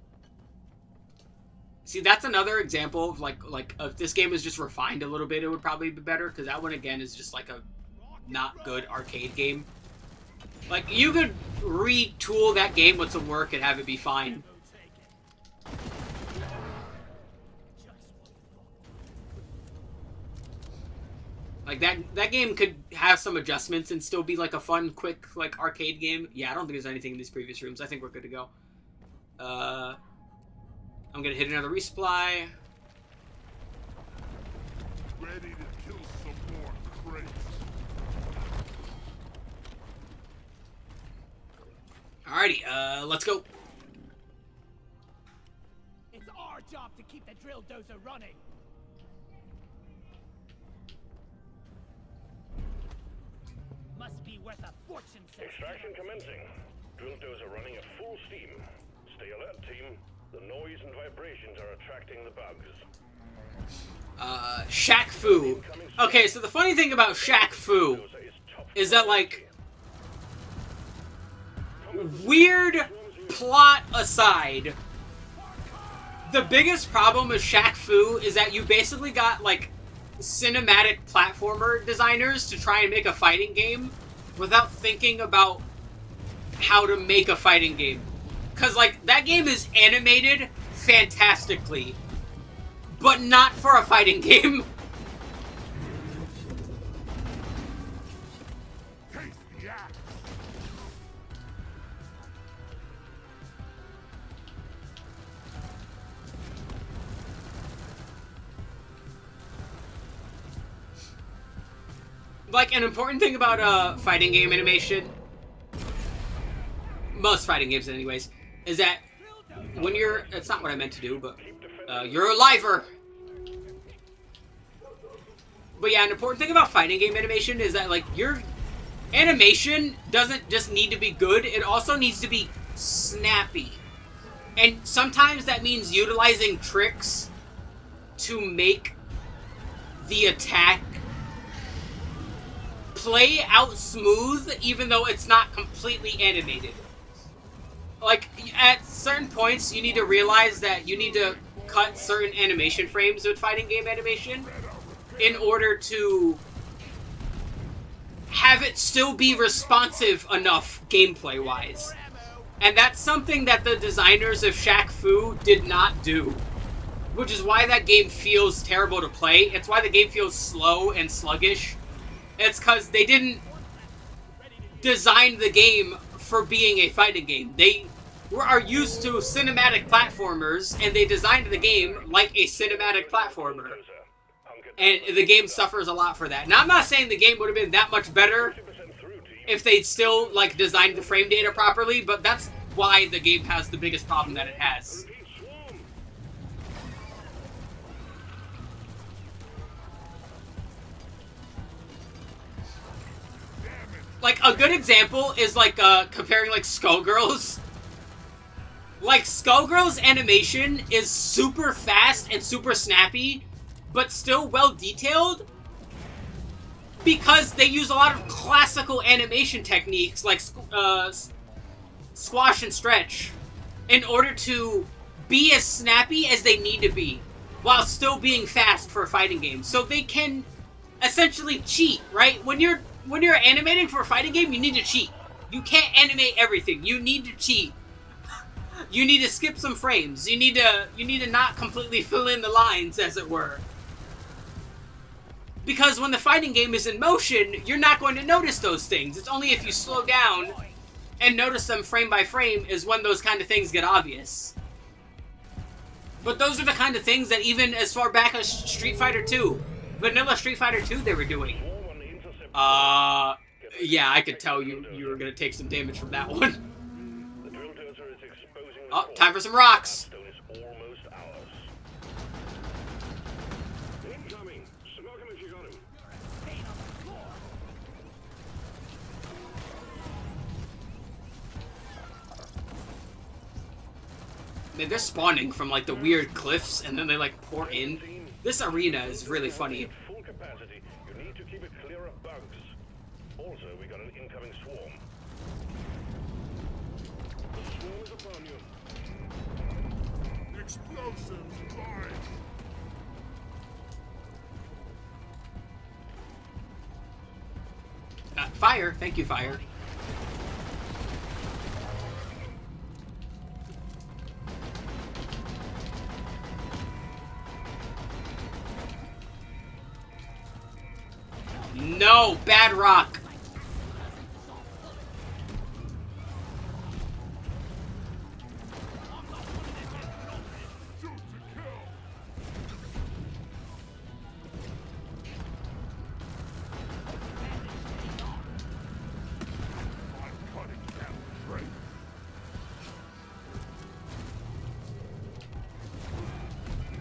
See, that's another example of like if this game was just refined a little bit, it would probably be better, because that one again is just like a not good arcade game. Like, you could retool that game with some work and have it be fine. Like, that game could have some adjustments and still be like a fun, quick, like, arcade game. Yeah, I don't think there's anything in these previous rooms. I think we're good to go. I'm gonna hit another resupply. Ready to kill some more crates. Alrighty, let's go. It's our job to keep the drill dozer running. Must be worth a fortune, sir. Extraction commencing. Drill dozer running at full steam. Stay alert, team. The noise and vibrations are attracting the bugs. Shaq Fu. Okay, so the funny thing about Shaq Fu is that, like, weird plot aside, The biggest problem with Shaq Fu is that you basically got, like, cinematic platformer designers to try and make a fighting game without thinking about how to make a fighting game. Because, like, that game is animated fantastically, but not for a fighting game. Taste the axe. Like, an important thing about fighting game animation, most fighting games anyways, is that when you're, it's not what I meant to do, but you're a liver. But yeah, an important thing about fighting game animation is that, like, your animation doesn't just need to be good, it also needs to be snappy. And sometimes that means utilizing tricks to make the attack play out smooth, even though it's not completely animated. Like, at certain points, you need to realize that you need to cut certain animation frames with fighting game animation in order to have it still be responsive enough gameplay-wise. And that's something that the designers of Shaq Fu did not do. Which is why that game feels terrible to play. It's why the game feels slow and sluggish. It's because they didn't design the game for being a fighting game. They are used to cinematic platformers, and they designed the game like a cinematic platformer. And the game suffers a lot for that. Now, I'm not saying the game would have been that much better if they'd still, like, designed the frame data properly, but that's why the game has the biggest problem that it has. Like, a good example is, like, comparing, like, Skullgirls. Like, Skullgirls' animation is super fast and super snappy, but still well-detailed, because they use a lot of classical animation techniques, like, squash and stretch, in order to be as snappy as they need to be, while still being fast for a fighting game. So they can essentially cheat, right? When you're animating for a fighting game, you need to cheat. You can't animate everything. You need to cheat. You need to skip some frames. You need to not completely fill in the lines, as it were. Because when the fighting game is in motion, you're not going to notice those things. It's only if you slow down and notice them frame by frame is when those kind of things get obvious. But those are the kind of things that even as far back as Street Fighter 2, vanilla Street Fighter 2, they were doing. Yeah, I could tell you were gonna take some damage from that one. Oh, time for some rocks. Man, they're spawning from, like, the weird cliffs, and then they, like, pour in. This arena is really funny. Full capacity, you need to keep it clear of bugs. Also, we got an incoming swarm. The swarm is upon you. Explosives, large. Fire. Thank you, fire. No, bad rock.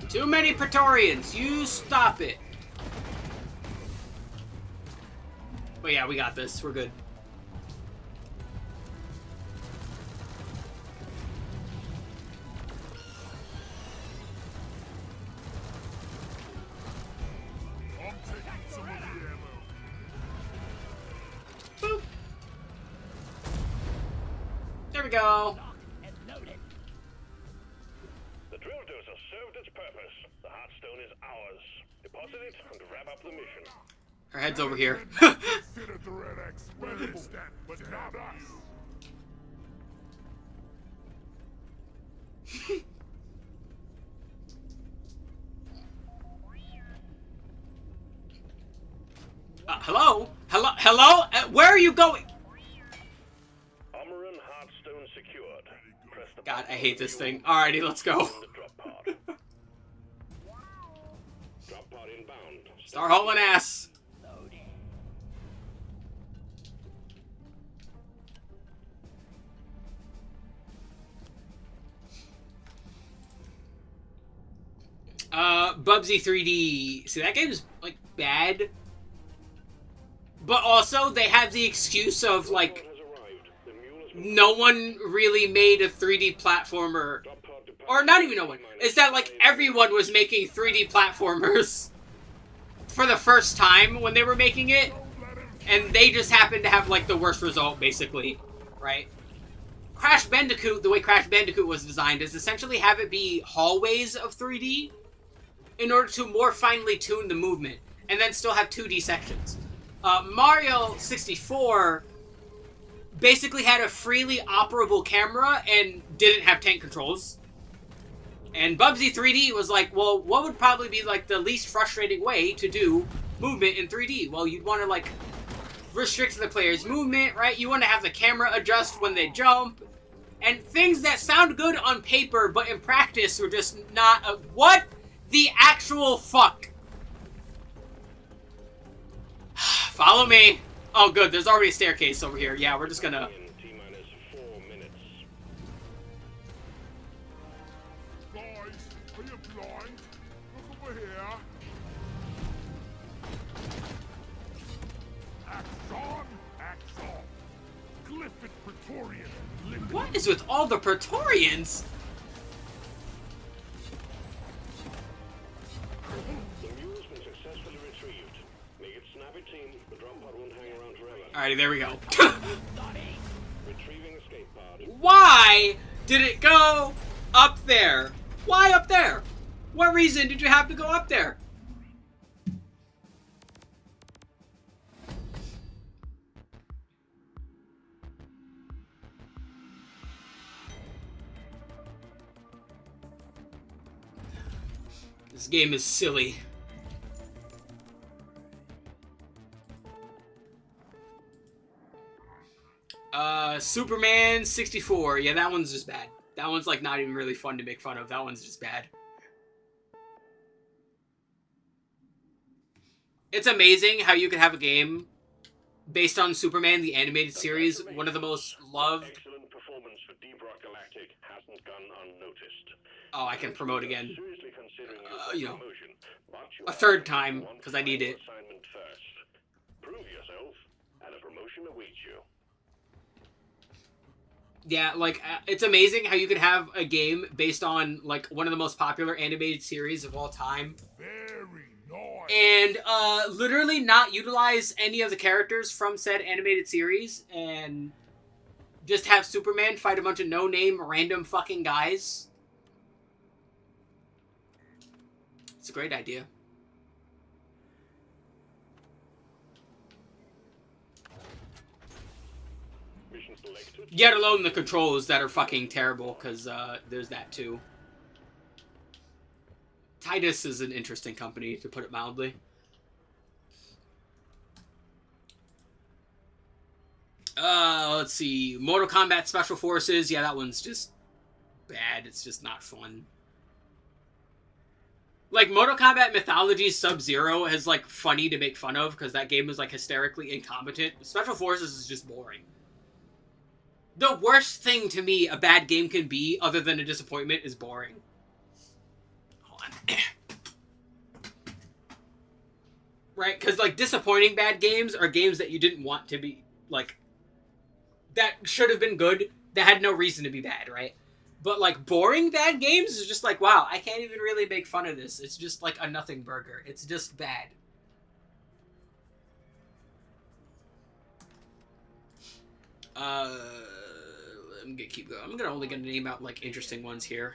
Too many Praetorians. You stop it. But yeah, we got this. We're good. I'm taking some of the ammo. Boop. There we go. The drill dozer purpose. The Heartstone is ours. Deposit it and wrap up the mission. Our head's over here. Consider the Red expendable, but not us. Hello? Hello? Hello? Where are you going? Armor and Heartstone secured. Press the God, I button hate this you thing. Alrighty, let's go. on the drop pod. Drop pod inbound. Start hauling ass. Bubsy 3D. See, that game's, like, bad. But also, they have the excuse of, like, Has arrived. The mule has been no one really made a 3D platformer. drop pod departed. Or not even no one. It's that, like, everyone was making 3D platformers for the first time when they were making it. And they just happened to have, like, the worst result, basically. Right? Crash Bandicoot, the way Crash Bandicoot was designed, is essentially have it be hallways of 3D in order to more finely tune the movement, and then still have 2D sections. Mario 64 basically had a freely operable camera and didn't have tank controls. And Bubsy 3D was like, well, what would probably be like the least frustrating way to do movement in 3D? Well, you'd want to like restrict the player's movement, right? You want to have the camera adjust when they jump. And things that sound good on paper, but in practice were just not what the actual fuck? Follow me. Oh, good. There's already a staircase over here. Yeah, we're just gonna... In T-minus 4 minutes. Guys, are you blind? Look over here. Axe on, axe off. Glyphic Praetorian. What is with all the Praetorians? The mule's been successfully retrieved. Make it snappy, team. The drop pod won't hang around forever. Alrighty, there we go. Retrieving escape pod. Why did it go up there? Why up there? What reason did you have to go up there? This game is silly. Superman 64. Yeah, that one's just bad. That one's like not even really fun to make fun of. That one's just bad. It's amazing how you can have a game based on Superman, the animated series, one of the most loved. Excellent performance for Deep Rock Galactic hasn't gone unnoticed. Oh, I can promote again. Seriously considering You know, promotion, but you a have third time, one because I need final it. assignment first. Prove yourself, and a promotion awaits you. Yeah, like, it's amazing how you could have a game based on, like, one of the most popular animated series of all time. Very nice. And, literally not utilize any of the characters from said animated series, and just have Superman fight a bunch of no-name random fucking guys. It's a great idea. Mission selected. Yet alone the controls that are fucking terrible, because, there's that too. Titus is an interesting company, to put it mildly. Let's see. Mortal Kombat Special Forces. Yeah, that one's just bad. It's just not fun. Like, Mortal Kombat Mythology Sub-Zero is, like, funny to make fun of, because that game is, like, hysterically incompetent. Special Forces is just boring. The worst thing to me a bad game can be, other than a disappointment, is boring. Hold on. Right? Because, like, disappointing bad games are games that you didn't want to be, like, that should have been good, that had no reason to be bad, right? But, like, boring bad games is just like, wow, I can't even really make fun of this. It's just like a nothing burger. It's just bad. I'm gonna keep going. I'm gonna only gonna name out, like, interesting ones here.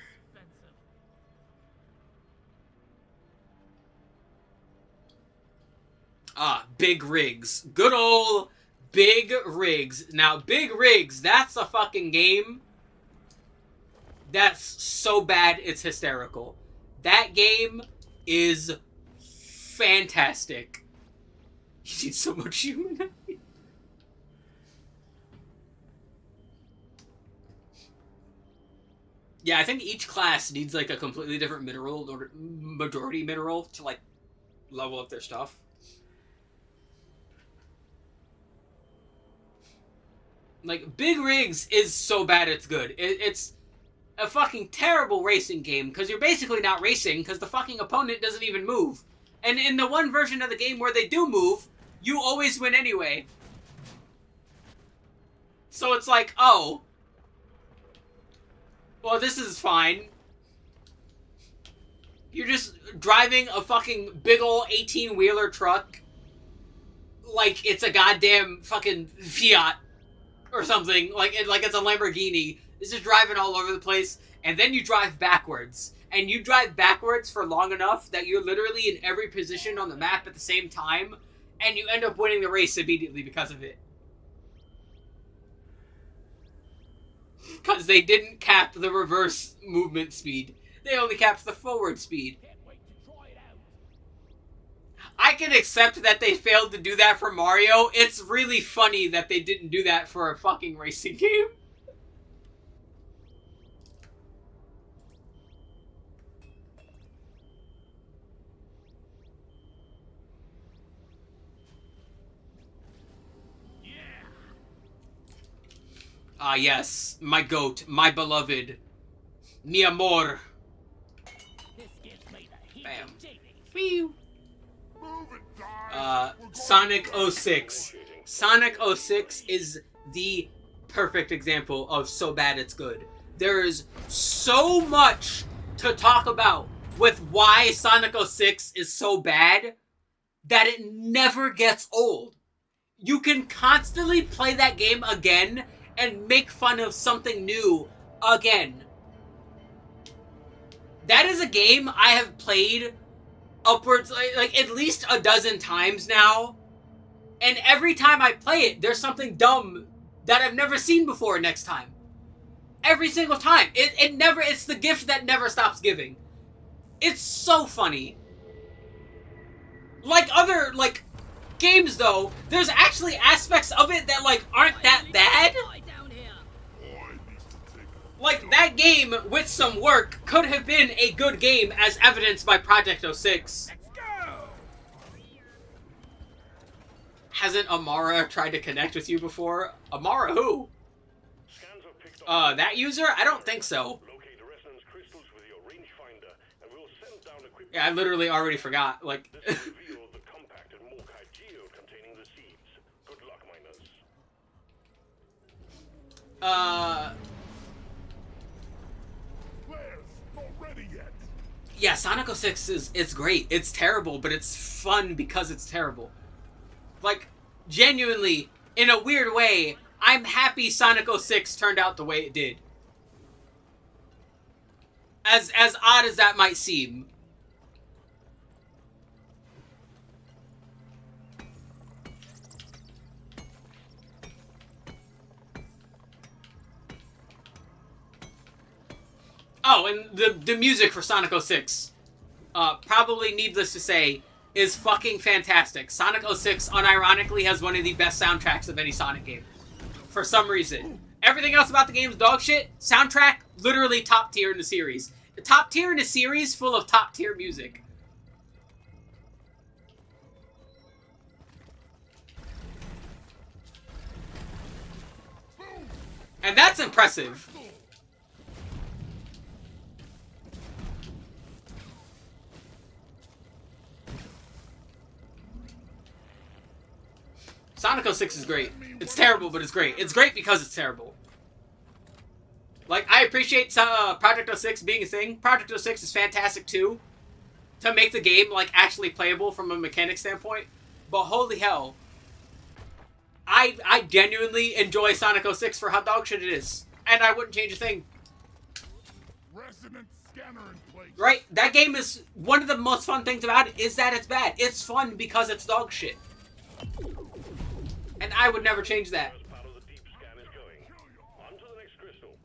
Big Rigs. Good old Big Rigs. Now, Big Rigs, that's a fucking game that's so bad it's hysterical. That game is fantastic. You need so much human. Yeah, I think each class needs, like, a completely different mineral, or majority mineral, to, like, level up their stuff. Like, Big Rigs is so bad it's good. It's a fucking terrible racing game, because you're basically not racing, because the fucking opponent doesn't even move. And in the one version of the game where they do move, you always win anyway. So it's like, oh, well, this is fine. You're just driving a fucking big ol' 18-wheeler truck like it's a goddamn fucking Fiat or something. Like it's a Lamborghini. It's just driving all over the place. And then you drive backwards. And you drive backwards for long enough that you're literally in every position on the map at the same time. And you end up winning the race immediately because of it. Because they didn't cap the reverse movement speed. They only capped the forward speed. I can accept that they failed to do that for Mario. It's really funny that they didn't do that for a fucking racing game. Ah, yes. My goat. My beloved. Mi amor. Bam. Whew. Sonic 06. Sonic 06 is the perfect example of so bad it's good. There is so much to talk about with why Sonic 06 is so bad that it never gets old. You can constantly play that game again and make fun of something new again. That is a game I have played upwards, like at least a dozen times now. And every time I play it, there's something dumb that I've never seen before next time. Every single time. It's the gift that never stops giving. It's so funny. Like other, like, games though, there's actually aspects of it that, like, aren't that bad. Like, that game, with some work, could have been a good game, as evidenced by Project 06. Let's go! Hasn't Amara tried to connect with you before? Amara who? That user? I don't think so. Yeah, I literally already forgot. Like... Yeah, Sonic 06 is great. It's terrible, but it's fun because it's terrible. Like, genuinely, in a weird way, I'm happy Sonic 06 turned out the way it did. As odd as that might seem. Oh, and the music for Sonic 06, probably needless to say, is fucking fantastic. Sonic 06 unironically has one of the best soundtracks of any Sonic game. For some reason. Everything else about the game is dog shit. Soundtrack, literally top tier in the series. Top tier in a series full of top tier music. And that's impressive. Sonic 06 is great. It's terrible, but it's great. It's great because it's terrible. Like, I appreciate Project 06 being a thing. Project 06 is fantastic, too. To make the game, like, actually playable from a mechanic standpoint. But holy hell. I genuinely enjoy Sonic 06 for how dog shit it is. And I wouldn't change a thing. Resonance scanner in place. Right? That game is... One of the most fun things about it is that it's bad. It's fun because it's dog shit. And I would never change that.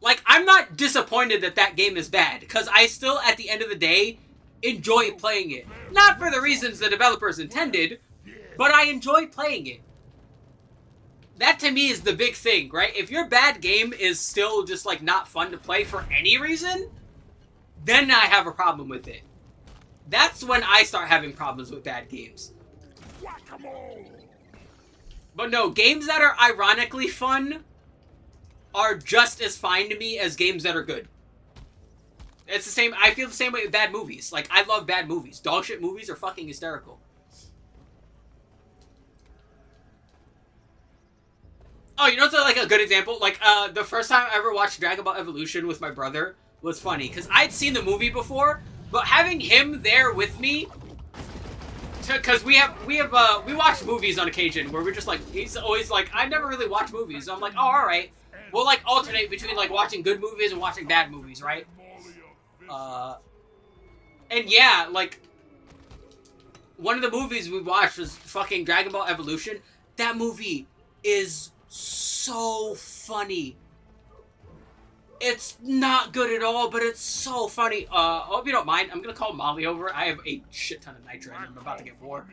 Like, I'm not disappointed that that game is bad, because I still, at the end of the day, enjoy playing it. Not for the reasons the developers intended, but I enjoy playing it. That, to me, is the big thing, right? If your bad game is still just, like, not fun to play for any reason, then I have a problem with it. That's when I start having problems with bad games. But no, games that are ironically fun are just as fine to me as games that are good. It's the same, I feel the same way with bad movies. Like, I love bad movies. Dog shit movies are fucking hysterical. Oh, you know what's like a good example? Like, the first time I ever watched Dragon Ball Evolution with my brother was funny. Because I'd seen the movie before, but having him there with me... Because we watch movies on occasion where we're just like, he's always like, I've never really watched movies. So I'm like, oh, alright. We'll like alternate between like watching good movies and watching bad movies, right? And yeah, like, one of the movies we watched was fucking Dragon Ball Evolution. That movie is so funny. It's not good at all, but it's so funny. I hope you don't mind. I'm gonna call Molly over. I have a shit ton of nitro and I'm about to get more.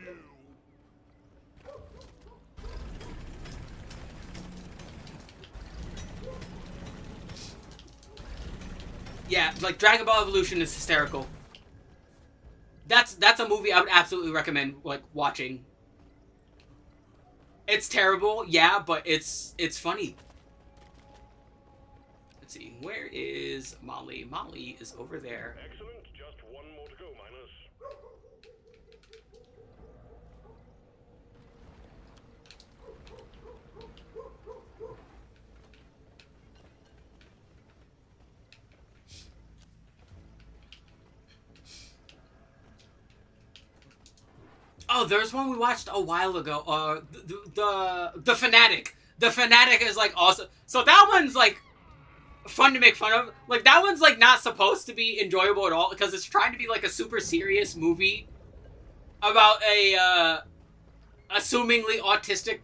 Yeah, like Dragon Ball Evolution is hysterical. That's a movie I would absolutely recommend like watching. It's terrible, yeah, but it's funny. Let's see, where is Molly? Molly is over there. Excellent, just one more to go, miners. Oh, there's one we watched a while ago. The Fanatic. The Fanatic is like awesome. So that one's like fun to make fun of. Like that one's like not supposed to be enjoyable at all because it's trying to be like a super serious movie about a assumingly autistic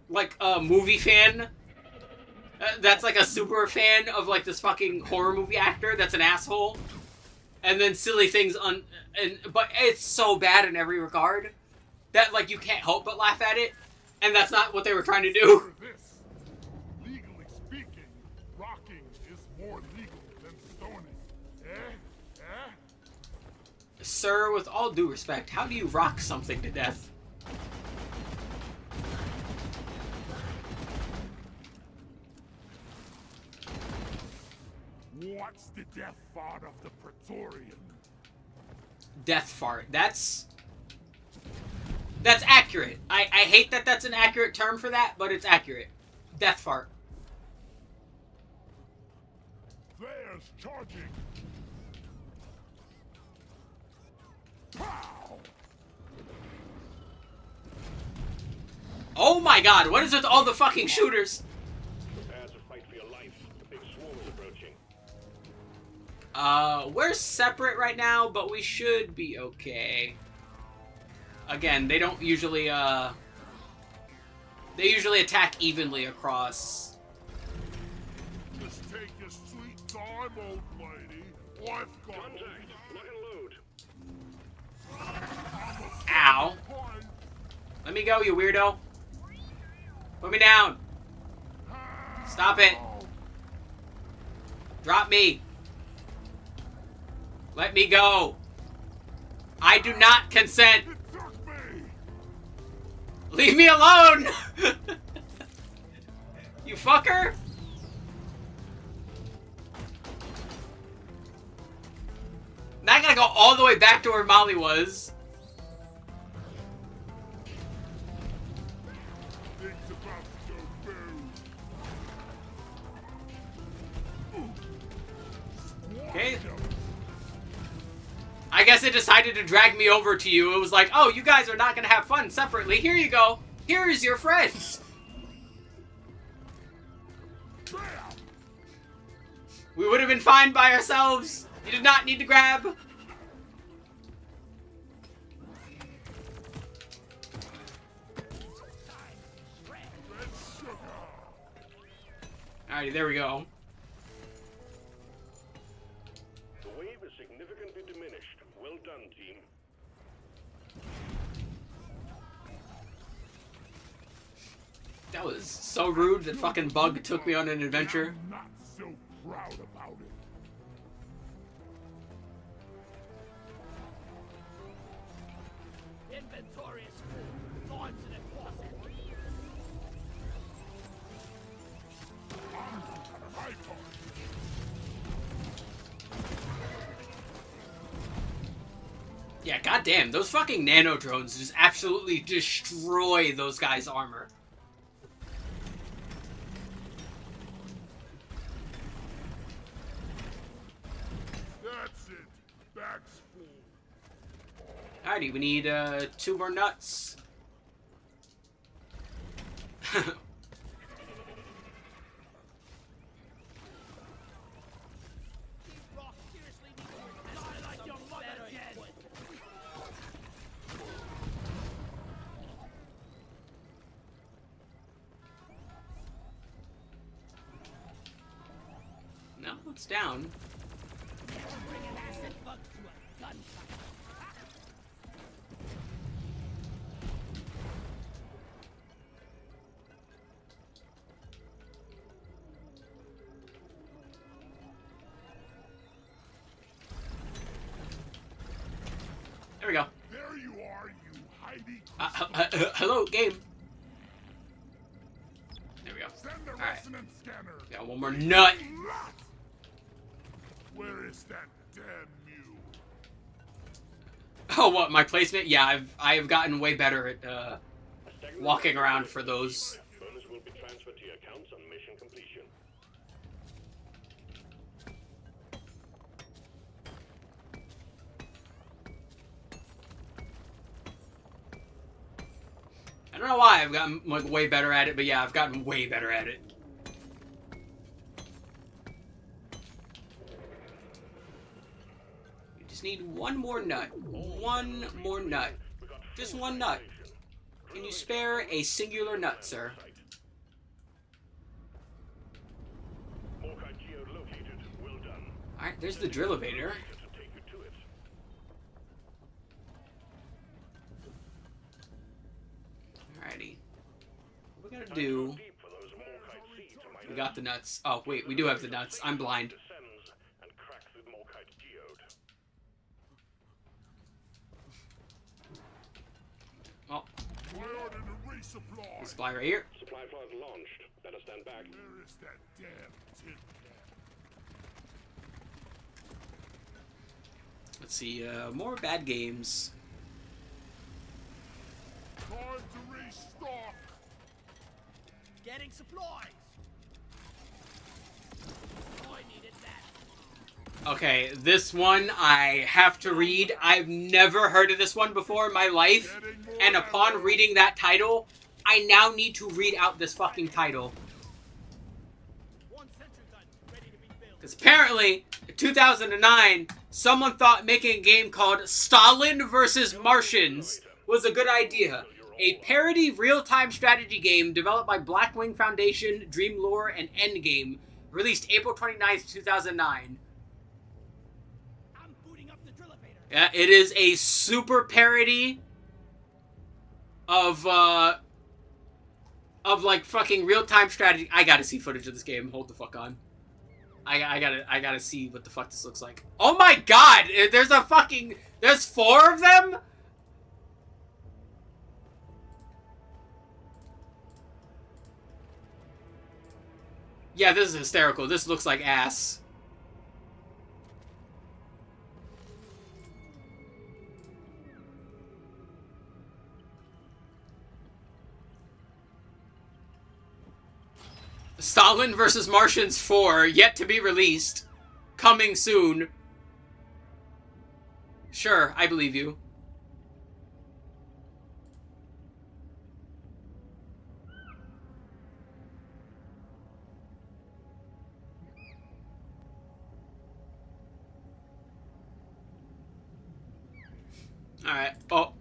like movie fan. That's like a super fan of like this fucking horror movie actor that's an asshole. And then silly things but it's so bad in every regard that like you can't help but laugh at it, and that's not what they were trying to do. This, legally speaking, rocking is more legal than stoning. Sir, with all due respect, how do you rock something to death? What's the death fart of the Praetorian? Death fart. That's accurate. I hate that that's an accurate term for that, but it's accurate. Death fart. There's charging. Pow! Oh my god, what is with all the fucking shooters? Prepare to fight for your life. The big swarm is approaching. We're separate right now, but we should be okay. Again, they don't usually, they usually attack evenly across. Just take your sweet time, old lady. I've got Contact! Lock and load! Ow. Let me go, you weirdo. Put me down. Stop it. Drop me. Let me go. I do not consent. It took me! Leave me alone! You fucker! Now I gotta go all the way back to where Molly was. Things about to go boom. Okay. I guess it decided to drag me over to you. It was like, oh, you guys are not gonna have fun separately. Here you go. Here's your friends. We would have been fine by ourselves. You did not need to grab. Alrighty, there we go. The wave is significantly diminished. Well done, team. That was so rude that fucking Bug took me on an adventure. I'm not so proud about it. Inventory is full. Launch an faucet. My part. Yeah, goddamn, those fucking nano drones just absolutely destroy those guys' armor. That's it. Bag's full. Alrighty, we need 2 more nuts. Rock seriously needs to die like your mother dead. No, it's down. Bring an acid bug to a gunfight. There we go. There you are, you Heidi. Hello, game. There we go. Send the Alright. resonance scanner. Got one more nut. Where is that damn mule? Oh, what, my placement? Yeah, I have gotten way better at walking around for those. Bonus will be transferred to your accounts on mission completion. I don't know why I've gotten like way better at it, but yeah, I've gotten way better at it. We just need one more nut. One more nut. Just one nut. Can you spare a singular nut, sir? Morkai geolocated. Well done. Alright, there's the drill elevator. To take you to it. Alrighty. What we gotta do... Deep for those Morkite seeds, am I We got the nuts. Oh, wait, we do have the nuts. I'm blind. descends and cracks the Morkite geode. Oh, I ordered a resupply. supply right here. Supply pod launched. Better stand back. Where is that damn tin can? Let's see, more bad games. Time to restock. Getting supplies. Oh, I needed that. Okay, this one I have to read. I've never heard of this one before in my life. And upon reading that title, I now need to read out this fucking title. One sentry gun ready to be built. Because apparently, in 2009, someone thought making a game called Stalin vs. Martians was a good idea. A parody real-time strategy game developed by Blackwing Foundation, Dreamlore, and Endgame. Released April 29th, 2009. I'm booting up the drill elevator. Yeah, it is a super parody of like fucking real-time strategy. I gotta see footage of this game. Hold the fuck on. I gotta see what the fuck this looks like. Oh my god! There's 4 of them? Yeah, this is hysterical. This looks like ass. Stalin vs. Martians 4, yet to be released. Coming soon. Sure, I believe you. Alright. Oh.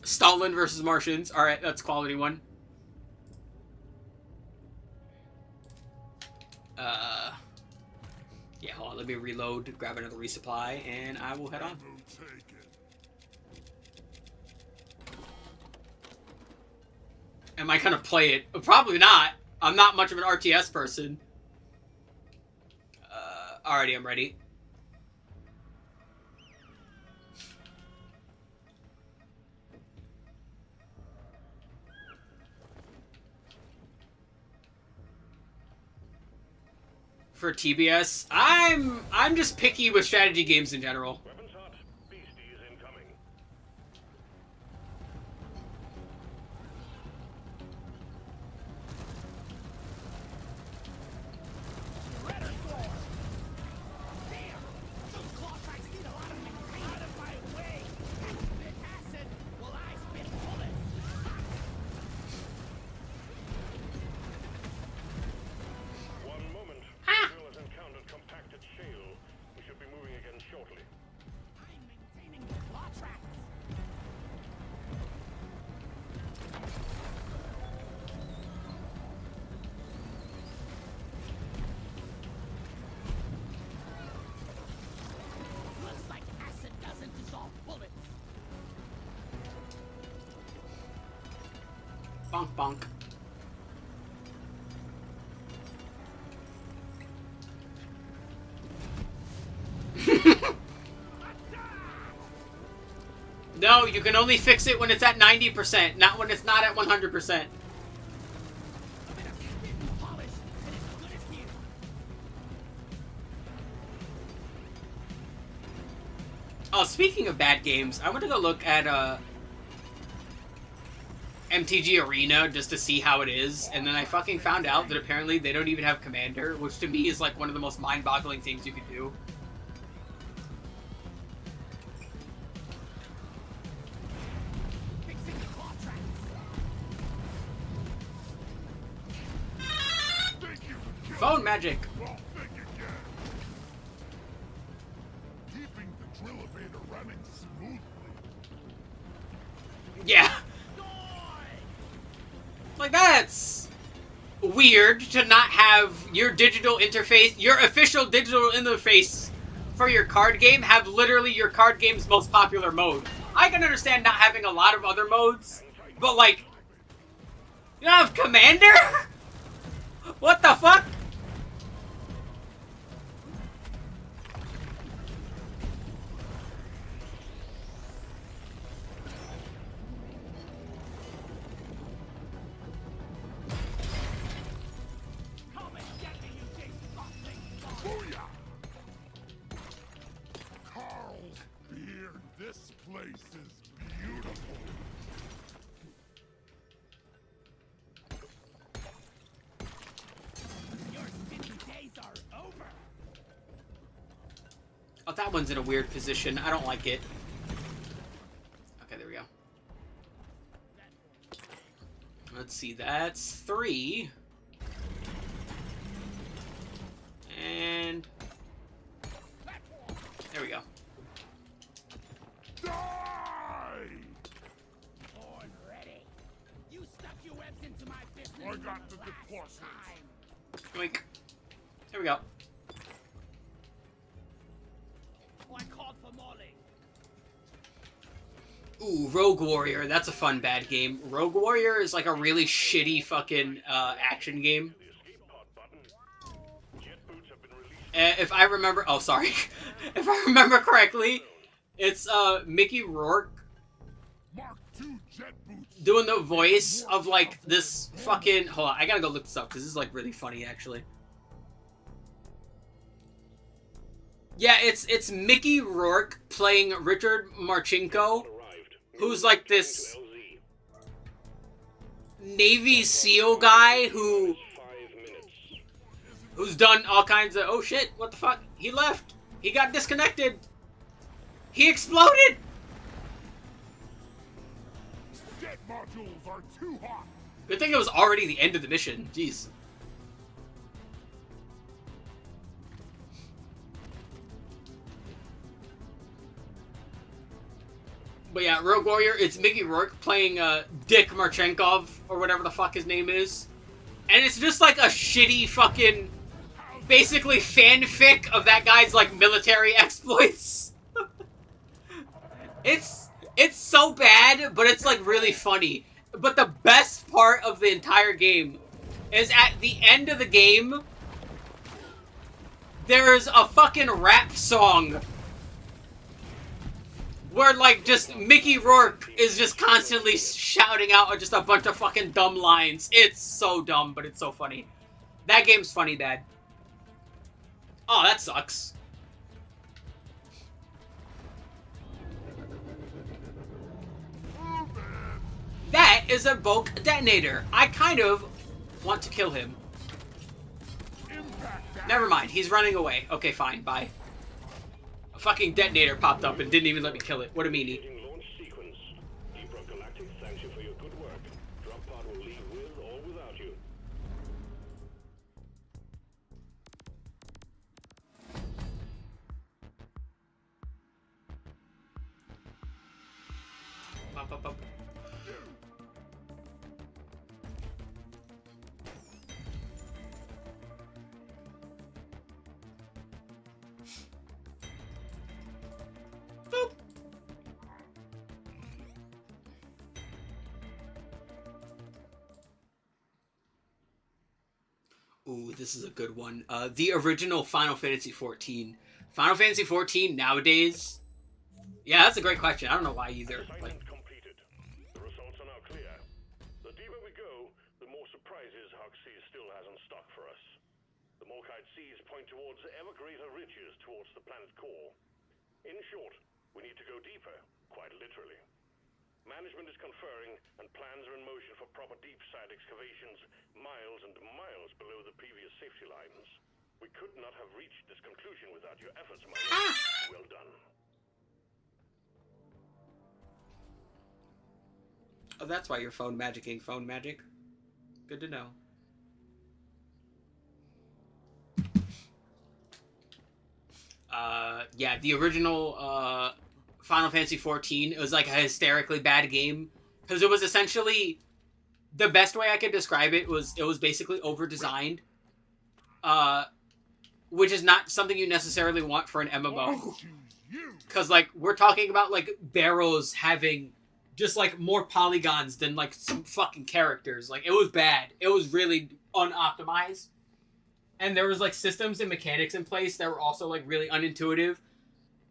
Stalin versus Martians. Alright, that's quality one. me reload, grab another resupply, and I will head on. Am I gonna play it? Probably not. I'm not much of an RTS person. Alrighty, I'm ready. For TBS, I'm just picky with strategy games in general. Weapons hot. Beasties incoming. Damn! Those claw tracks need a lot of maintenance. Out of my way! You spit acid while I spit bullets! One moment. Duel has encountered compacted shale. We should be moving again shortly. I'm maintaining the claw tracks! Looks like acid doesn't dissolve bullets. Bonk bonk. No, you can only fix it when it's at 90%, not when it's not at 100%. I'm in a spit and polish, and it's good as new. Oh, speaking of bad games, I went to go look at MTG Arena just to see how it is, and then I fucking found out that apparently they don't even have Commander, which to me is like one of the most mind-boggling things you could do. Fixing the claw tracks. Thank you for killing Phone magic. Well, think again. Keeping the drill-evator running smoothly. Yeah. Like, that's weird to not have your digital interface, your official digital interface for your card game have literally your card game's most popular mode. I can understand not having a lot of other modes, but like, you don't have Commander? What the fuck? Come and get me, you disgusting fuck. Booyah! Carl's beard. This place is beautiful. Your spinning days are over. Oh, that one's in a weird position. I don't like it. Okay, there we go. Let's see, that's 3. And there we go. Die! Born ready. You stuck your webs into my business. I got the last deposit. time. Yoink. There we go. Oh, I called for Molly. Ooh, Rogue Warrior. That's a fun bad game. Rogue Warrior is like a really shitty fucking action game. The escape pod button. Jet boots have been released. If I remember... Oh, sorry. If I remember correctly, it's Mickey Rourke Mark II jet boots. doing the voice of like this fucking... Hold on, I gotta go look this up because this is like really funny actually. Yeah, it's Mickey Rourke playing Richard Marchenko, Arrived. who's like this LZ. Navy SEAL guy who 5 minutes. who's done all kinds of... Oh shit, what the fuck? He left. He got disconnected. He exploded. Jet modules are too hot. Good thing it was already the end of the mission. Jeez. But yeah, Rogue Warrior, it's Mickey Rourke playing Dick Marchenkov, or whatever the fuck his name is. And it's just like a shitty fucking... How's basically fanfic of that guy's like military exploits. It's so bad, but it's like really funny. But the best part of the entire game is at the end of the game, there's a fucking rap song where like just Mickey Rourke is just constantly shouting out just a bunch of fucking dumb lines. It's so dumb, but it's so funny. That game's funny bad. Oh, that sucks. That is a bulk detonator. I kind of want to kill him. Never mind, he's running away. Okay, fine, bye. A fucking detonator popped up and didn't even let me kill it. What a meanie. Launch sequence. Deeprock Galactic thanks you for your good work. Drop pod will leave with or without you. Up, up, up. Boop. Ooh, this is a good one. The original Final Fantasy XIV. Final Fantasy XIV nowadays? Yeah, that's a great question. I don't know why either. Like, Assignment completed. The results are now clear. The deeper we go, the more surprises Hoxie still has in stock for us. The Morkite seas point towards ever greater riches towards the planet core. In short, we need to go deeper, quite literally. Management is conferring, and plans are in motion for proper deep side excavations miles and miles below the previous safety lines. We could not have reached this conclusion without your efforts, my lord. Well done. oh, that's why you're phone magicking phone magic. Good to know. Yeah, the original, Final Fantasy XIV, it was like a hysterically bad game. Because it was essentially, the best way I could describe it was basically over-designed. Which is not something you necessarily want for an MMO. Because, like, we're talking about, like, barrels having just, like, more polygons than, like, some fucking characters. Like, it was bad. It was really unoptimized. And there was, like, systems and mechanics in place that were also, like, really unintuitive.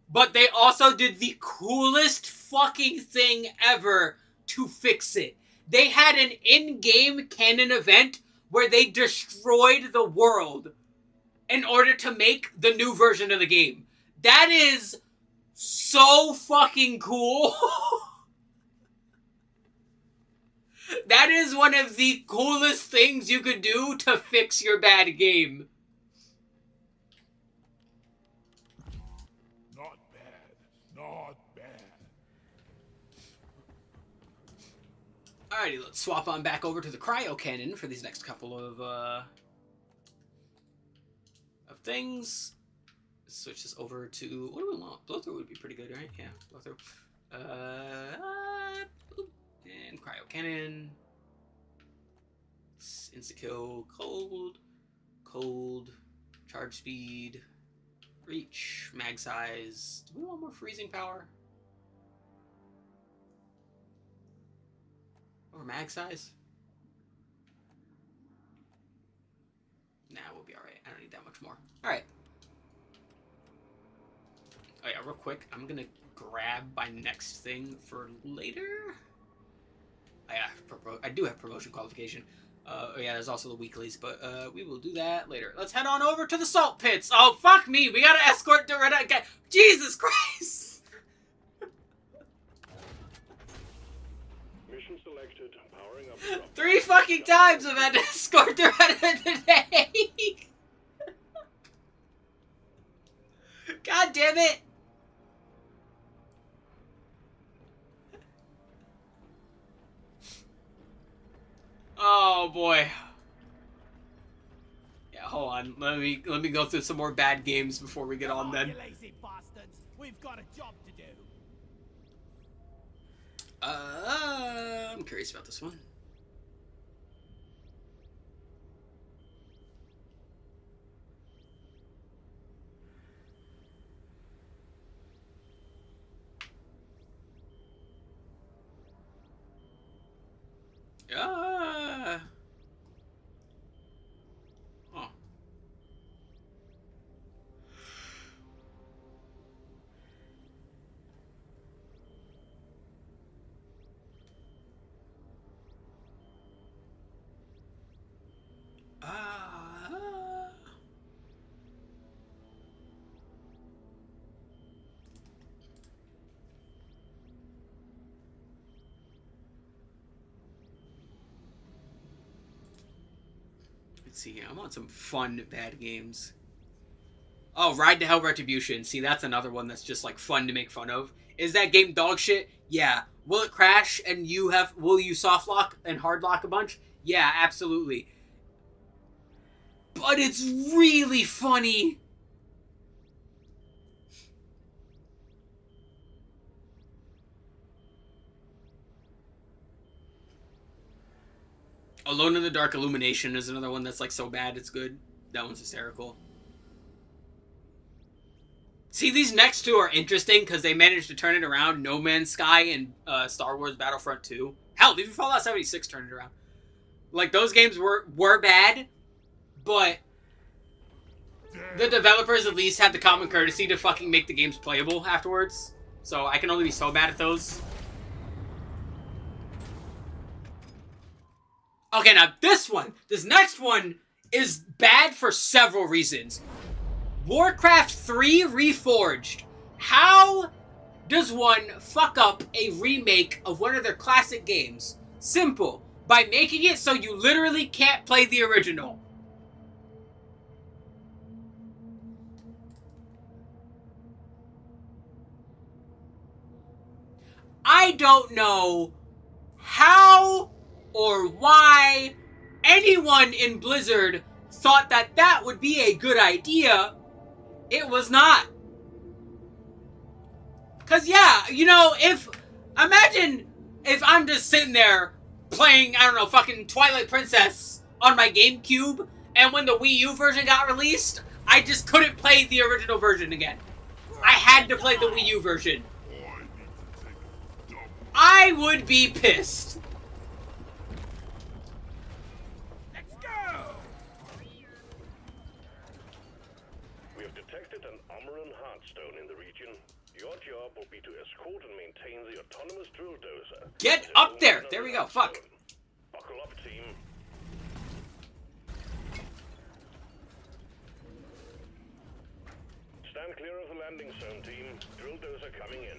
But they also did the coolest fucking thing ever to fix it. They had an in-game canon event where they destroyed the world in order to make the new version of the game. That is so fucking cool. That is one of the coolest things you could do to fix your bad game. Not bad. Not bad. Alrighty, let's swap on back over to the cryo cannon for these next couple of things. Switch this over to, what do we want? Blow through would be pretty good, right? Yeah, blow through. And cryo cannon. Insta kill, cold, charge speed, reach, mag size. Do we want more freezing power? Or mag size? Nah, we'll be alright. I don't need that much more. Alright. Oh yeah, real quick, I'm gonna grab my next thing for later. Oh, yeah, I do have promotion qualification. Oh yeah, there's also the weeklies, but we will do that later. Let's head on over to the salt pits. Oh, fuck me, we gotta escort Doretta again. Jesus Christ! Mission selected. Powering up. 3 fucking times I've had to escort Doretta today! God damn it! Oh boy. Yeah, hold on. Let me go through some more bad games before we get on then. You lazy bastards. We've got a job to do. I'm curious about this one. Oh. Let's see here. I want some fun bad games. Oh, Ride to Hell Retribution. See, that's another one that's just like fun to make fun of. Is that game dog shit? Yeah. Will it crash and will you soft lock and hard lock a bunch? Yeah, absolutely. But it's really funny. Alone in the Dark Illumination is another one that's like so bad it's good. That one's hysterical. See, these next two are interesting because they managed to turn it around. No Man's Sky and Star Wars Battlefront 2. Hell, even Fallout 76 turned it around. Like, those games were bad, but the developers at least had the common courtesy to fucking make the games playable afterwards. So I can only be so bad at those. Okay, now this next one is bad for several reasons. Warcraft 3 Reforged. How does one fuck up a remake of one of their classic games? Simple. By making it so you literally can't play the original. I don't know how or why anyone in Blizzard thought that that would be a good idea. It was not. Cause yeah, you know, imagine if I'm just sitting there playing, I don't know, fucking Twilight Princess on my GameCube, and when the Wii U version got released, I just couldn't play the original version again. I had to play the Wii U version. I would be pissed. Let's go! We have detected an Amaran Heartstone in the region. Your job will be to escort and maintain the autonomous drill dozer. Get up there! There we go, fuck. Buckle up, team. Stand clear of the landing zone, team. Drill dozer coming in.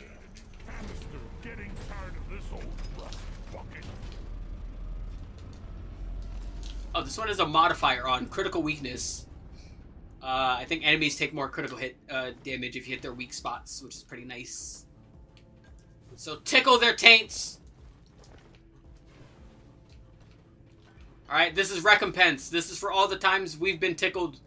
Hamster, getting tired of this old rust bucket. Oh, this one has a modifier on critical weakness. I think enemies take more critical hit damage if you hit their weak spots, which is pretty nice. So tickle their taints. Alright, this is recompense. This is for all the times we've been tickled.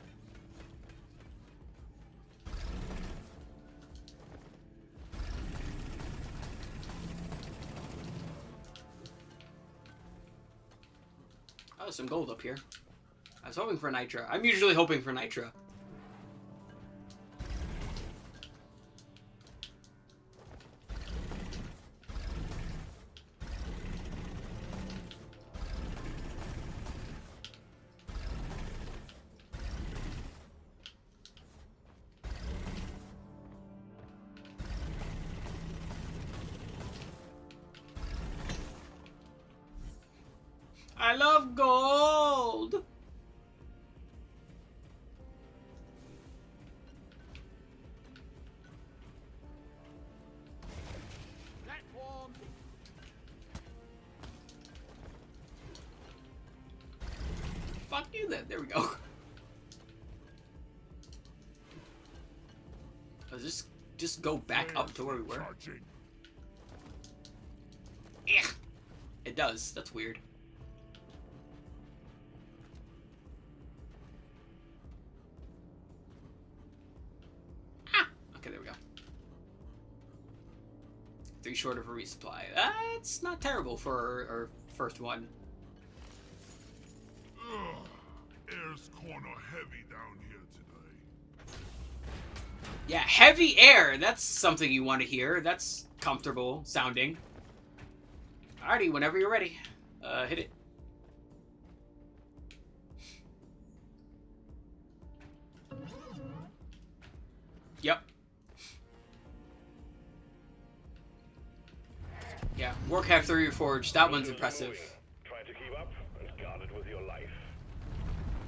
Oh, some gold up here. I was hoping for Nitra. I'm usually hoping for Nitra. I love gold! Platform. Fuck you then. There we go. Let's just go back up to where we were. Charging. Yeah. It does. That's weird. Okay, there we go. 3 short of a resupply. That's not terrible for our first one. Ugh, air's corner heavy down here today. Yeah, heavy air. That's something you want to hear. That's comfortable sounding. Alrighty, whenever you're ready. Hit it. Yep. Yeah, Warcraft 3 Reforged. That one's impressive. Try to keep up and guard it with your life.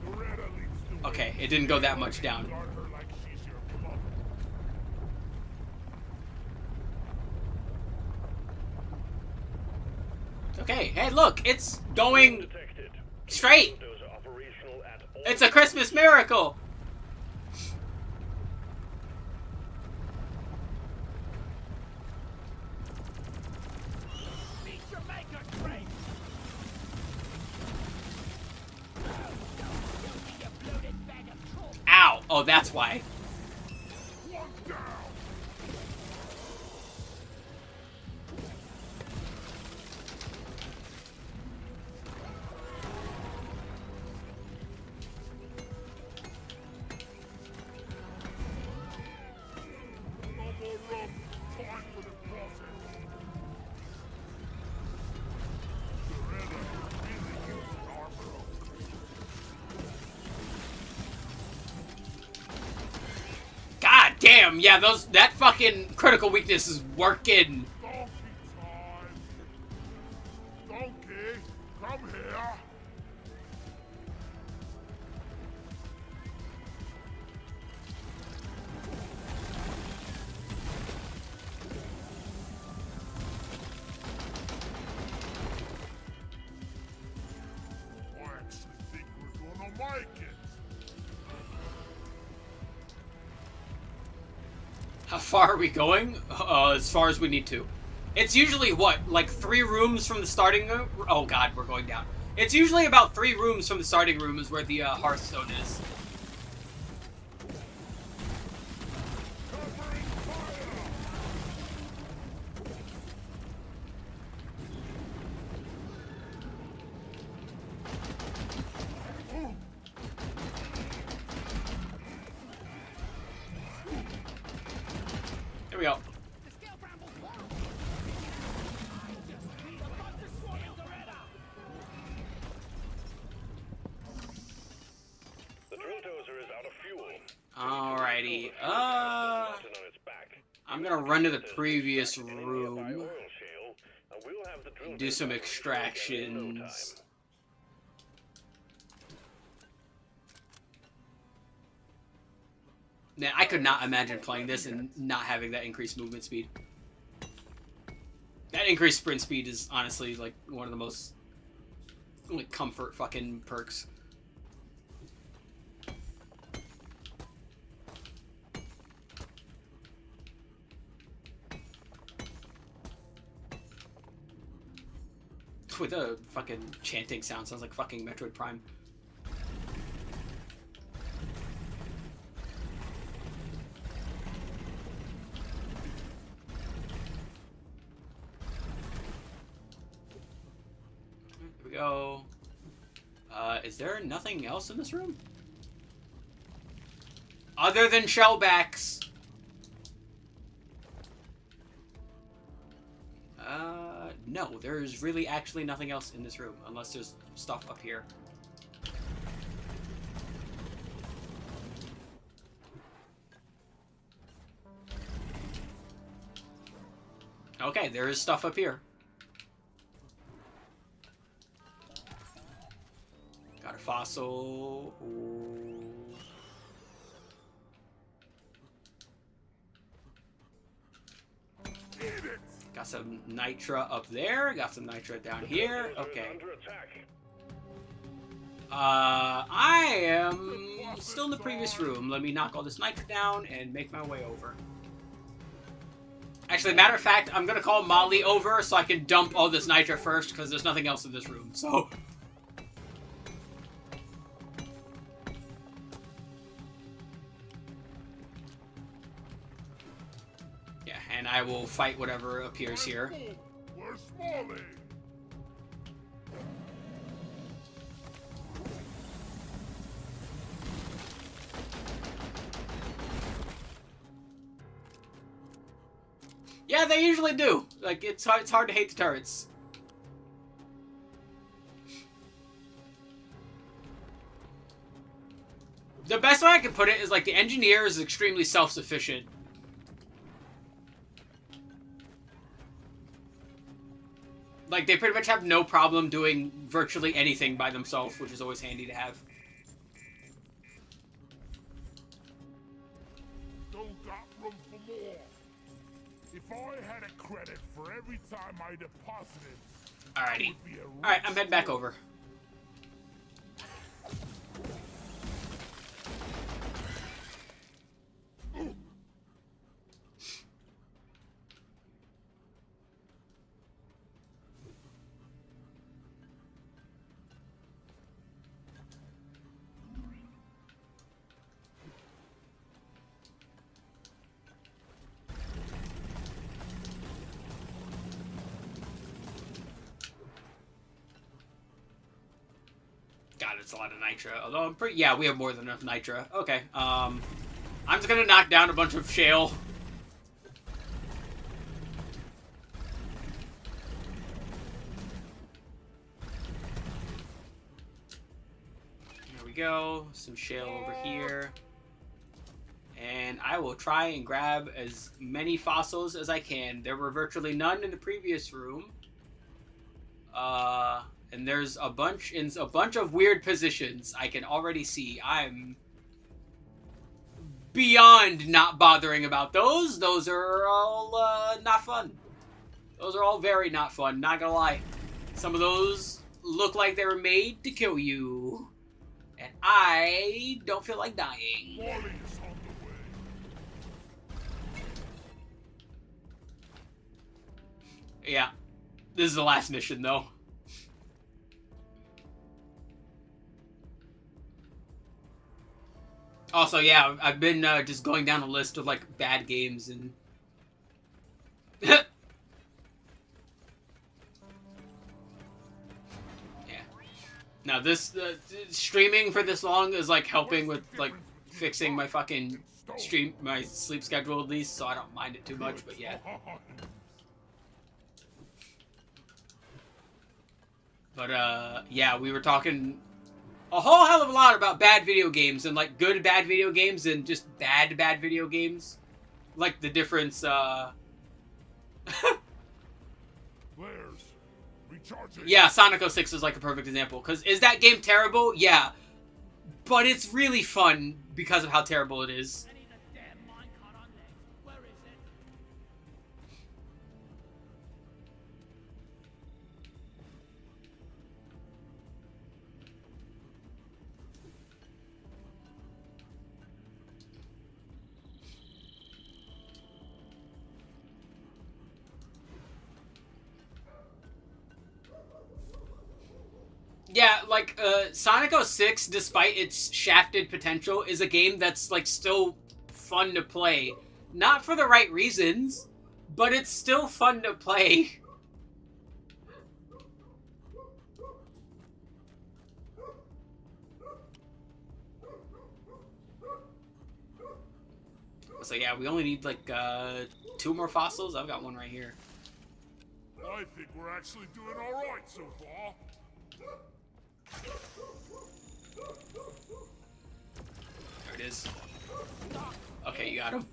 Loretta leads the way. Okay, it didn't go that much down. Guard her like she's your mother. Okay, hey, look, it's going Detected. straight. Those are operational at all. It's a Christmas miracle. Meet your maker, Drake! You bloated bag of troll. Ow. Oh, that's why. One down. No more rum. Time for the crossing. Loretta really used armor upgrade. God damn. Yeah, that fucking critical weakness is working. Donkey time. Donkey, come here. I actually think we're gonna make it. How far are we going? As far as we need to. It's usually, what, like 3 rooms from the starting room? Oh god, we're going down. It's usually about 3 rooms from the starting room is where the Hearthstone is. Covering fire. Ooh. Here we go. The scale brambles wall. The bugs are swarming Loretta. The drill dozer is out of fuel. Alrighty. Mounted on its back. I'm gonna run to the previous Nearby room. oil shale, and we'll have the drill Do some dozer extractions. in no time. Man, I could not imagine playing this and not having that increased movement speed. That increased sprint speed is honestly like one of the most like comfort fucking perks. With the fucking chanting sound, sounds like fucking Metroid Prime. Here we go. Is there nothing else in this room? Other than shellbacks. No, there's really actually nothing else in this room, unless there's stuff up here. Okay, there is stuff up here. Got a fossil. Ooh. Eat it. Got some nitra up there. Got some nitra down here. Okay. Under attack. I am still in the previous room. Let me knock all this nitra down and make my way over. Actually, matter of fact, I'm gonna call Molly over so I can dump all this nitra first because there's nothing else in this room. So. Yeah, and I will fight whatever appears here. Where's Smalley? Yeah, they usually do. Like, it's hard to hate the turrets. The best way I can put it is like the engineer is extremely self-sufficient. Like, they pretty much have no problem doing virtually anything by themselves, which is always handy to have. Don't got room for more. If I had a credit for every time I deposited, Alrighty. would be a Alright, I'm rich heading back man. over. God, it's a lot of nitro. Although I'm pretty... Yeah, we have more than enough nitro. Okay, I'm just gonna knock down a bunch of shale. There we go. Some shale over here. And I will try and grab as many fossils as I can. There were virtually none in the previous room. And there's a bunch in a bunch of weird positions I can already see. I'm beyond not bothering about those. Those are all not fun. Those are all very not fun, not gonna lie. Some of those look like they were made to kill you. And I don't feel like dying. Morning is on the way. Yeah. This is the last mission, though. Also, yeah, I've been just going down a list of, like, bad games and... yeah. Now, this... streaming for this long is, like, helping with, like, fixing my fucking my sleep schedule at least, so I don't mind it too much, but yeah. But, yeah, we were talking a whole hell of a lot about bad video games and, like, good bad video games and just bad video games. Like, the difference, Flares. Recharging. Yeah, Sonic 06 is, like, a perfect example. Because is that game terrible? Yeah. But it's really fun because of how terrible it is. I need a damn minecart on legs. Where is it? Yeah, like, Sonic 06, despite its shafted potential, is a game that's, like, still fun to play. Not for the right reasons, but it's still fun to play. So yeah, we only need, like, 2 more fossils. I've got one right here. I think we're actually doing all right so far. There it is. Okay, you got him.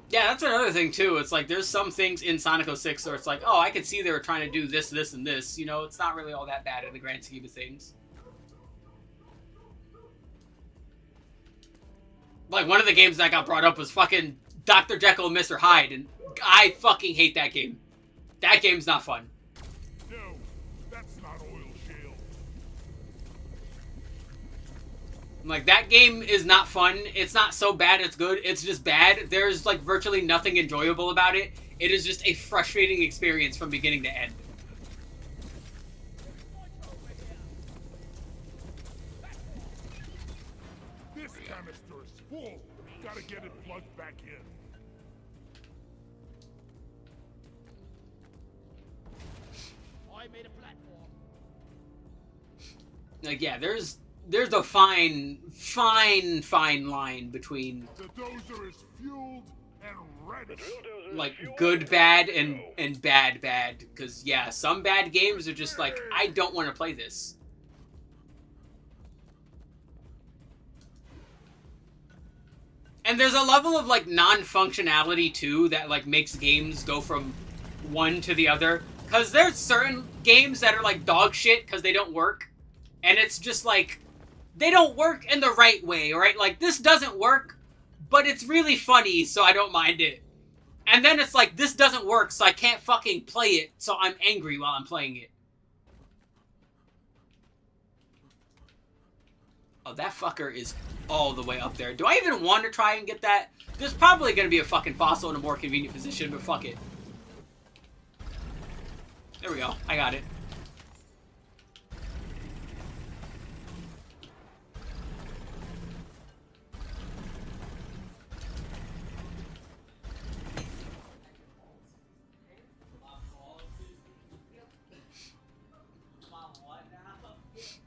Yeah, that's another thing, too. It's like, there's some things in Sonic 06 where it's like, oh, I could see they were trying to do this, this, and this. You know, it's not really all that bad in the grand scheme of things. Like, one of the games that got brought up was fucking Dr. Jekyll and Mr. Hyde, and I fucking hate that game. That game's not fun. No, that's not oil shale. Like, that game is not fun. It's not so bad it's good. It's just bad. There's, like, virtually nothing enjoyable about it. It is just a frustrating experience from beginning to end. This canister is full. Gotta get it plugged back in. I made a platform. Like, yeah, there's a fine line between... The dozer is fueled and ready. like good bad and bad bad, because yeah, some bad games are just like, I don't want to play this. And there's a level of like non-functionality too that like makes games go from one to the other, because there's certain games that are like dog shit because they don't work, and it's just like they don't work in the right way, right? Like this doesn't work, but it's really funny, so I don't mind it. And then it's like, this doesn't work, so I can't fucking play it, so I'm angry while I'm playing it. Oh, that fucker is all the way up there. Do I even want to try and get that? There's probably going to be a fucking fossil in a more convenient position, but fuck it. There we go. I got it.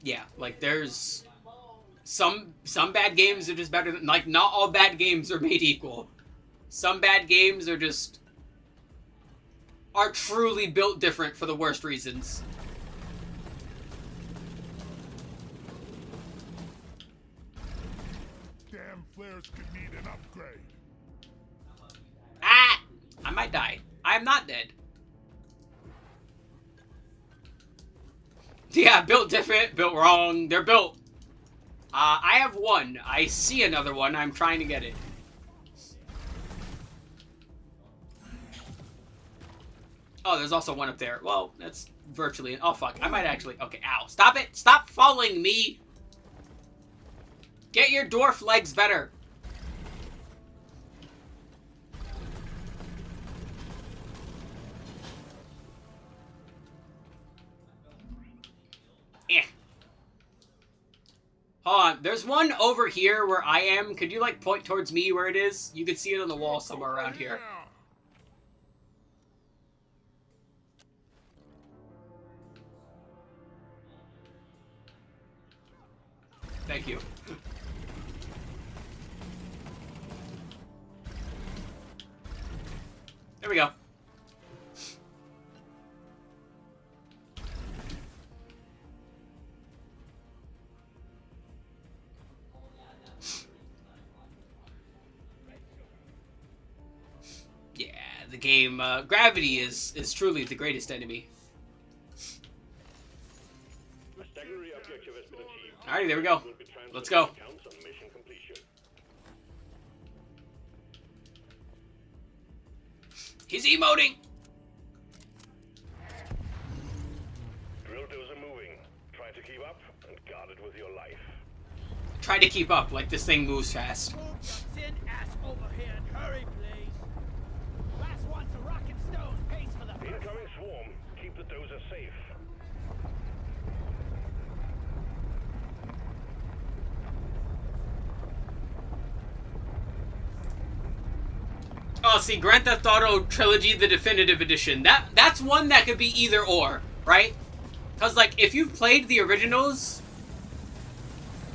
Yeah, like there's some bad games are just better than, like, not all bad games are made equal. Some bad games are just truly built different for the worst reasons. Damn flares could need an upgrade. Ah! I might die. I'm not dead. Yeah, built different, built wrong. They're built. I have one. I see another one. I'm trying to get it. Oh, there's also one up there. Well, that's virtually... Oh, fuck. I might actually... Okay, ow. Stop it. Stop following me. Get your dwarf legs better. Eh. Hold on. There's one over here where I am. Could you, like, point towards me where it is? You can see it on the wall somewhere around here. Thank you. There we go. Yeah, the game, gravity is truly the greatest enemy. Alright, there we go. Let's go. He's emoting! Drill dozer moving. Try to keep up and guard it with your life. Try to keep up, like this thing moves fast. Move your tin ass over here and hurry, please. Last one's a rock and stone. Pays for the first. Incoming swarm. Keep the dozer safe. Oh, see, Grand Theft Auto Trilogy, the Definitive Edition. That's one that could be either or, right? Because, like, if you've played the originals,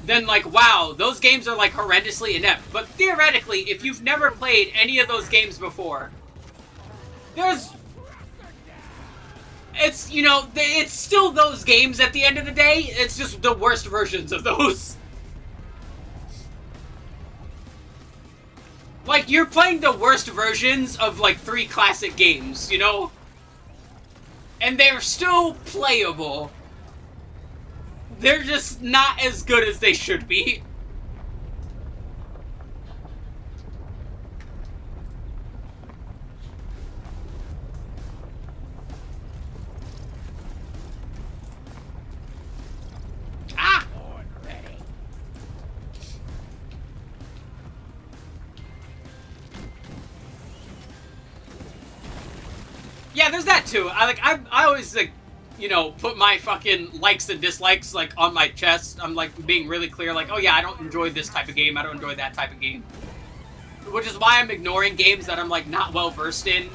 then, like, wow, those games are, like, horrendously inept. But theoretically, if you've never played any of those games before, it's, you know, it's still those games at the end of the day. It's just the worst versions of those. Like, you're playing the worst versions of, like, 3 classic games, you know? And they're still playable. They're just not as good as they should be. Ah! Yeah, there's that too. I always, like, you know, put my fucking likes and dislikes, like, on my chest. I'm, like, being really clear, like, oh yeah, I don't enjoy this type of game, I don't enjoy that type of game. Which is why I'm ignoring games that I'm, like, not well versed in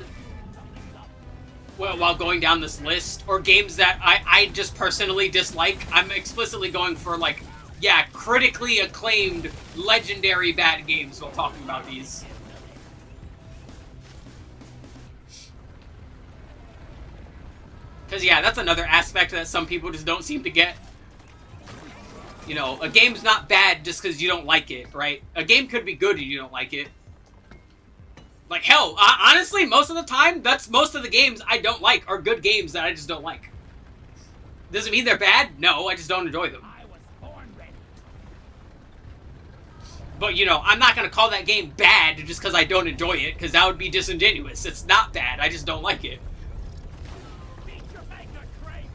while going down this list, or games that I just personally dislike. I'm explicitly going for, like, yeah, critically acclaimed, legendary bad games while talking about these. Because, yeah, that's another aspect that some people just don't seem to get. You know, a game's not bad just because you don't like it, right? A game could be good and you don't like it. Like, hell, honestly, most of the time, most of the games I don't like are good games that I just don't like. Does it mean they're bad? No, I just don't enjoy them. I was born ready. But, you know, I'm not going to call that game bad just because I don't enjoy it, because that would be disingenuous. It's not bad, I just don't like it. Beat your maker, Craig.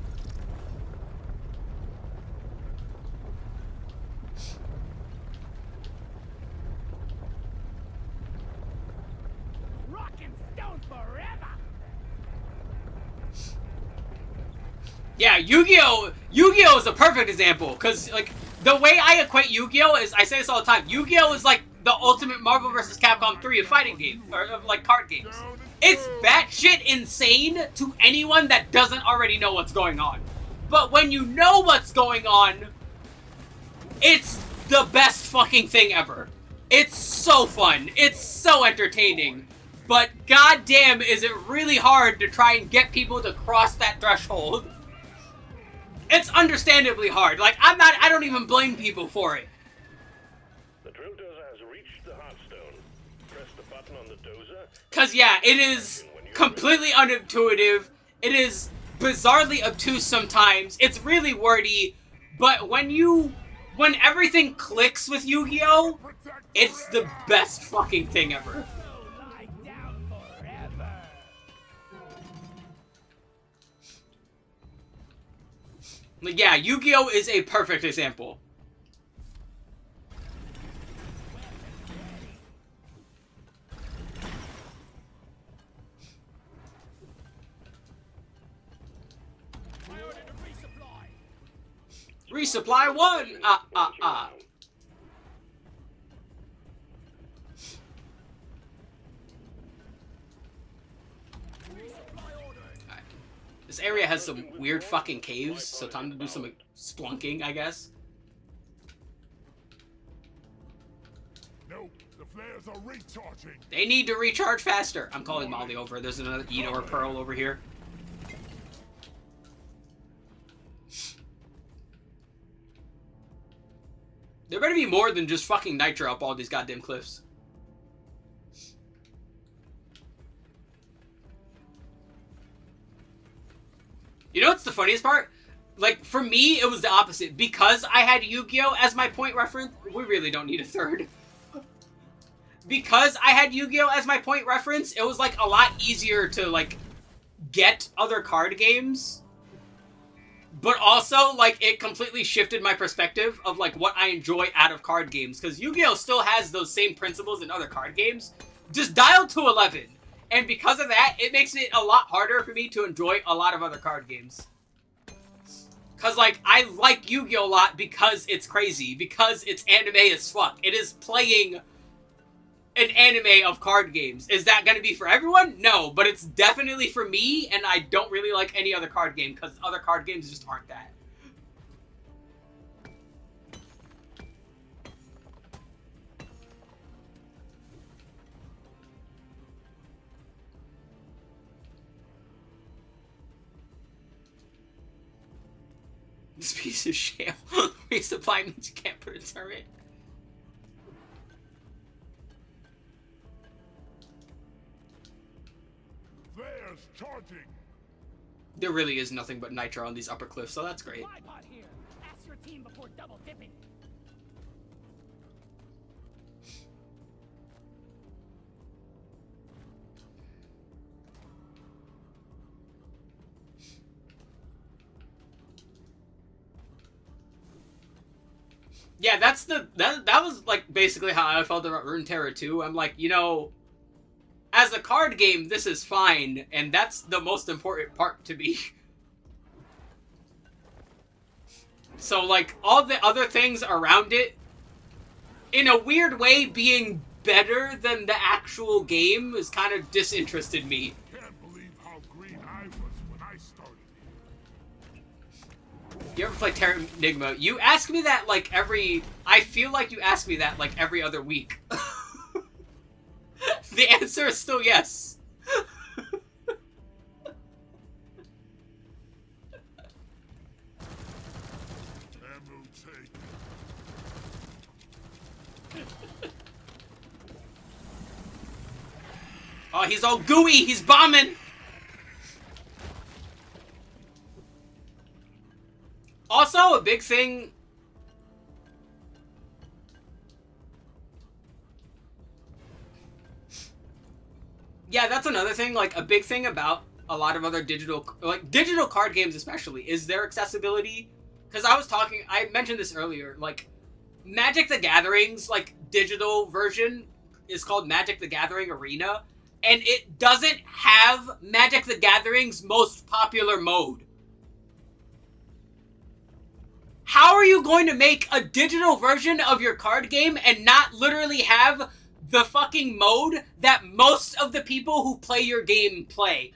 Rock and stone forever. Yeah, Yu-Gi-Oh is a perfect example, because, like, the way I equate Yu-Gi-Oh is, I say this all the time, Yu-Gi-Oh is like the ultimate Marvel vs. Capcom 3 of fighting games, or of, like, card games. It's batshit insane to anyone that doesn't already know what's going on. But when you know what's going on, it's the best fucking thing ever. It's so fun. It's so entertaining. But goddamn, is it really hard to try and get people to cross that threshold. It's understandably hard. Like, I don't even blame people for it. The drill dozer has reached the Hearthstone. Press the button on the dozer. Cause yeah, it is completely unintuitive. It is bizarrely obtuse sometimes. It's really wordy. But when everything clicks with Yu-Gi-Oh, it's the best fucking thing ever. Lie down forever. Like, yeah, Yu-Gi-Oh is a perfect example. Priority to resupply. Resupply 1! Resupply order. Alright. This area has some weird fucking caves, so time to do some splunking, I guess. Nope, the flares are recharging. They need to recharge faster. I'm calling Molly over. There's another Eno or Pearl over here. There better be more than just fucking Nitro up all these goddamn cliffs. You know what's the funniest part? Like, for me, it was the opposite. Because I had Yu-Gi-Oh! As my point reference, we really don't need a third. Because I had Yu-Gi-Oh! As my point reference, it was, like, a lot easier to, like, get other card games. But also, like, it completely shifted my perspective of, like, what I enjoy out of card games. Because Yu-Gi-Oh! Still has those same principles in other card games. Just dialed to 11. And because of that, it makes it a lot harder for me to enjoy a lot of other card games. Because, like, I like Yu-Gi-Oh! A lot because it's crazy. Because it's anime as fuck. It is playing an anime of card games. Is that going to be for everyone? No, but it's definitely for me, and I don't really like any other card game, because other card games just aren't that. This piece of shit. Resupply means you can't put a turret. Flares charging. There really is nothing but Nitro on these upper cliffs, so that's great. Tripod here. Ask your team before double dipping. Yeah, that was like basically how I felt about Runeterra 2. I'm like, you know, as a card game, this is fine, and that's the most important part to me. So, like, all the other things around it, in a weird way, being better than the actual game is kind of disinterested me. Can't believe how green I was when I started. You ever play Terra Enigma? You ask me that like I feel like you ask me that like every other week. The answer is still yes. Oh, he's all gooey. He's bombing. Also, a big thing... Yeah, that's another thing. Like, a big thing about a lot of other digital... Like, digital card games especially, is their accessibility. Because I mentioned this earlier. Like, Magic the Gathering's, like, digital version is called Magic the Gathering Arena. And it doesn't have Magic the Gathering's most popular mode. How are you going to make a digital version of your card game and not literally have the fucking mode that most of the people who play your game play?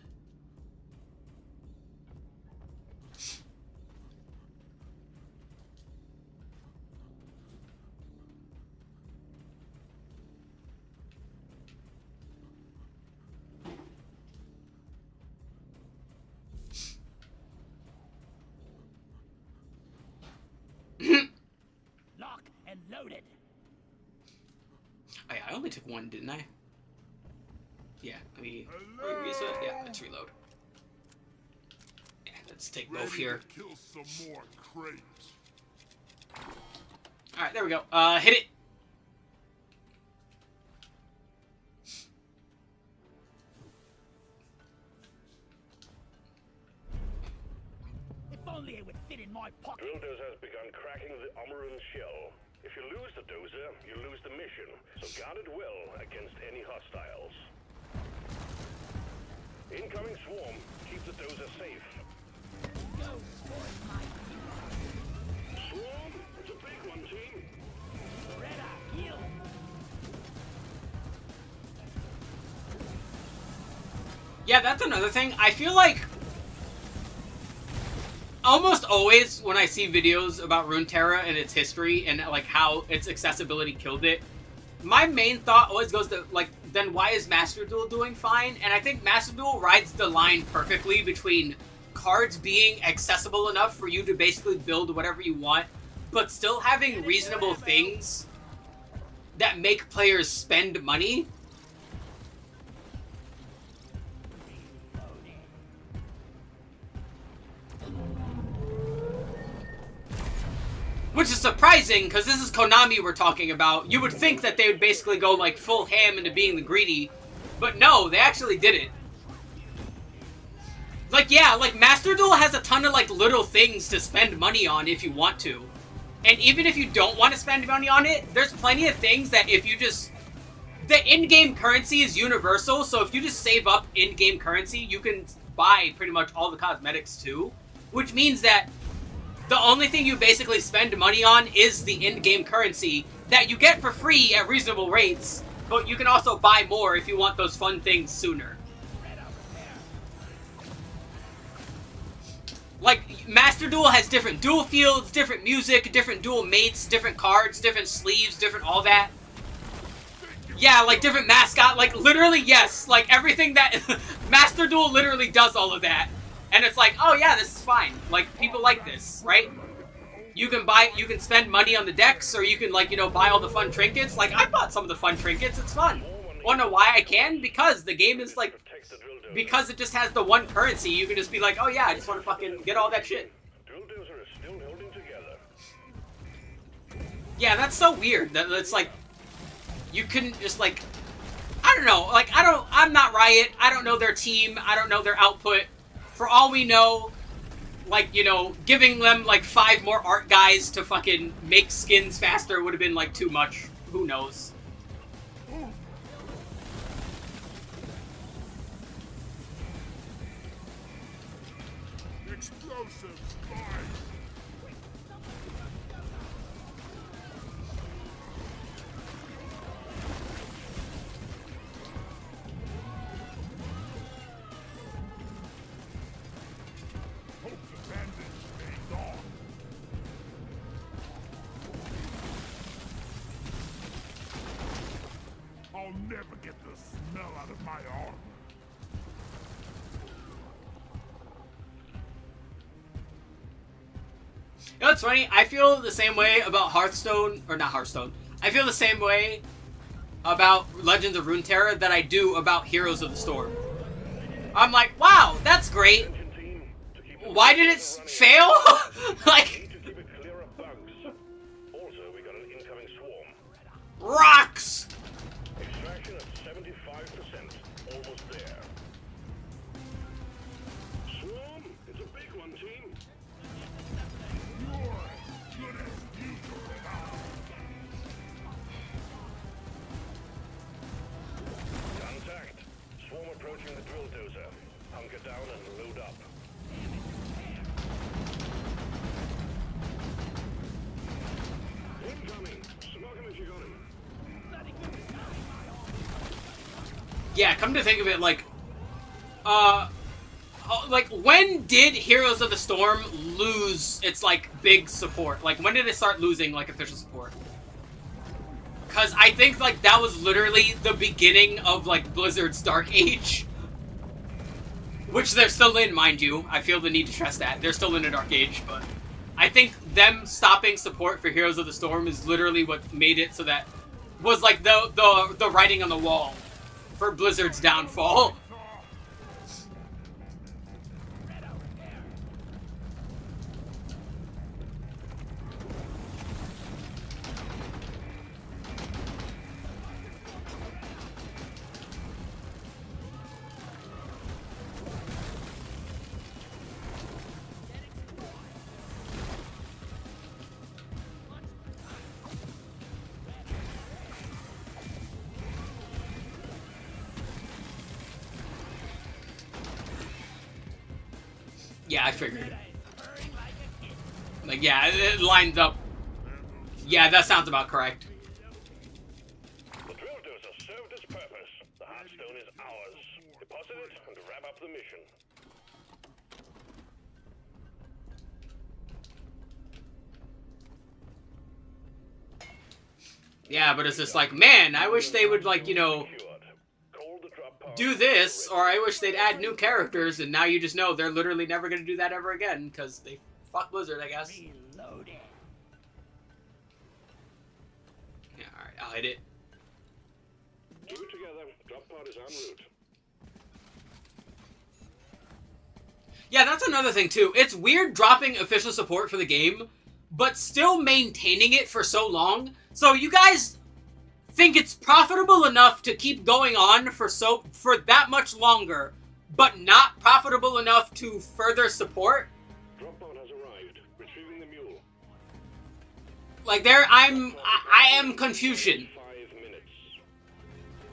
Lock and loaded. Oh, yeah, I only took one, didn't I? Yeah, let me reset. Yeah, let's reload. Yeah, let's take both here. To kill some more crates. Alright, there we go. Hit it. If only it would fit in my pocket. Drill Dozer has begun cracking the Omeran shell. If you lose the Dozer, you lose the mission, so guard it well against any hostiles. Incoming swarm. Keep the Dozer safe. Go for it, my Swarm? It's a big one, team. Greta, heal. Yeah, that's another thing. I feel like almost always when I see videos about Runeterra and its history and like how its accessibility killed it, my main thought always goes to like, then why is Master Duel doing fine? And I think Master Duel rides the line perfectly between cards being accessible enough for you to basically build whatever you want, but still having reasonable things that make players spend money. Which is surprising, because this is Konami we're talking about. You would think that they would basically go, like, full ham into being the greedy. But no, they actually did it. Like, yeah, like, Master Duel has a ton of, like, little things to spend money on if you want to. And even if you don't want to spend money on it, there's plenty of things that if you just... The in-game currency is universal, so if you just save up in-game currency, you can buy pretty much all the cosmetics, too. Which means that the only thing you basically spend money on is the in-game currency that you get for free at reasonable rates, but you can also buy more if you want those fun things sooner. Like, Master Duel has different duel fields, different music, different duel mates, different cards, different sleeves, different all that. Yeah, like different mascot, like literally, yes, like everything that... Master Duel literally does all of that. And it's like, oh yeah, this is fine. Like, people like this, right? You can spend money on the decks, or you can, like, you know, buy all the fun trinkets. Like, I bought some of the fun trinkets, it's fun. Wanna know why I can? Because the game is, like, because it just has the one currency, you can just be like, oh yeah, I just wanna fucking get all that shit. Drill Dozer is still holding together. Yeah, that's so weird. That it's like, you couldn't just, like, I don't know, like, I'm not Riot, I don't know their team, I don't know their output. For all we know, like, you know, giving them, like, 5 more art guys to fucking make skins faster would have been, like, too much. Who knows? Explosives, fire! Hope the bandage stays on. I'll never get the smell out of my armor. You know what's funny? I feel the same way about Hearthstone, or not Hearthstone. I feel the same way about Legends of Runeterra that I do about Heroes of the Storm. I'm like, wow, that's great. Attention team, to keep the Why did it fail? Like, need to keep it clear of bugs. Also, we got an incoming swarm. rocks! Extraction at 75%. Almost there. Swarm, it's a big one, team. You're as good as usual now. Contact. Swarm approaching the drill dozer. Hunker down and load up. Incoming. Smoke him if you got him. Yeah, come to think of it, like, like, when did Heroes of the Storm lose its, like, big support? Like, when did it start losing, like, official support? Because I think, like, that was literally the beginning of, like, Blizzard's Dark Age. Which they're still in, mind you. I feel the need to stress that. They're still in a Dark Age, but I think them stopping support for Heroes of the Storm is literally what made it so that was, like, the writing on the wall for Blizzard's downfall. Yeah, I figured. Like, yeah, it lines up. Yeah, that sounds about correct. The drill dozer served its purpose. The Hearthstone is ours. Deposit it and wrap up the mission. Yeah, but it's just like, man, I wish they would, like, you know, Secured. Call the drop pod. do this, or I wish they'd add new characters, and now you just know they're literally never going to do that ever again, because they fuck Blizzard, I guess. Reloaded. Yeah, alright, I'll hit it. Do it together. Drop pod is en route. Yeah, that's another thing, too. It's weird dropping official support for the game, but still maintaining it for so long. So you guys think it's profitable enough to keep going on for that much longer, but not profitable enough to further support? Drop pod has arrived. Retrieving the mule. Like, I am confusion. 5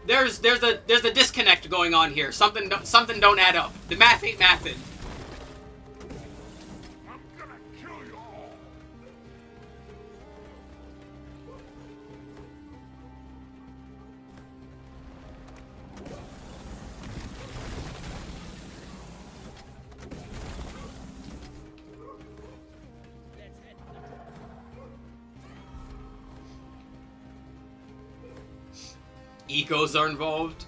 minutes. There's a disconnect going on here. Something don't add up. The math ain't mathin'. I'm gonna kill you all. Ecos are involved.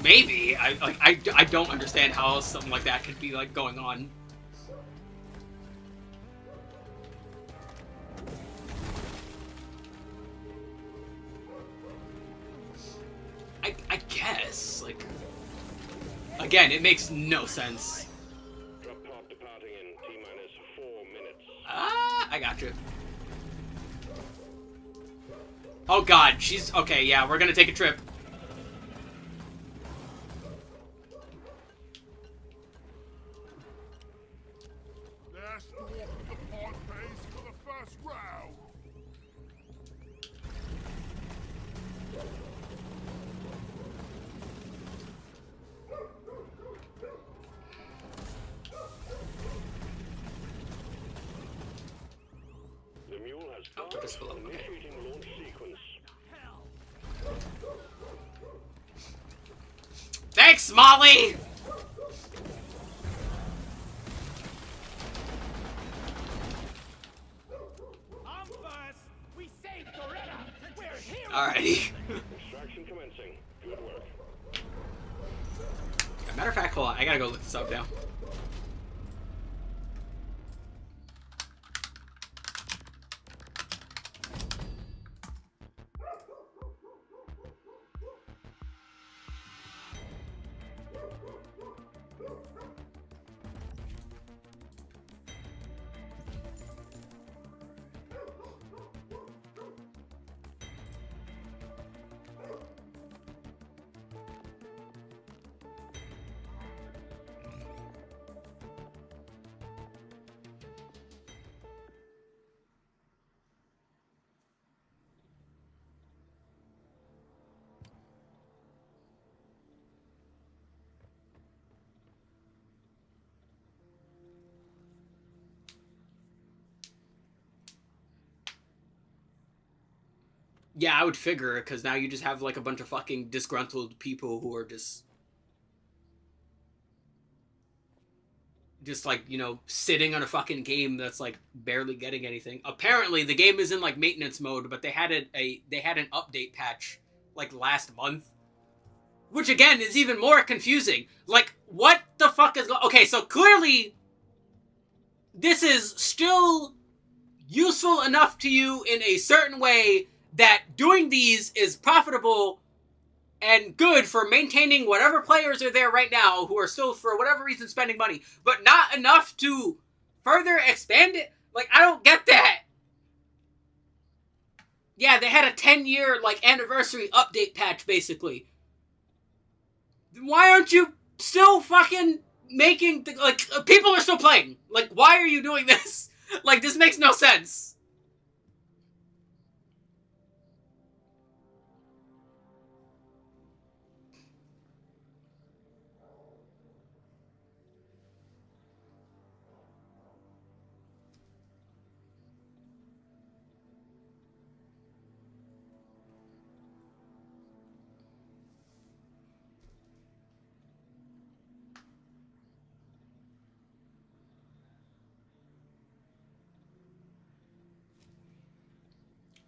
Maybe. I don't understand how else something like that could be, like, going on. I guess, like, again, it makes no sense. Drop pod departing in T-minus 4 minutes. I got you. Oh god, she's... Okay, yeah, we're gonna take a trip. Last walk of the pod phase for the first round. The mule has Oh, put this below, okay. initiating launch sequence. Thanks, Molly! I'm first. We saved Doretta. We're here. Alrighty. Extraction commencing. Good work. Matter of fact, hold on. I gotta go look this up now. Yeah, I would figure, because now you just have, like, a bunch of fucking disgruntled people who are just, like, you know, sitting on a fucking game that's, like, barely getting anything. Apparently, the game is in, like, maintenance mode, but they had an update patch, like, last month. Which, again, is even more confusing. Like, what the fuck is... Okay, so clearly, this is still useful enough to you in a certain way that doing these is profitable and good for maintaining whatever players are there right now who are still, for whatever reason, spending money, but not enough to further expand it? Like, I don't get that. Yeah, they had a 10-year, like, anniversary update patch, basically. Why aren't you still fucking making... Like, people are still playing. Like, why are you doing this? Like, this makes no sense.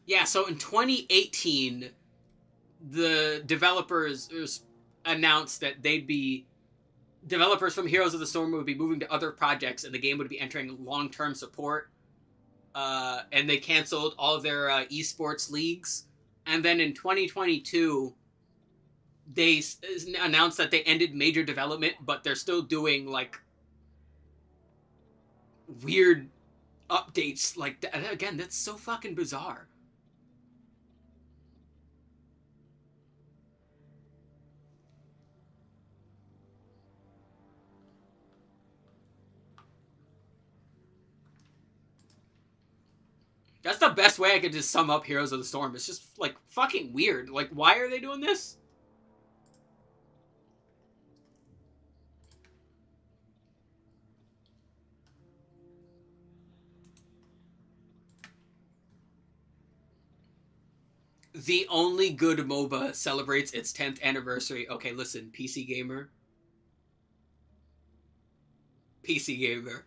Yeah, so in 2018, the developers announced that developers from Heroes of the Storm would be moving to other projects, and the game would be entering long-term support. And they canceled all of their esports leagues. And then in 2022, they announced that they ended major development, but they're still doing, like, weird updates. Like, again, that's so fucking bizarre. That's the best way I could just sum up Heroes of the Storm. It's just, like, fucking weird. Like, why are they doing this? The only good MOBA celebrates its 10th anniversary. Okay, listen, PC Gamer. PC Gamer.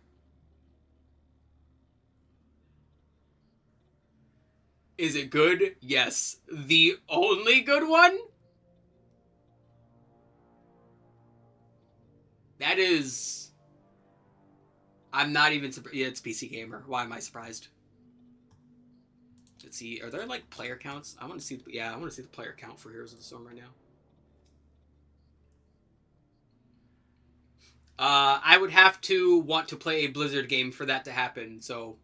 Is it good? Yes. The only good one? That is... I'm not even surprised. Yeah, it's PC Gamer. Why am I surprised? Let's see. Are there, like, player counts? I want to see... Yeah, I want to see the player count for Heroes of the Storm right now. I would have to want to play a Blizzard game for that to happen, so...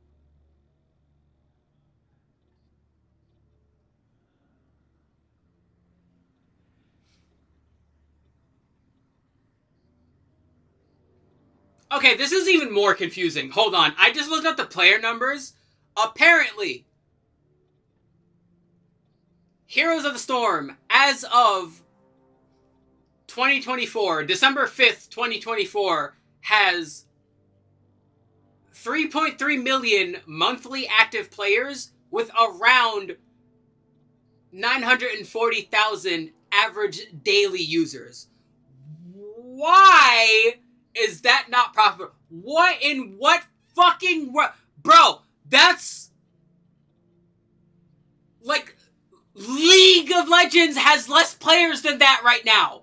Okay, this is even more confusing. Hold on. I just looked up the player numbers. Apparently, Heroes of the Storm, as of 2024, December 5th, 2024, has 3.3 million monthly active players with around 940,000 average daily users. Why is that not profitable? What fucking... Bro, that's... Like, League of Legends has less players than that right now.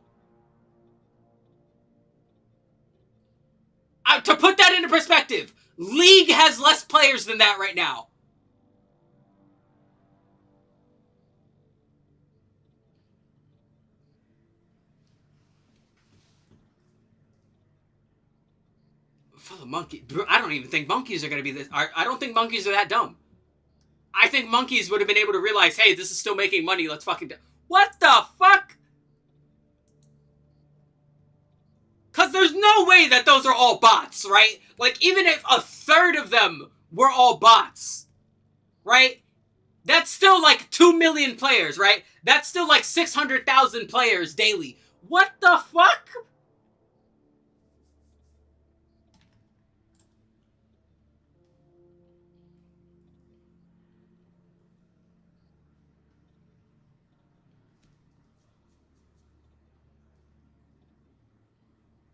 To put that into perspective, League has less players than that right now. For the monkey, I don't even think monkeys are going to be this. I don't think monkeys are that dumb. I think monkeys would have been able to realize, hey, this is still making money. Let's fucking do. What the fuck? Because there's no way that those are all bots, right? Like, even if a third of them were all bots, right? That's still like 2 million players, right? That's still like 600,000 players daily. What the fuck?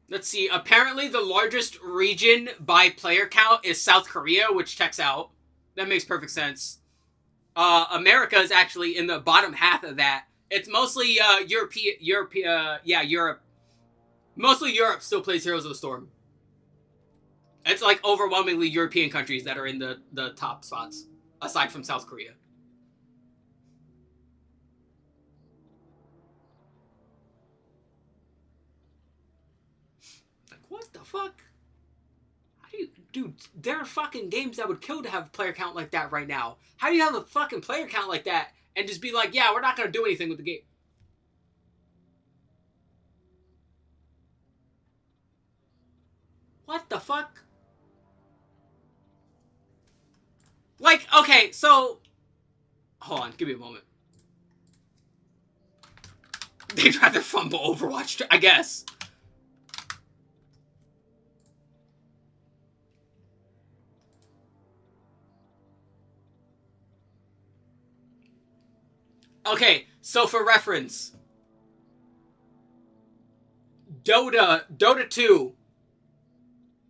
Let's see. Apparently, the largest region by player count is South Korea, which checks out. That makes perfect sense. America is actually in the bottom half of that. It's mostly Europe. Mostly Europe still plays Heroes of the Storm. It's like overwhelmingly European countries that are in the top spots, aside from South Korea. Like, what the fuck? How do you... Dude, there are fucking games that would kill to have a player count like that right now. How do you have a fucking player count like that and just be like, yeah, we're not going to do anything with the game? What the fuck? Like, okay, so... Hold on, give me a moment. They'd rather fumble Overwatch, I guess. Okay, so for reference, Dota 2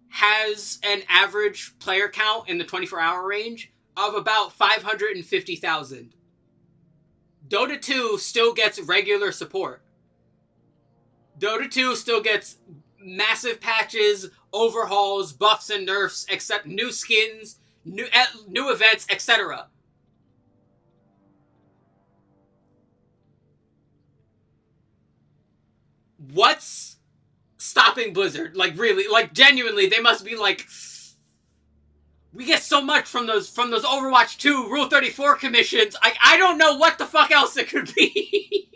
has an average player count in the 24-hour range of about 550,000. Dota 2 still gets regular support. Dota 2 still gets massive patches, overhauls, buffs and nerfs, except new skins, new events, etc. What's stopping Blizzard? Like, really, like, genuinely, they must be like, we get so much from those Overwatch 2 Rule 34 commissions. I don't know what the fuck else it could be.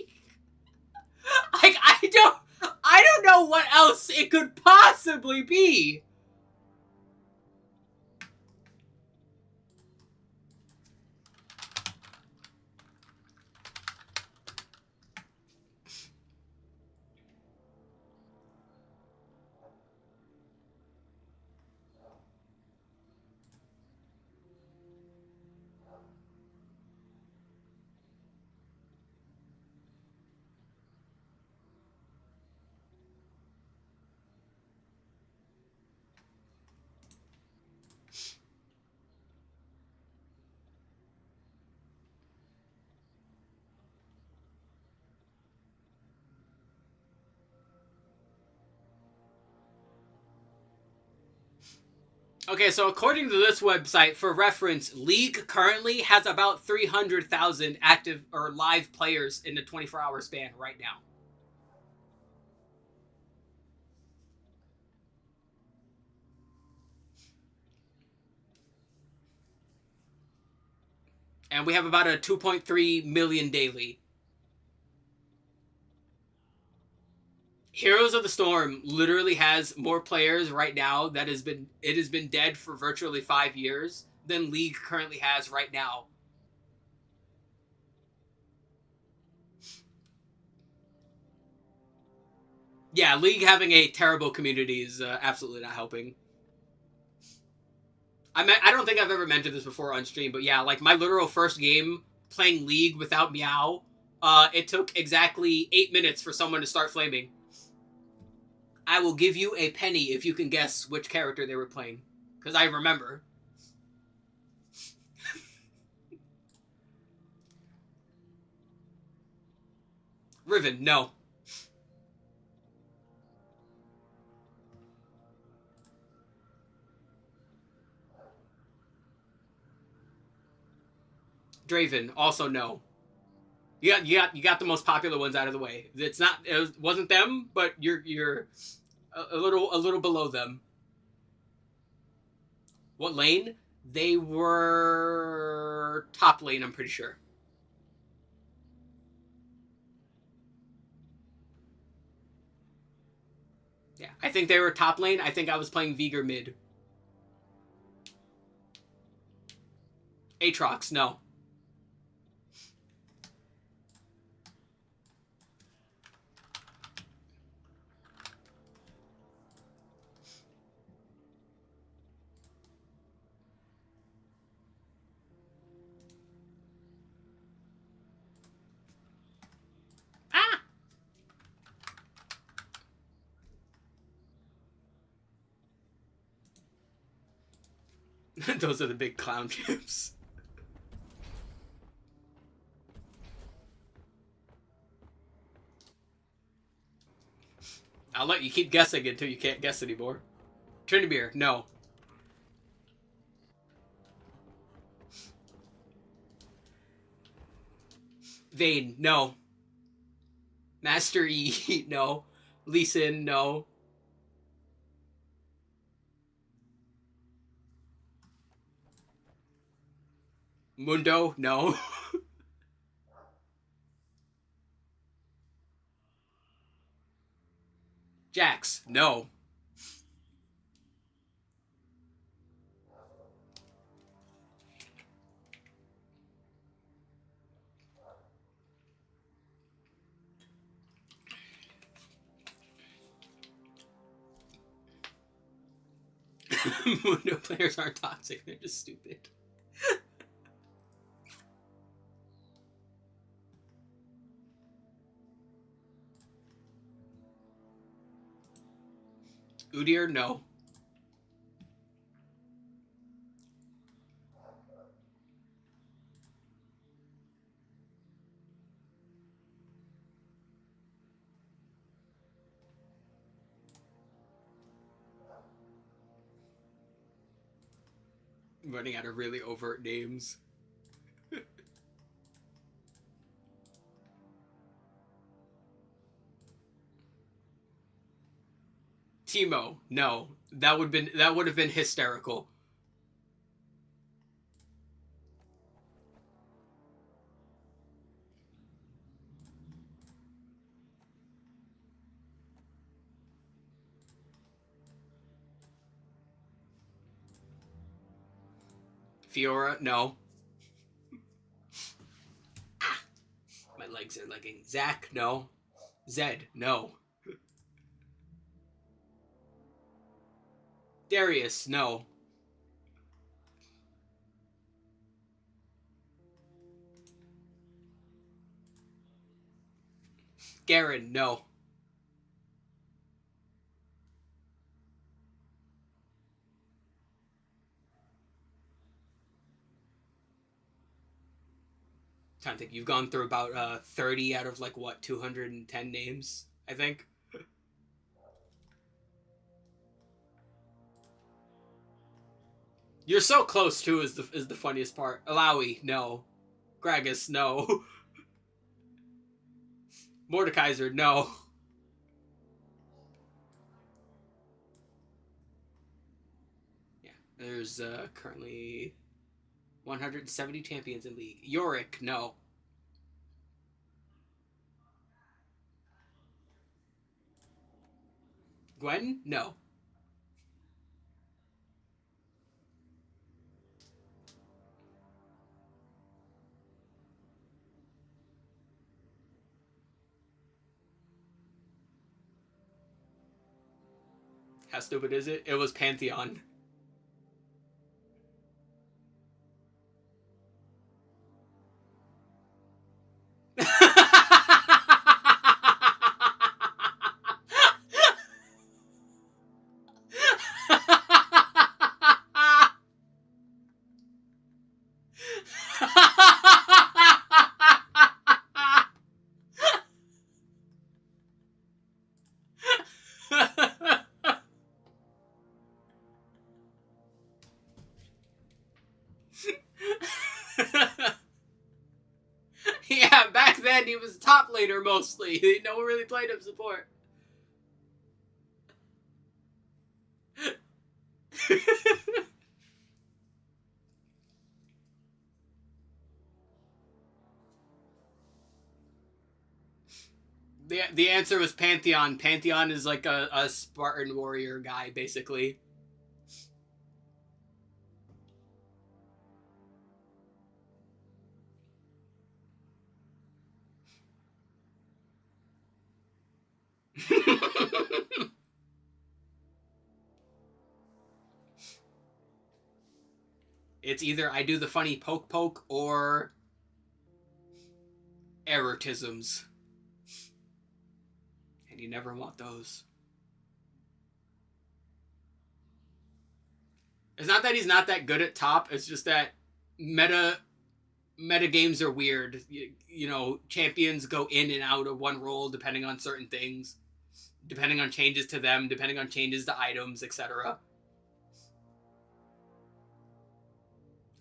Like, I don't know what else it could possibly be. Okay, so according to this website, for reference, League currently has about 300,000 active or live players in the 24-hour span right now. And we have about a 2.3 million daily. Heroes of the Storm literally has more players right now it has been dead for virtually 5 years than League currently has right now. Yeah, League having a terrible community is absolutely not helping. I don't think I've ever mentioned this before on stream, but yeah, like my literal first game playing League without Meow, it took exactly 8 minutes for someone to start flaming. I will give you a penny if you can guess which character they were playing. Because I remember. Riven, no. Draven, also no. You got the most popular ones out of the way. It wasn't them, but you're a little below them. What lane? They were top lane, I'm pretty sure. Yeah, I think they were top lane. I think I was playing Veigar mid. Aatrox, no. Ah! Those are the big clown chips. I'll let you keep guessing until you can't guess anymore. Trinimir, no. Vayne, no. Master E, no. Lee Sin, no. Mundo, no. Jax, no. Mundo players aren't toxic, they're just stupid. Udyr, no. I'm running out of really overt names. Teemo, no. That would have been hysterical. Fiora, no. My legs are legging. Zac, no. Zed, no. Darius, no. Garen, no. Trying to think, you've gone through about 30 out of like what 210 names, I think. You're so close too. Is the funniest part. Alawi, no. Gragas, no. Mordekaiser, no. Yeah, there's currently 170 champions in League. Yorick, no. Gwen, no. How stupid is it? It was Pantheon. Yeah, back then he was top laner mostly. No one really played him support. The answer was Pantheon. Pantheon is like a Spartan warrior guy, basically. It's either I do the funny poke poke or erotisms. And you never want those. It's not that he's not that good at top. It's just that meta games are weird. You know, champions go in and out of one role depending on certain things, depending on changes to them, depending on changes to items, etc.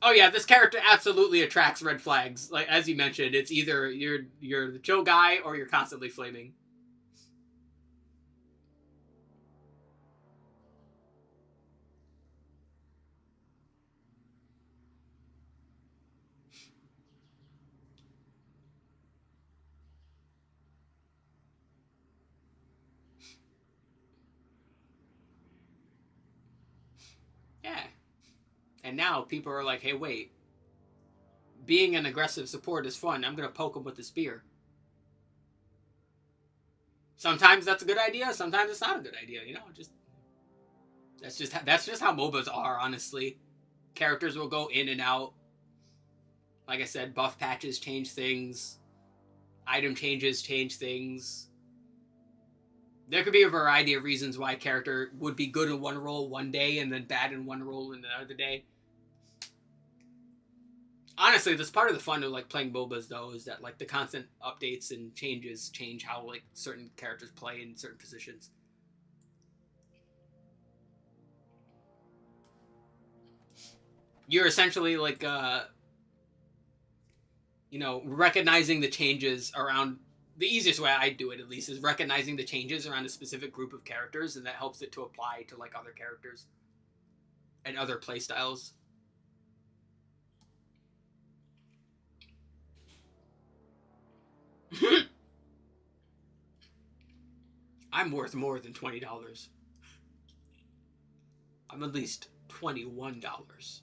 Oh yeah, this character absolutely attracts red flags. Like as you mentioned, it's either you're the chill guy or you're constantly flaming. Yeah. And now people are like, hey, wait. Being an aggressive support is fun. I'm going to poke him with the spear. Sometimes that's a good idea. Sometimes it's not a good idea. You know, that's just how MOBAs are, honestly. Characters will go in and out. Like I said, buff patches change things. Item changes change things. There could be a variety of reasons why a character would be good in one role one day and then bad in one role in another day. Honestly, that's part of the fun of like playing MOBAs though, is that like the constant updates and changes change how like certain characters play in certain positions. You're essentially like recognizing the changes around. The easiest way I do it, at least, is recognizing the changes around a specific group of characters, and that helps it to apply to like other characters and other playstyles. I'm worth more than $20. I'm at least $21.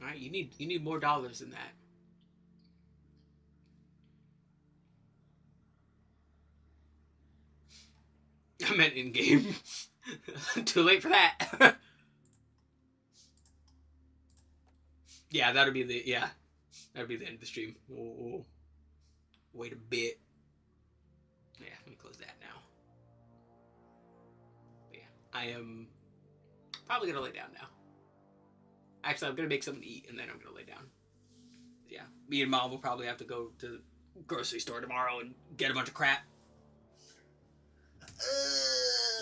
All right, you need more dollars than that. I meant in game. Too late for that. Yeah, that'll be the end of the stream. We'll wait a bit. Yeah, let me close that now. But yeah, I am probably gonna lay down now. Actually, I'm gonna make something to eat and then I'm gonna lay down. Yeah, me and Mom will probably have to go to the grocery store tomorrow and get a bunch of crap.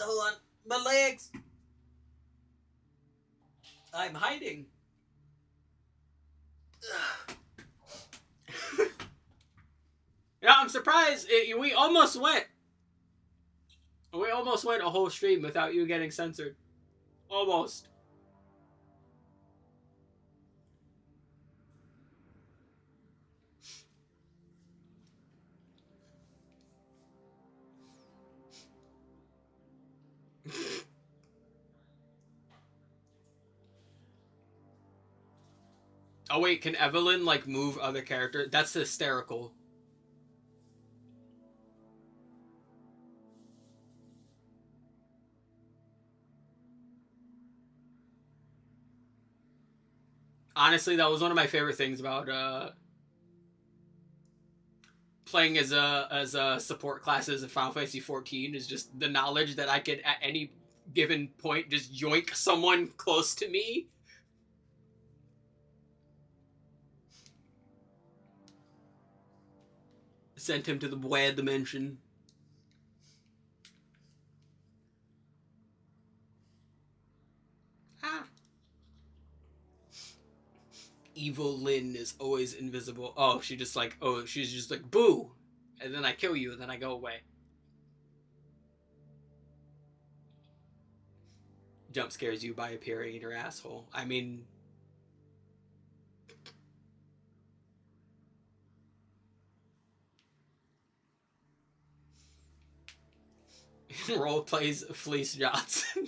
Hold on, my legs. I'm hiding. Yeah, I'm surprised. We almost went a whole stream without you getting censored. Almost. Oh wait, can Evelyn like move other characters? That's hysterical. Honestly, that was one of my favorite things about playing as a support classes in Final Fantasy 14 is just the knowledge that I could at any given point just yoink someone close to me. Sent him to the bad dimension. Ah. Evil Lynn is always invisible. Oh, she's just like, boo! And then I kill you, and then I go away. Jump scares you by appearing in your asshole. I mean... Role plays Fleece Johnson.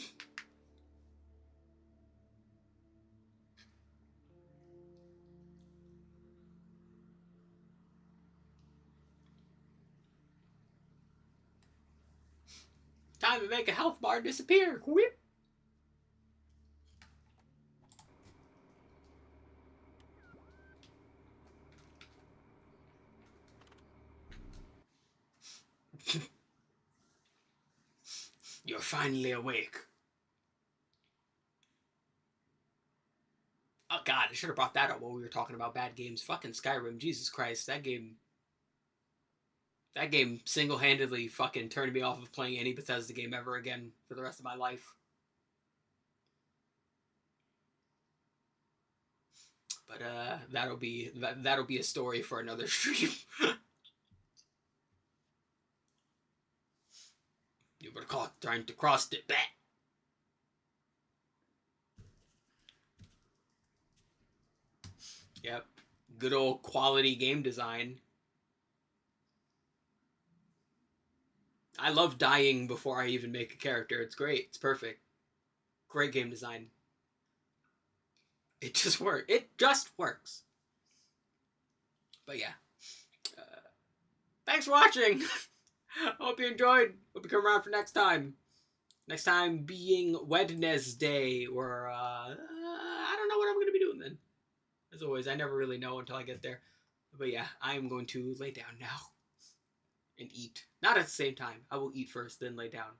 time to make a health bar disappear. Whip. You're finally awake. Oh god, I should have brought that up while we were talking about bad games. Fucking Skyrim, Jesus Christ, that game single-handedly fucking turned me off of playing any Bethesda game ever again for the rest of my life. But that'll be a story for another stream. You were caught trying to cross the bet. Yep. Good old quality game design. I love dying before I even make a character. It's great. It's perfect. Great game design. It just works. It just works. But yeah. Thanks for watching. Hope you enjoyed. Hope you come around for next time. Next time being Wednesday, or I don't know what I'm going to be doing then. As always, I never really know until I get there. But yeah, I am going to lay down now and eat. Not at the same time. I will eat first, then lay down.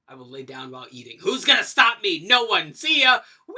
I will lay down while eating. Who's going to stop me? No one. See ya. Whee!